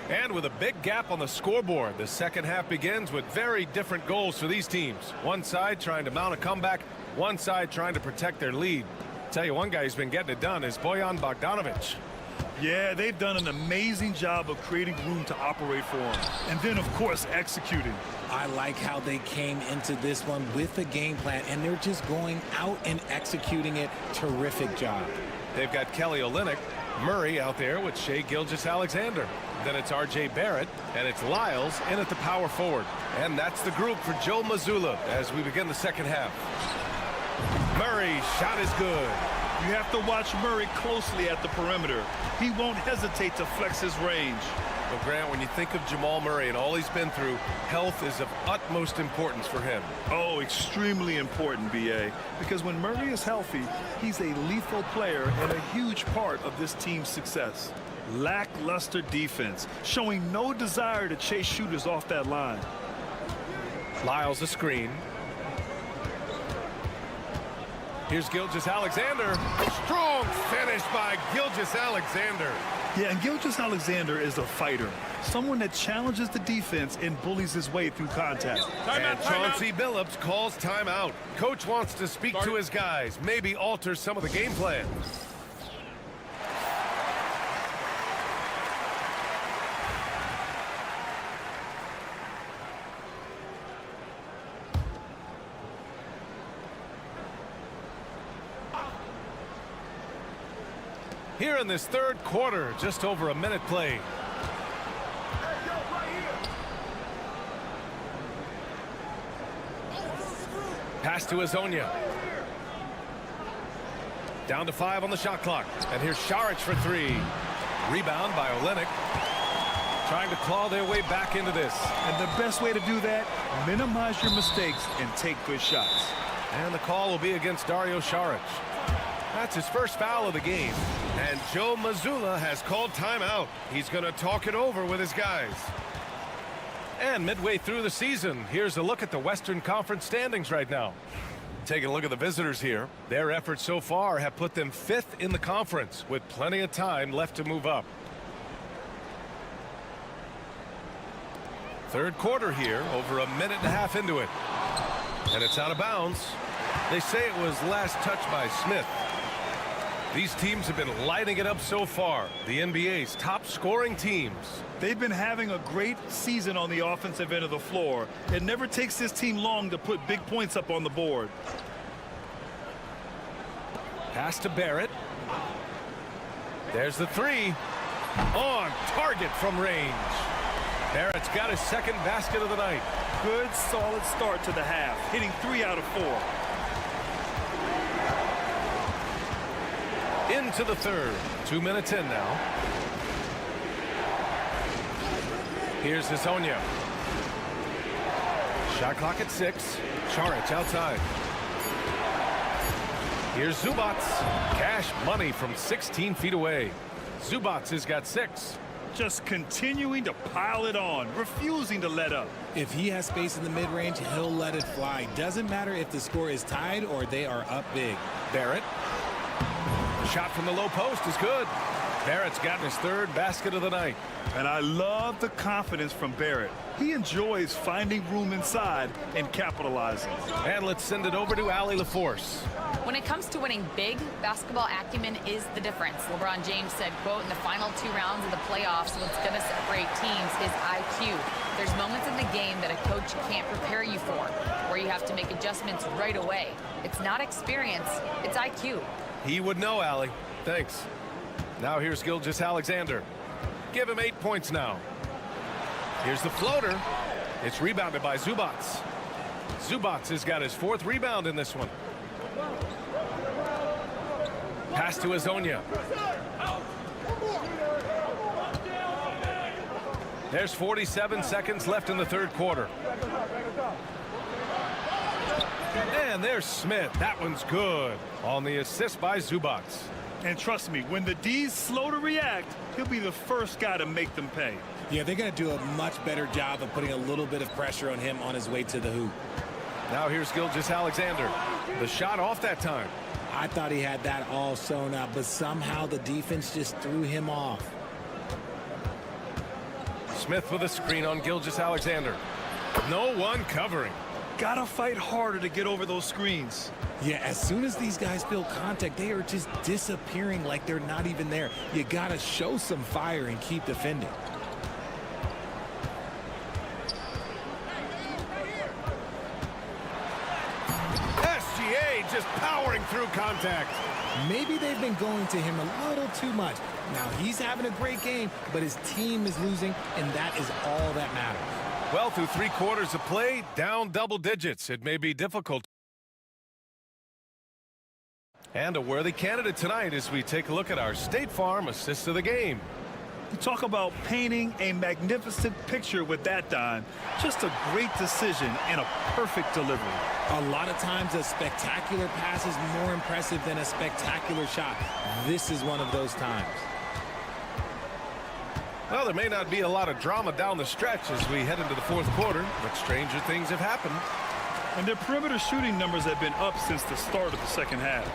H: And with a big gap on the scoreboard, the second half begins with very different goals for these teams. One side trying to mount a comeback, one side trying to protect their lead. Tell you one guy who's been getting it done is Bojan Bogdanovic.
J: Yeah, they've done an amazing job of creating room to operate for him. And then, of course, executing.
O: I like how they came into this one with a game plan, and they're just going out and executing it. Terrific job.
H: They've got Kelly Olynyk, Murray out there with Shai Gilgeous-Alexander. Then it's R.J. Barrett, and it's Lyles in at the power forward. And that's the group for Joe Mazzulla as we begin the second half. Murray's shot is good.
J: You have to watch Murray closely at the perimeter. He won't hesitate to flex his range.
H: Well, Grant, when you think of Jamal Murray and all he's been through, health is of utmost importance for him.
J: Oh, extremely important, B.A. Because when Murray is healthy, he's a lethal player and a huge part of this team's success. Lackluster defense, showing no desire to chase shooters off that line.
H: Lyles a screen. Here's Gilgeous-Alexander. Strong finish by Gilgeous-Alexander.
J: Yeah, and Gilgeous-Alexander is a fighter. Someone that challenges the defense and bullies his way through contact.
H: And Chauncey Billups calls timeout. Coach wants to speak to his guys, maybe alter some of the game plan. Here in this third quarter, just over a minute played. Pass to Azonia. Down to 5 on the shot clock. And here's Šarić for 3. Rebound by Olynyk. Trying to claw their way back into this.
J: And the best way to do that, minimize your mistakes and take good shots.
H: And the call will be against Dario Šarić. That's his first foul of the game. And Joe Mazzulla has called timeout. He's going to talk it over with his guys. And midway through the season, here's a look at the Western Conference standings right now. Taking a look at the visitors here. Their efforts so far have put them 5th in the conference with plenty of time left to move up. Third quarter here, over a minute and a half into it. And it's out of bounds. They say it was last touched by Smith. These teams have been lighting it up so far. The NBA's top scoring teams.
J: They've been having a great season on the offensive end of the floor. It never takes this team long to put big points up on the board.
H: Pass to Barrett. There's the 3. On target from range. Barrett's got his second basket of the night.
J: Good, solid start to the half, hitting 3 out of 4.
H: Into the third. 2 minutes in now. Here's Azonia. Shot clock at 6. Šarić outside. Here's Zubats. Cash money from 16 feet away. Zubats has got 6.
J: Just continuing to pile it on, refusing to let up.
O: If he has space in the mid-range, he'll let it fly. Doesn't matter if the score is tied or they are up big.
H: Barrett. Shot from the low post is good. Barrett's gotten his 3rd basket of the night.
J: And I love the confidence from Barrett. He enjoys finding room inside and capitalizing.
H: And let's send it over to Allie LaForce.
K: When it comes to winning big, basketball acumen is the difference. LeBron James said, quote, in the final 2 rounds of the playoffs, what's going to separate teams is IQ. There's moments in the game that a coach can't prepare you for, where you have to make adjustments right away. It's not experience, it's IQ.
H: He would know, Allie. Thanks. Now here's Gilgeous-Alexander. Give him 8 points now. Here's the floater. It's rebounded by Zubats. Zubats has got his 4th rebound in this one. Pass to Azonia. There's 47 seconds left in the 3rd quarter. And there's Smith. That one's good on the assist by Zubats.
J: And trust me, when the D's slow to react, he'll be the first guy to make them pay.
O: Yeah, they're going to do a much better job of putting a little bit of pressure on him on his way to the hoop.
H: Now here's Gilgeous-Alexander. The shot off that time.
O: I thought he had that all sewn up, but somehow the defense just threw him off.
H: Smith with a screen on Gilgeous-Alexander. No one covering.
J: Gotta fight harder to get over those screens.
O: Yeah, as soon as these guys feel contact, they are just disappearing like they're not even there. You gotta show some fire and keep defending.
H: SGA just powering through contact.
O: Maybe they've been going to him a little too much. Now he's having a great game, but his team is losing, and that is all that matters.
H: Well, through 3 quarters of play, down double digits. It may be difficult. And a worthy candidate tonight as we take a look at our State Farm assist of the game.
J: You talk about painting a magnificent picture with that, Don. Just a great decision and a perfect delivery.
O: A lot of times a spectacular pass is more impressive than a spectacular shot. This is one of those times.
H: Well, there may not be a lot of drama down the stretch as we head into the 4th quarter, but stranger things have happened.
J: And their perimeter shooting numbers have been up since the start of the 2nd half.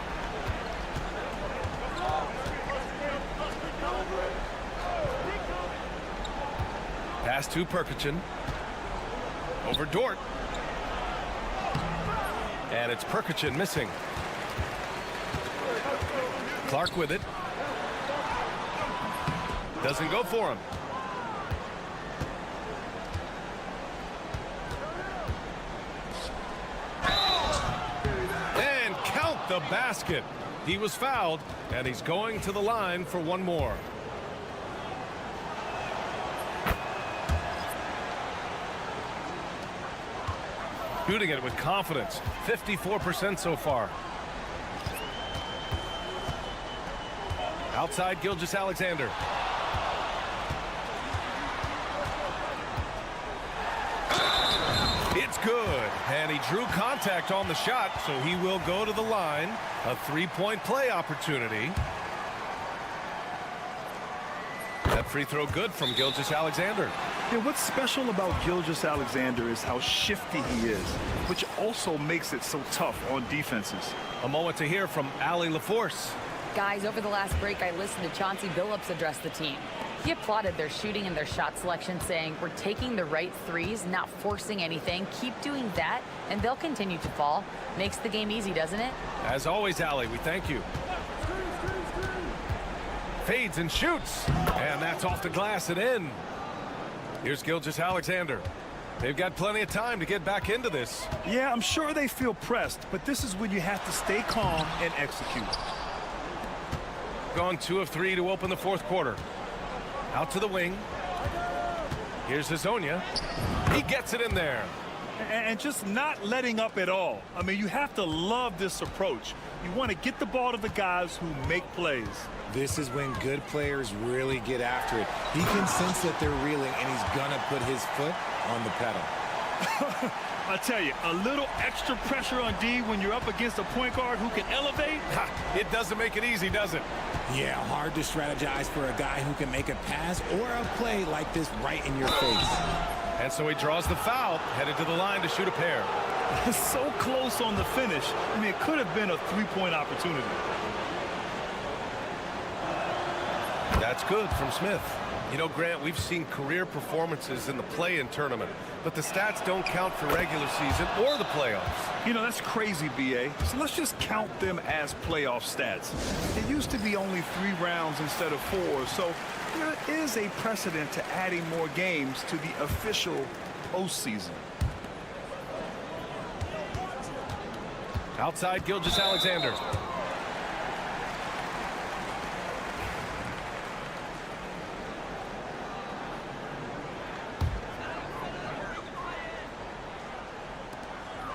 H: Pass to Perkichin. Over Dort. And it's Perkichin missing. Clark with it. Doesn't go for him. And count the basket. He was fouled, and he's going to the line for one more. Shooting it with confidence. 54% so far. Outside Gilgeous-Alexander. It's good. And he drew contact on the shot, so he will go to the line. A 3-point play opportunity. That free throw good from Gilgeous-Alexander.
J: Yeah, what's special about Gilgeous-Alexander is how shifty he is, which also makes it so tough on defenses.
H: A moment to hear from Allie LaForce.
K: Guys, over the last break, I listened to Chauncey Billups address the team. He applauded their shooting and their shot selection, saying, we're taking the right threes, not forcing anything. Keep doing that, and they'll continue to fall. Makes the game easy, doesn't it?
H: As always, Allie, we thank you. Fades and shoots. And that's off the glass and in. Here's Gilgeous-Alexander. They've got plenty of time to get back into this.
J: Yeah, I'm sure they feel pressed, but this is when you have to stay calm and execute.
H: Gone 2 of 3 to open the 4th quarter. Out to the wing. Here's Azonia. He gets it in there.
J: And just not letting up at all. I mean, you have to love this approach. You want to get the ball to the guys who make plays.
O: This is when good players really get after it. He can sense that they're reeling, and he's going to put his foot on the pedal.
J: I tell you, a little extra pressure on D when you're up against a point guard who can elevate.
H: It doesn't make it easy, does it?
O: Yeah, hard to strategize for a guy who can make a pass or a play like this right in your face.
H: And so he draws the foul, headed to the line to shoot a pair.
J: So close on the finish. I mean, it could have been a three-point opportunity.
H: That's good from Smith. You know, Grant, we've seen career performances in the play-in tournament, but the stats don't count for regular season or the playoffs.
J: You know, that's crazy, B.A. So let's just count them as playoff stats. It used to be only 3 rounds instead of 4, so there is a precedent to adding more games to the official postseason.
H: Outside, Gilgeous-Alexander.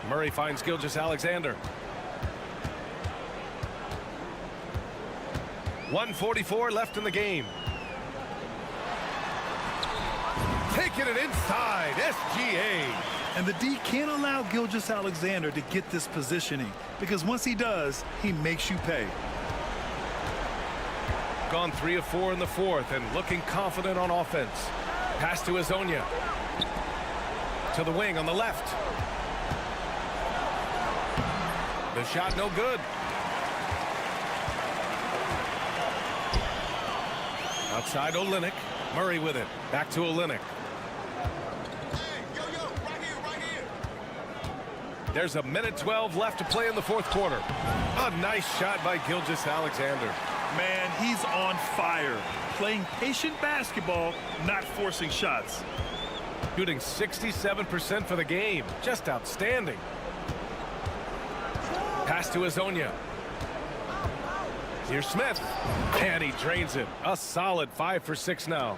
H: Murray finds Gilgeous-Alexander. 1:44 left in the game. Taking it inside, SGA.
J: And the D can't allow Gilgeous-Alexander to get this positioning, because once he does, he makes you pay.
H: Gone 3 of 4 in the fourth and looking confident on offense. Pass to Azonia. To the wing on the left. The shot no good. Outside Olynyk. Murray with it. Back to Olynyk. There's a minute 12 left to play in the fourth quarter. A nice shot by Gilgeous-Alexander.
J: Man, he's on fire. Playing patient basketball, not forcing shots.
H: Shooting 67% for the game. Just outstanding. Pass to Azonia. Here's Smith. And he drains it. A solid 5 for 6 now.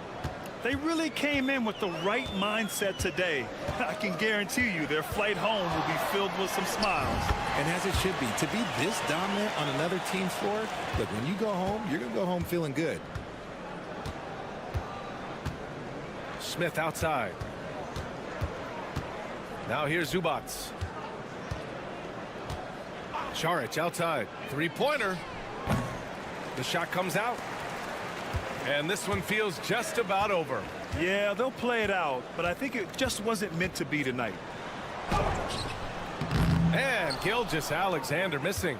J: They really came in with the right mindset today. I can guarantee you their flight home will be filled with some smiles.
O: And as it should be, to be this dominant on another team's floor, look, when you go home, you're going to go home feeling good.
H: Smith outside. Now here's Zubac. Charic outside. Three-pointer. The shot comes out. And this one feels just about over.
J: Yeah, they'll play it out, but I think it just wasn't meant to be tonight.
H: And Gilgeous-Alexander missing.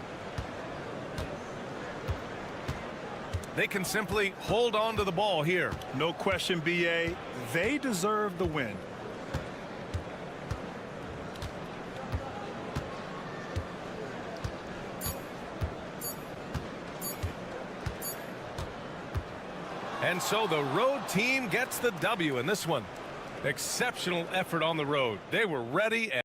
H: They can simply hold on to the ball here.
J: No question, B.A. They deserve the win.
H: And so the road team gets the W in this one. Exceptional effort on the road. They were ready. And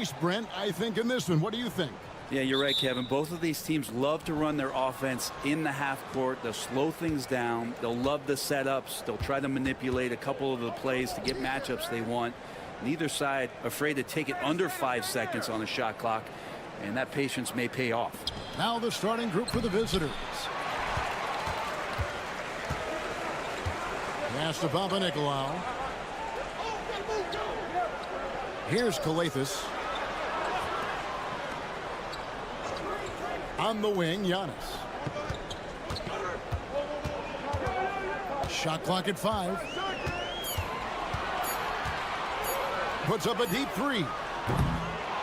A: pace, Brent, I think, in this one. What do you think?
I: Yeah, you're right, Kevin. Both of these teams love to run their offense in the half court. They'll slow things down. They'll love the setups. They'll try to manipulate a couple of the plays to get matchups they want. Neither side afraid to take it under 5 seconds on the shot clock, and that patience may pay off.
A: Now the starting group for the visitors. Pass to Papanikolaou. Here's Calathes. On the wing, Giannis. Shot clock at 5. Puts up a deep 3.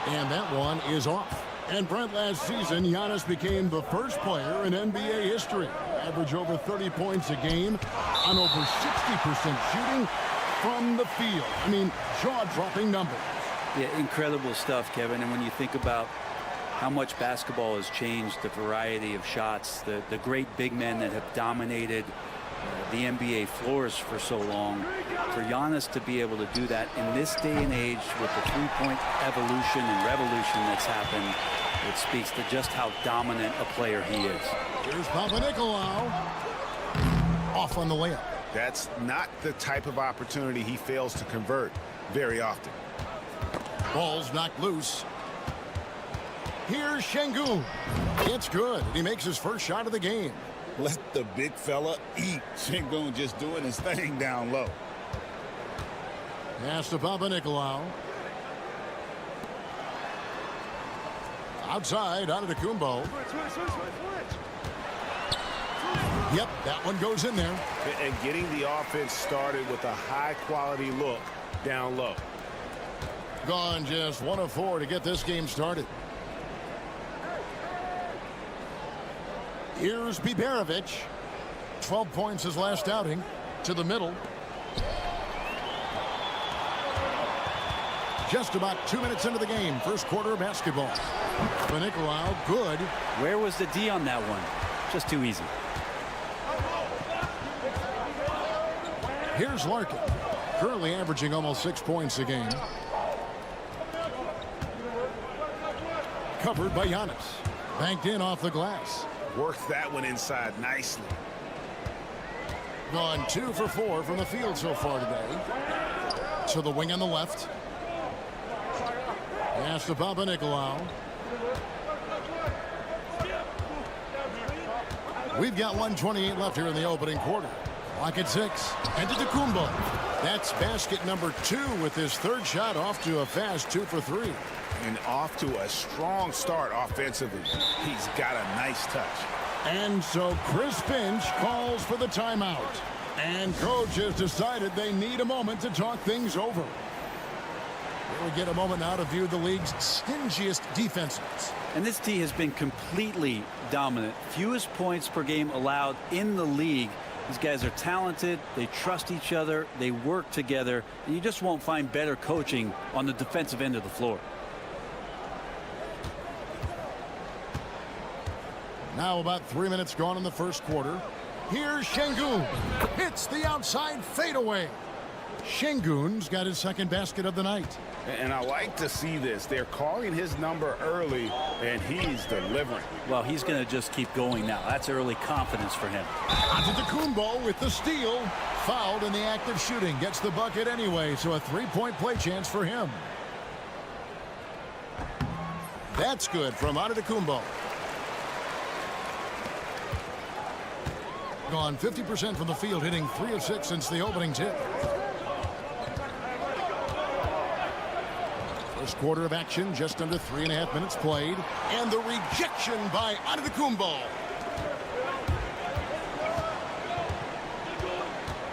A: And that one is off. And Brent, last season, Giannis became the first player in NBA history to average over 30 points a game on over 60% shooting from the field. I mean, jaw-dropping numbers.
I: Yeah, incredible stuff, Kevin. And when you think about how much basketball has changed, the variety of shots, the great big men that have dominated the NBA floors for so long, for Giannis to be able to do that in this day and age with the three-point evolution and revolution that's happened, it speaks to just how dominant a player he is.
A: Here's Papanikolaou. Off on the layup.
E: That's not the type of opportunity he fails to convert very often.
A: Ball's knocked loose. Here's Şengün. It's good. He makes his first shot of the game.
B: Let the big fella eat. Şengün just doing his thing down low.
A: Pass to Papanikolaou. Outside, Antetokounmpo. Yep, that one goes in there.
E: And getting the offense started with a high-quality look down low.
A: Gone just 1 of 4 to get this game started. Here's Biberovic. 12 points his last outing. To the middle. Just about 2 minutes into the game. First quarter of basketball. Papanikolaou, good.
I: Where was the D on that one? Just too easy.
A: Here's Larkin. Currently averaging almost 6 points a game. Covered by Giannis. Banked in off the glass.
E: Worked that one inside nicely.
A: Gone 2 for 4 from the field so far today. To the wing on the left. Pass to Papanikolaou. We've got 1:28 left here in the opening quarter. Clock at 6. Antetokounmpo. That's basket number 2 with his third shot off to a fast 2 for 3.
E: And off to a strong start offensively. He's got a nice touch.
A: And so Chris Finch calls for the timeout. And coach has decided they need a moment to talk things over. Here we get a moment now to view the league's stingiest defenses.
I: And this team has been completely dominant. Fewest points per game allowed in the league. These guys are talented. They trust each other. They work together. And you just won't find better coaching on the defensive end of the floor.
A: Now about 3 minutes gone in the first quarter. Here's Şengün. Hits the outside fadeaway. Şengün's got his second basket of the night.
E: And I like to see this. They're calling his number early, and he's delivering.
I: Well, he's going to just keep going now. That's early confidence for him.
A: Antetokounmpo with the steal. Fouled in the act of shooting. Gets the bucket anyway, so a three-point play chance for him. That's good from Antetokounmpo. Gone 50% from the field, hitting 3 of 6 since the opening tip. First quarter of action, just under 3.5 minutes played. And the rejection by Antetokounmpo.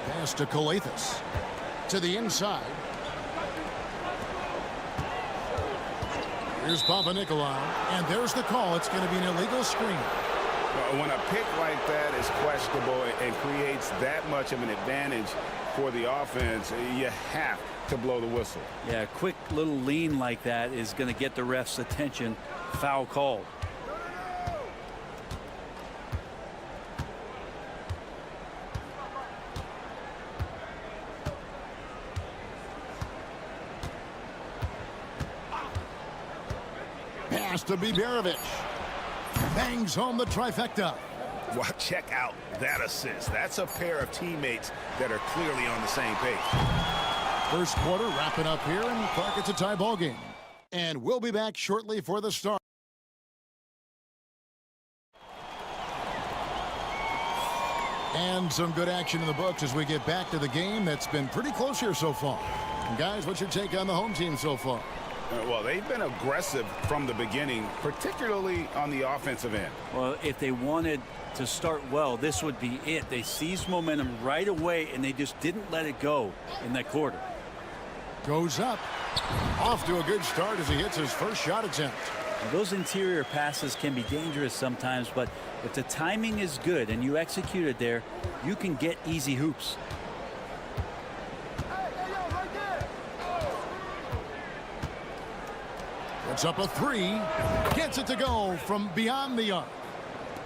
A: Pass to Calathes. To the inside. Here's Papanikolaou. And there's the call. It's going to be an illegal screen.
E: When a pick like that is questionable and creates that much of an advantage for the offense, you have to blow the whistle.
I: Yeah, a quick little lean like that is going to get the ref's attention. Foul called.
A: to Biberovic. Bangs home the trifecta.
E: Well, check out that assist. That's a pair of teammates that are clearly on the same page.
A: First quarter wrapping up here, and Clark, it's a tie ball game. And we'll be back shortly for the start. And some good action in the books as we get back to the game that's been pretty close here so far. And guys, what's your take on the home team so far?
E: Well, they've been aggressive from the beginning, particularly on the offensive end.
I: Well, if they wanted to start well, this would be it. They seized momentum right away, and they just didn't let it go in that quarter.
A: Goes up. Off to a good start as he hits his first shot attempt.
I: Those interior passes can be dangerous sometimes, but if the timing is good and you execute it there, you can get easy hoops.
A: Puts up a three. Gets it to go from beyond the arc.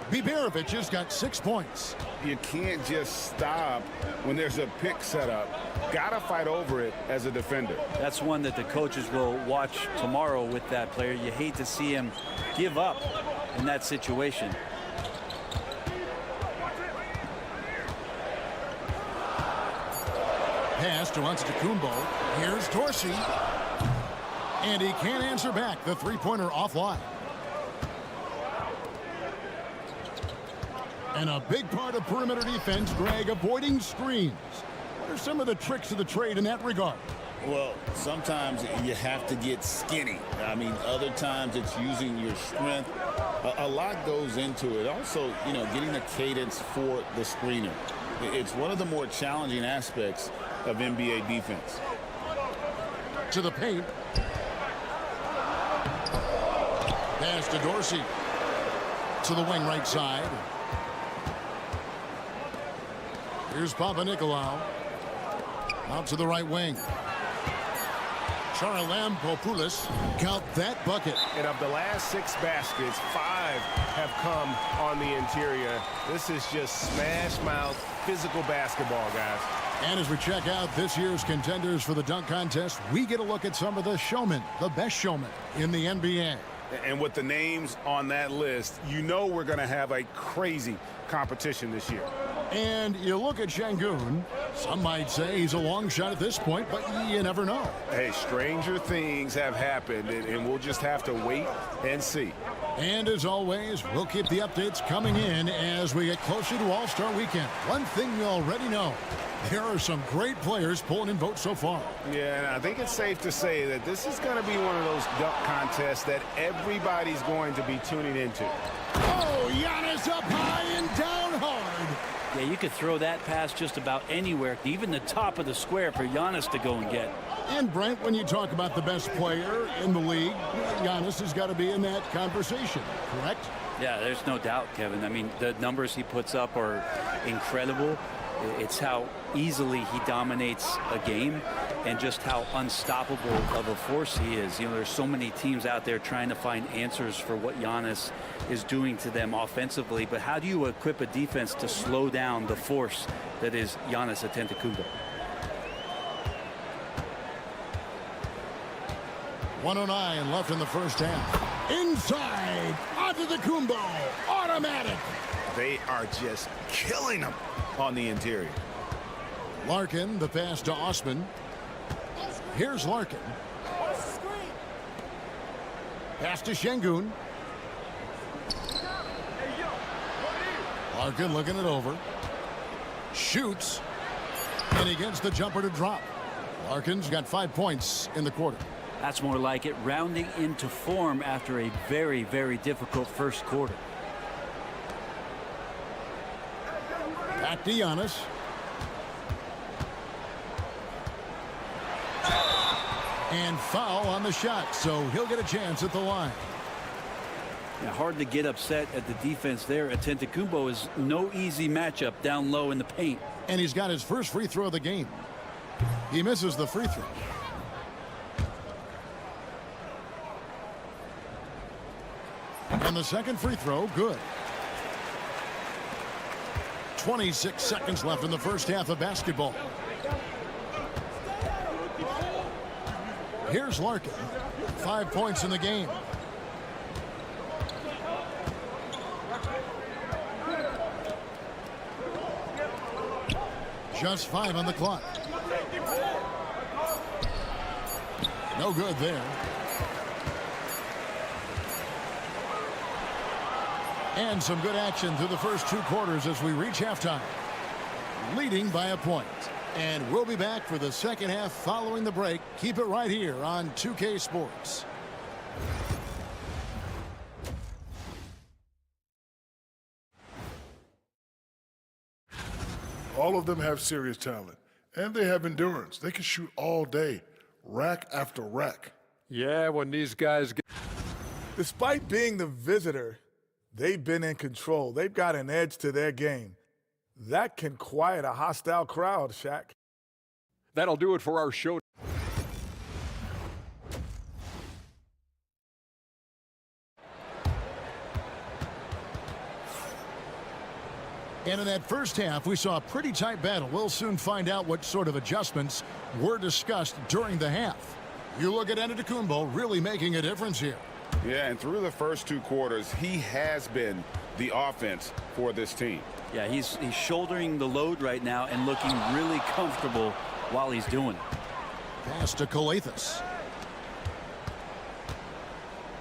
A: Biberovic has got 6 points.
E: You can't just stop when there's a pick set up. Gotta fight over it as a defender.
I: That's one that the coaches will watch tomorrow with that player. You hate to see him give up in that situation.
A: Pass to Antetokounmpo. Here's Dorsey. And he can't answer back. The three-pointer offline. And a big part of perimeter defense, Greg, avoiding screens. What are some of the tricks of the trade in that regard?
B: Well, sometimes you have to get skinny. I mean, other times it's using your strength. A lot goes into it. Also, you know, getting the cadence for the screener. It's one of the more challenging aspects of NBA defense.
A: To the paint. Pass to Dorsey. To the wing right side. Here's Papanikolaou. Out to the right wing. Charalampopoulos. Count that bucket.
E: And of the last 6 baskets, 5 have come on the interior. This is just smash mouth physical basketball, guys.
A: And as we check out this year's contenders for the dunk contest, we get a look at some of the showmen, the best showmen in the NBA.
E: And with the names on that list, you know we're going to have a crazy competition this year.
A: And you look at Şengün, some might say he's a long shot at this point, but you never know.
E: Hey, stranger things have happened, and we'll just have to wait and see.
A: And as always, we'll keep the updates coming in as we get closer to All-Star Weekend. One thing you already know, there are some great players pulling in votes so far.
E: Yeah, and I think it's safe to say that this is going to be one of those dunk contests that everybody's going to be tuning into.
A: Oh, Giannis up high and down hard.
I: Yeah, you could throw that pass just about anywhere, even the top of the square for Giannis to go and get.
A: And Brent, when you talk about the best player in the league, Giannis has got to be in that conversation, correct?
I: Yeah, there's no doubt, Kevin. I mean, the numbers he puts up are incredible. It's how easily he dominates a game and just how unstoppable of a force he is. You know, there's so many teams out there trying to find answers for what Giannis is doing to them offensively. But how do you equip a defense to slow down the force that is Giannis Antetokounmpo?
A: 1:09 left in the first half. Inside, Antetokounmpo, automatic.
E: They are just killing them on the interior.
A: Larkin, the pass to Osman. Here's Larkin. Pass to Şengün. Larkin looking it over. Shoots. And he gets the jumper to drop. Larkin's got 5 points in the quarter.
I: That's more like it, rounding into form after a very, very difficult first quarter.
A: Back to Giannis. And foul on the shot, so he'll get a chance at the line.
I: Yeah, hard to get upset at the defense there. Antetokounmpo is no easy matchup down low in the paint.
A: And he's got his first free throw of the game. He misses the free throw. And the second free throw, good. 26 seconds left in the first half of basketball. Here's Larkin. 5 points in the game. Just 5 on the clock. No good there. And some good action through the first 2 quarters as we reach halftime. Leading by a point. And we'll be back for the second half following the break. Keep it right here on 2K Sports.
F: All of them have serious talent, and they have endurance. They can shoot all day, rack after rack.
G: Yeah, when these guys get...
M: Despite being the visitor, they've been in control. They've got an edge to their game. That can quiet a hostile crowd, Shaq.
G: That'll do it for our show.
A: And in that first half, we saw a pretty tight battle. We'll soon find out what sort of adjustments were discussed during the half. You look at Antetokounmpo really making a difference here.
B: Yeah, and through the first 2 quarters, he has been the offense for this team.
I: Yeah, he's shouldering the load right now and looking really comfortable while he's doing it.
A: Pass to Calathes.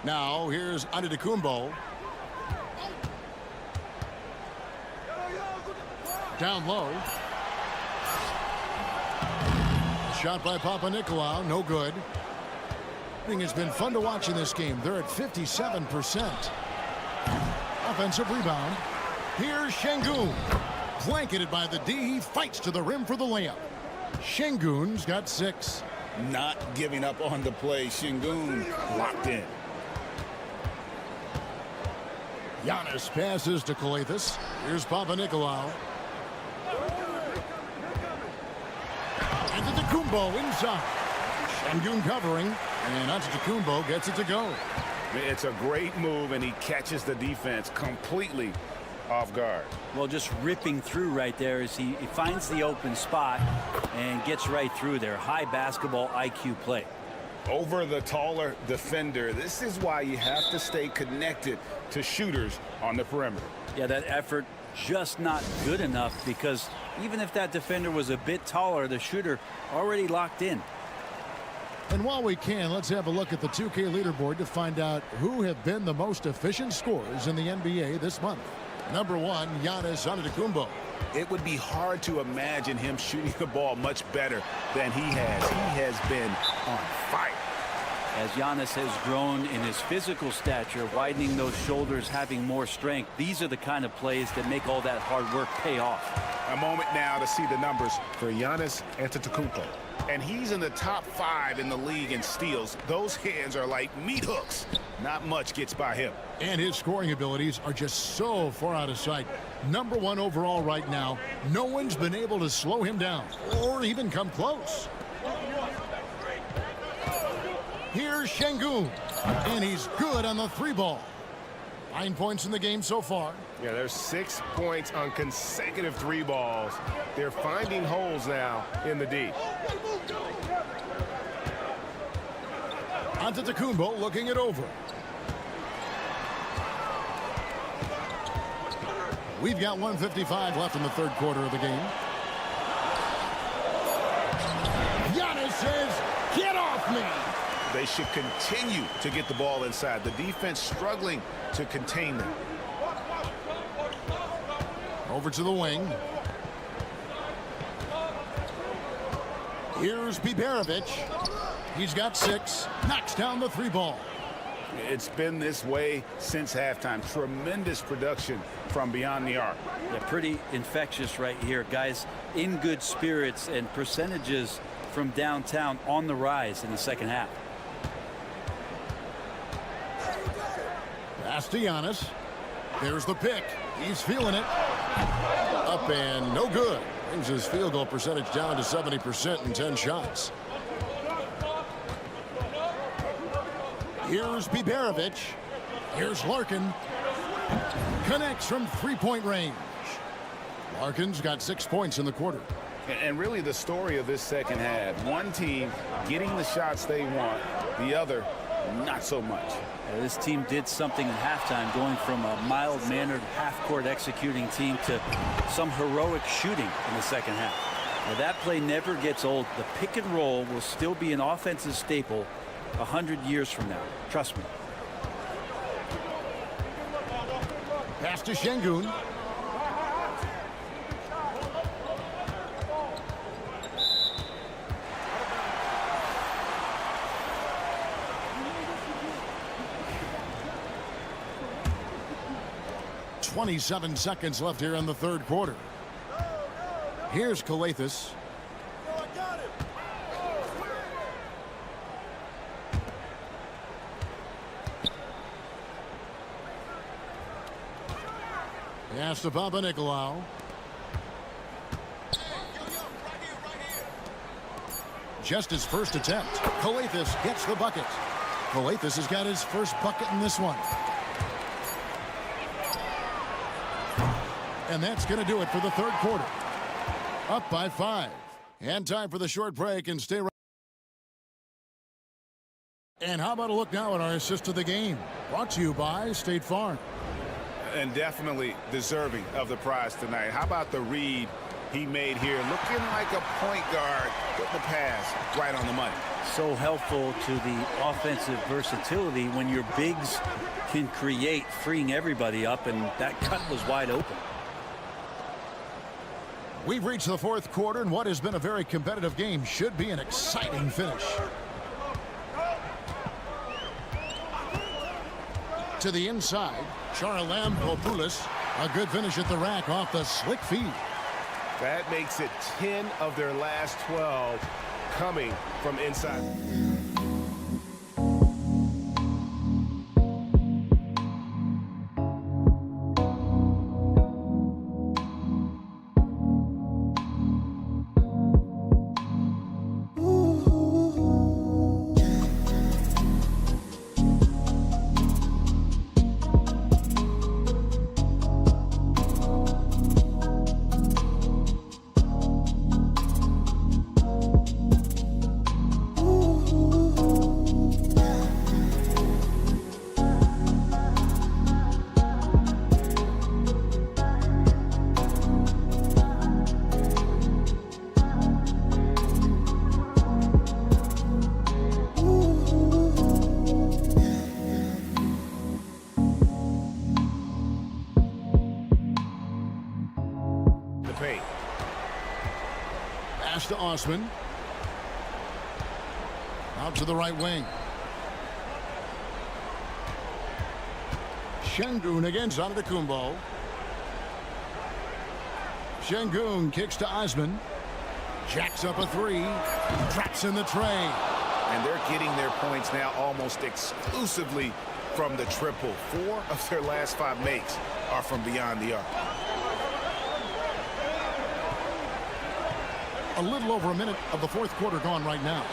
A: Now here's Antetokounmpo. Down low. Shot by Papanikolaou, no good. I think it's been fun to watch in this game. They're at 57%. Offensive rebound. Here's Şengün. Blanketed by the D. He fights to the rim for the layup. Şengün's got 6.
B: Not giving up on the play. Şengün locked in.
A: Giannis passes to Calathes. Here's Papanikolaou. Antetokounmpo inside. Şengün covering, and Antetokounmpo gets it to go.
B: It's a great move, and he catches the defense completely off guard.
I: Well, just ripping through right there as he finds the open spot and gets right through there. High basketball IQ play.
B: Over the taller defender. This is why you have to stay connected to shooters on the perimeter.
I: Yeah, that effort just not good enough, because even if that defender was a bit taller, the shooter already locked in.
A: And while we can, let's have a look at the 2K leaderboard to find out who have been the most efficient scorers in the NBA this month. Number 1, Giannis Antetokounmpo.
B: It would be hard to imagine him shooting the ball much better than he has. He has been on fire.
I: As Giannis has grown in his physical stature, widening those shoulders, having more strength, these are the kind of plays that make all that hard work pay off.
B: A moment now to see the numbers for Giannis Antetokounmpo. And he's in the top 5 in the league in steals. Those hands are like meat hooks. Not much gets by him.
A: And his scoring abilities are just so far out of sight. Number 1 overall right now. No one's been able to slow him down or even come close. Here's Şengün, and he's good on the 3-ball. 9 points in the game so far.
E: Yeah, there's 6 points on consecutive 3 balls. They're finding holes now in the D.
A: Antetokounmpo looking it over. We've got 1:55 left in the 3rd quarter of the game. Giannis says, "Get off me!"
B: They should continue to get the ball inside. The defense struggling to contain them.
A: Over to the wing. Here's Biberovic. He's got 6. Knocks down the 3-ball.
B: It's been this way since halftime. Tremendous production from beyond the arc.
I: Yeah, pretty infectious right here. Guys in good spirits, and percentages from downtown on the rise in the second half.
A: Pass to Giannis. There's the pick. He's feeling it. Up and no good. Brings his field goal percentage down to 70% in 10 shots. Here's Biberovic. Here's Larkin. Connects from 3-point range. Larkin's got 6 points in the quarter.
B: And really the story of this second half. One team getting the shots they want. The other, not so much.
I: This team did something at halftime, going from a mild-mannered half-court executing team to some heroic shooting in the second half. Now, that play never gets old. The pick and roll will still be an offensive staple 100 years from now. Trust me.
A: Pass to Şengün. .27 seconds left here in the third quarter. Here's Kalathis. Pass to Papanikolaou. Just his first attempt. Kalathis gets the bucket. Kalathis has got his first bucket in this one. And that's going to do it for the third quarter. Up by 5. And time for the short break, and stay right. And how about a look now at our assist of the game? Brought to you by State Farm.
B: And definitely deserving of the prize tonight. How about the read he made here? Looking like a point guard. Putting the pass right on the money.
I: So helpful to the offensive versatility when your bigs can create, freeing everybody up, and that cut was wide open.
A: We've reached the fourth quarter, and what has been a very competitive game should be an exciting finish. To the inside, Charalampopoulos. A good finish at the rack off the slick feed.
E: That makes it 10 of their last 12 coming from inside.
A: Pass to Osman. Out to the right wing. Şengün against Antetokounmpo. Şengün kicks to Osman. Jacks up a three. Drops in the tray.
B: And they're getting their points now almost exclusively from the triple. 4 of their last 5 makes are from beyond the arc.
A: A little over a minute of the fourth quarter gone right now.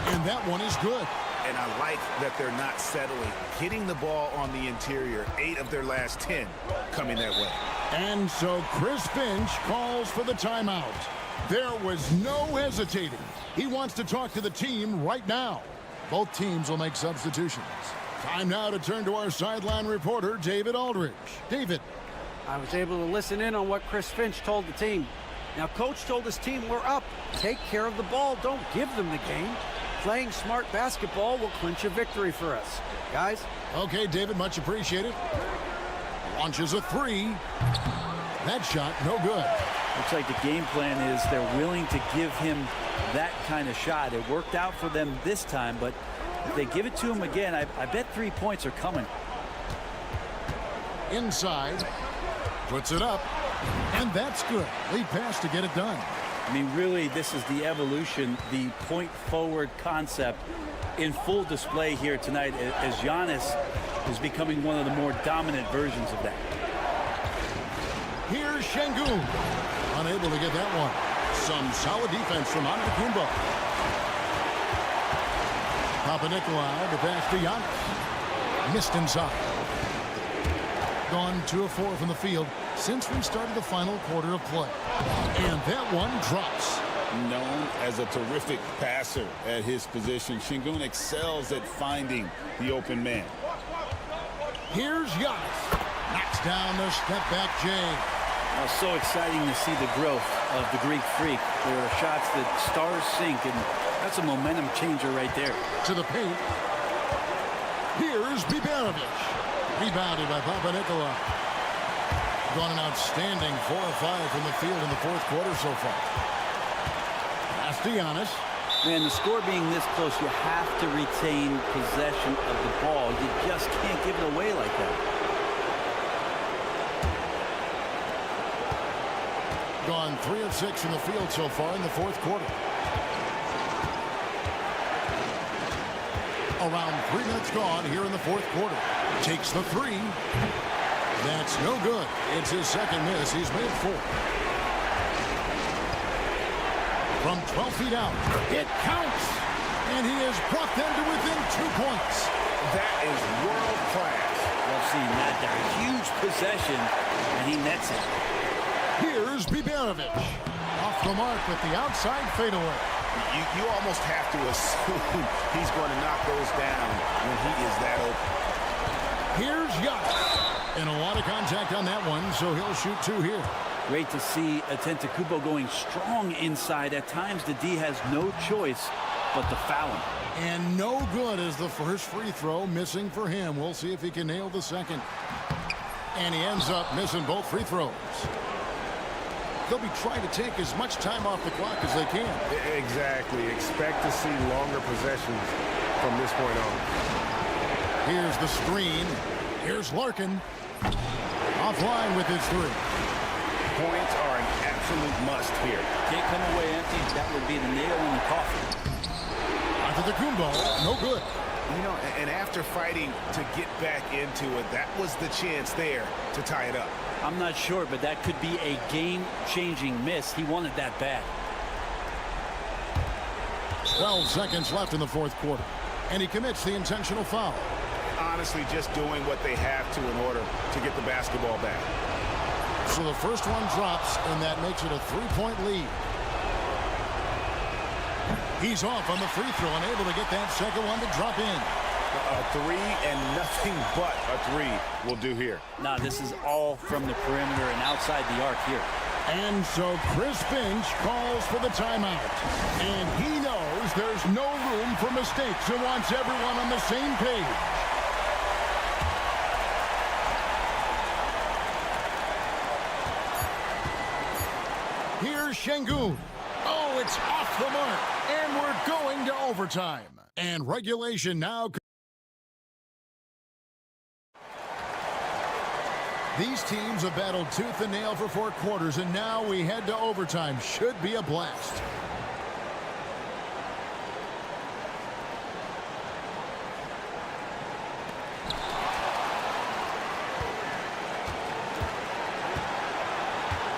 A: And that one is good.
B: And I like that they're not settling. Getting the ball on the interior. 8 of their last 10 coming that way.
A: And so Chris Finch calls for the timeout. There was no hesitating. He wants to talk to the team right now. Both teams will make substitutions. Time now to turn to our sideline reporter, David Aldridge. David.
D: I was able to listen in on what Chris Finch told the team. Now, Coach told his team, we're up. Take care of the ball. Don't give them the game. Playing smart basketball will clinch a victory for us. Guys?
A: Okay, David, much appreciated. Launches a three. That shot, no good.
I: Looks like the game plan is they're willing to give him that kind of shot. It worked out for them this time, but if they give it to him again, I bet 3 points are coming.
A: Inside. Puts it up. And that's good. Lead pass to get it done.
I: I mean, really, this is the evolution, the point forward concept in full display here tonight as Giannis is becoming one of the more dominant versions of that.
A: Here's Şengün. Unable to get that one. Some solid defense from Antetokounmpo. Papanikolaou to pass to Giannis. Missed inside. Gone 2 of 4 from the field since we started the final quarter of play. And that one drops.
B: Known as a terrific passer at his position, Şengün excels at finding the open man.
A: Here's Giannis. Knocks down the step-back J.
I: So exciting to see the growth of the Greek Freak. There are shots that stars sink, and that's a momentum changer right there.
A: To the paint. Here's Biberovic. Rebounded by Papanikolaou. Gone an outstanding 4 of 5 from the field in the fourth quarter so far. Pass to Giannis.
I: Man, the score being this close, you have to retain possession of the ball. You just can't give it away like that.
A: Gone 3 of 6 from the field so far in the fourth quarter. Around 3 minutes gone here in the fourth quarter. Takes the 3. That's no good. It's his second miss. He's made 4. From 12 feet out, it counts. And he has brought them to within 2 points.
B: That is world class.
I: Love seeing that there. Huge possession, and he nets it.
A: Here's Biberovic. Off the mark with the outside fadeaway.
B: You almost have to assume he's going to knock those down when he is that open.
A: Here's Giannis. And a lot of contact on that one, so he'll shoot 2 here.
I: Great to see Antetokounmpo going strong inside. At times, the D has no choice but to foul him.
A: And no good as the first free throw, missing for him. We'll see if he can nail the second. And he ends up missing both free throws. They'll be trying to take as much time off the clock as they can.
E: Exactly. Expect to see longer possessions from this point on.
A: Here's the screen. Here's Larkin. Offline with his 3.
B: Points are an absolute must here.
I: Can't come away empty. That would be the nail in the coffin.
A: Antetokounmpo, no good.
B: You know, and after fighting to get back into it, that was the chance there to tie it up.
I: I'm not sure, but that could be a game-changing miss. He wanted that bad.
A: 12 seconds left in the fourth quarter. And he commits the intentional foul.
B: Honestly, just doing what they have to in order to get the basketball back.
A: So the first one drops, and that makes it a 3-point lead. He's off on the free throw and able to get that second one to drop in.
B: A 3 and nothing but a 3 will do here.
I: Nah, this is all from the perimeter and outside the arc here.
A: And so Chris Finch calls for the timeout. And he knows there's no room for mistakes and wants everyone on the same page. Here's Şengün. Oh, it's off the mark. And we're going to overtime. And regulation now. These teams have battled tooth and nail for 4 quarters, and now we head to overtime. Should be a blast.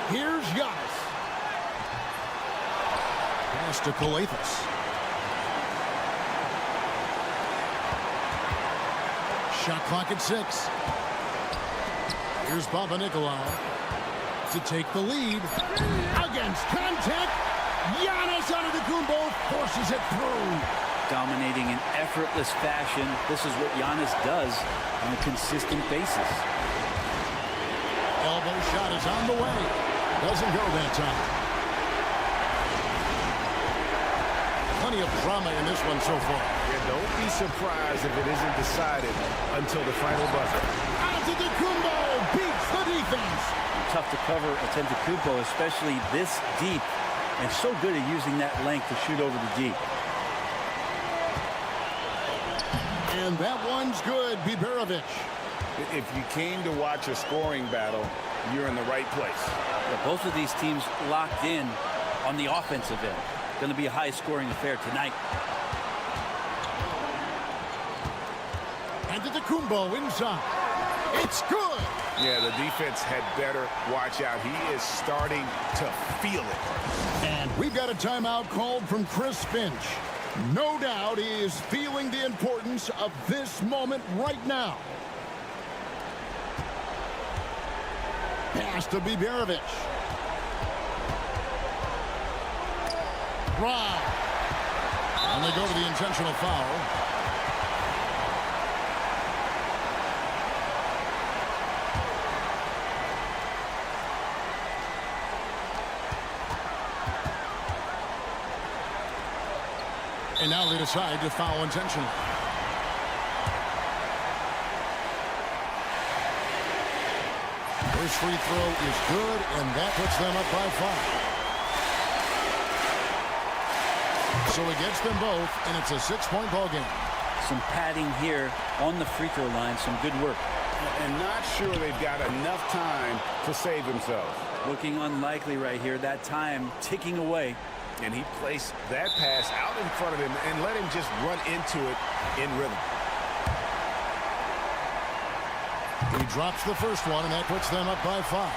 A: Here's Giannis. Pass to Kalathis. Shot clock at 6. Here's Papanikolaou to take the lead. Against contact, Giannis Antetokounmpo forces it through.
I: Dominating in effortless fashion. This is what Giannis does on a consistent basis.
A: Elbow shot is on the way. Doesn't go that time. Plenty of drama in this one so far.
E: Yeah, don't be surprised if it isn't decided until the final buzzer.
A: Antetokounmpo beats the defense.
I: Tough to cover Antetokounmpo, especially this deep, and so good at using that length to shoot over the deep.
A: And that one's good, Biberovic.
B: If you came to watch a scoring battle, you're in the right place.
I: Yeah, both of these teams locked in on the offensive end. Going to be a high-scoring affair tonight.
A: Antetokounmpo inside. It's good.
B: Yeah, the defense had better watch out. He is starting to feel it.
A: And we've got a timeout called from Chris Finch. No doubt he is feeling the importance of this moment right now. Pass to Biberovic. Right. And they go to the intentional foul. And now they decide to foul intentionally. First free throw is good, and that puts them up by 5. So he gets them both, and it's a 6-point ball game.
I: Some padding here on the free throw line. Some good work.
B: And not sure they've got enough time to save themselves.
I: Looking unlikely right here. That time ticking away.
E: And he placed that pass out in front of him and let him just run into it in rhythm.
A: He drops the first one, and that puts them up by 5.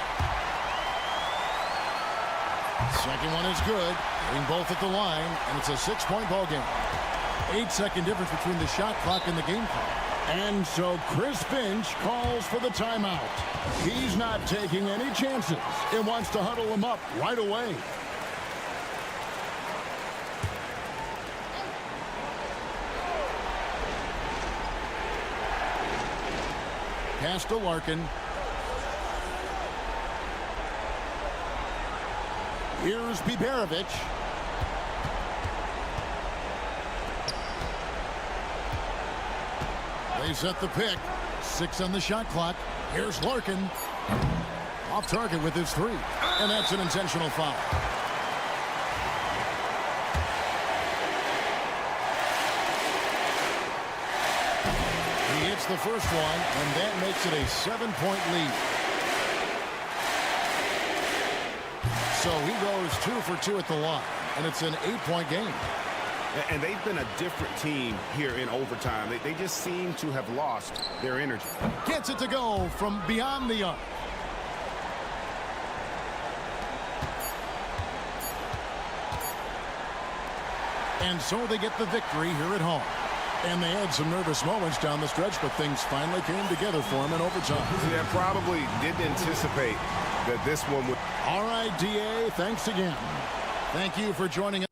A: Second one is good. Hitting both at the line, and it's a 6-point ball game. 8-second difference between the shot clock and the game clock. And so Chris Finch calls for the timeout. He's not taking any chances and wants to huddle him up right away. Pass to Larkin. Here's Biberovic. They set the pick. 6 on the shot clock. Here's Larkin. Off target with his 3. And that's an intentional foul. He hits the first one, and that makes it a 7-point lead. So he goes 2 for 2 at the line, and it's an 8-point game.
E: And they've been a different team here in overtime. They just seem to have lost their energy.
A: Gets it to go from beyond the arc. And so they get the victory here at home. And they had some nervous moments down the stretch, but things finally came together for them in overtime.
E: Yeah, probably didn't anticipate that this one would.
A: All right, DA, thanks again. Thank you for joining us.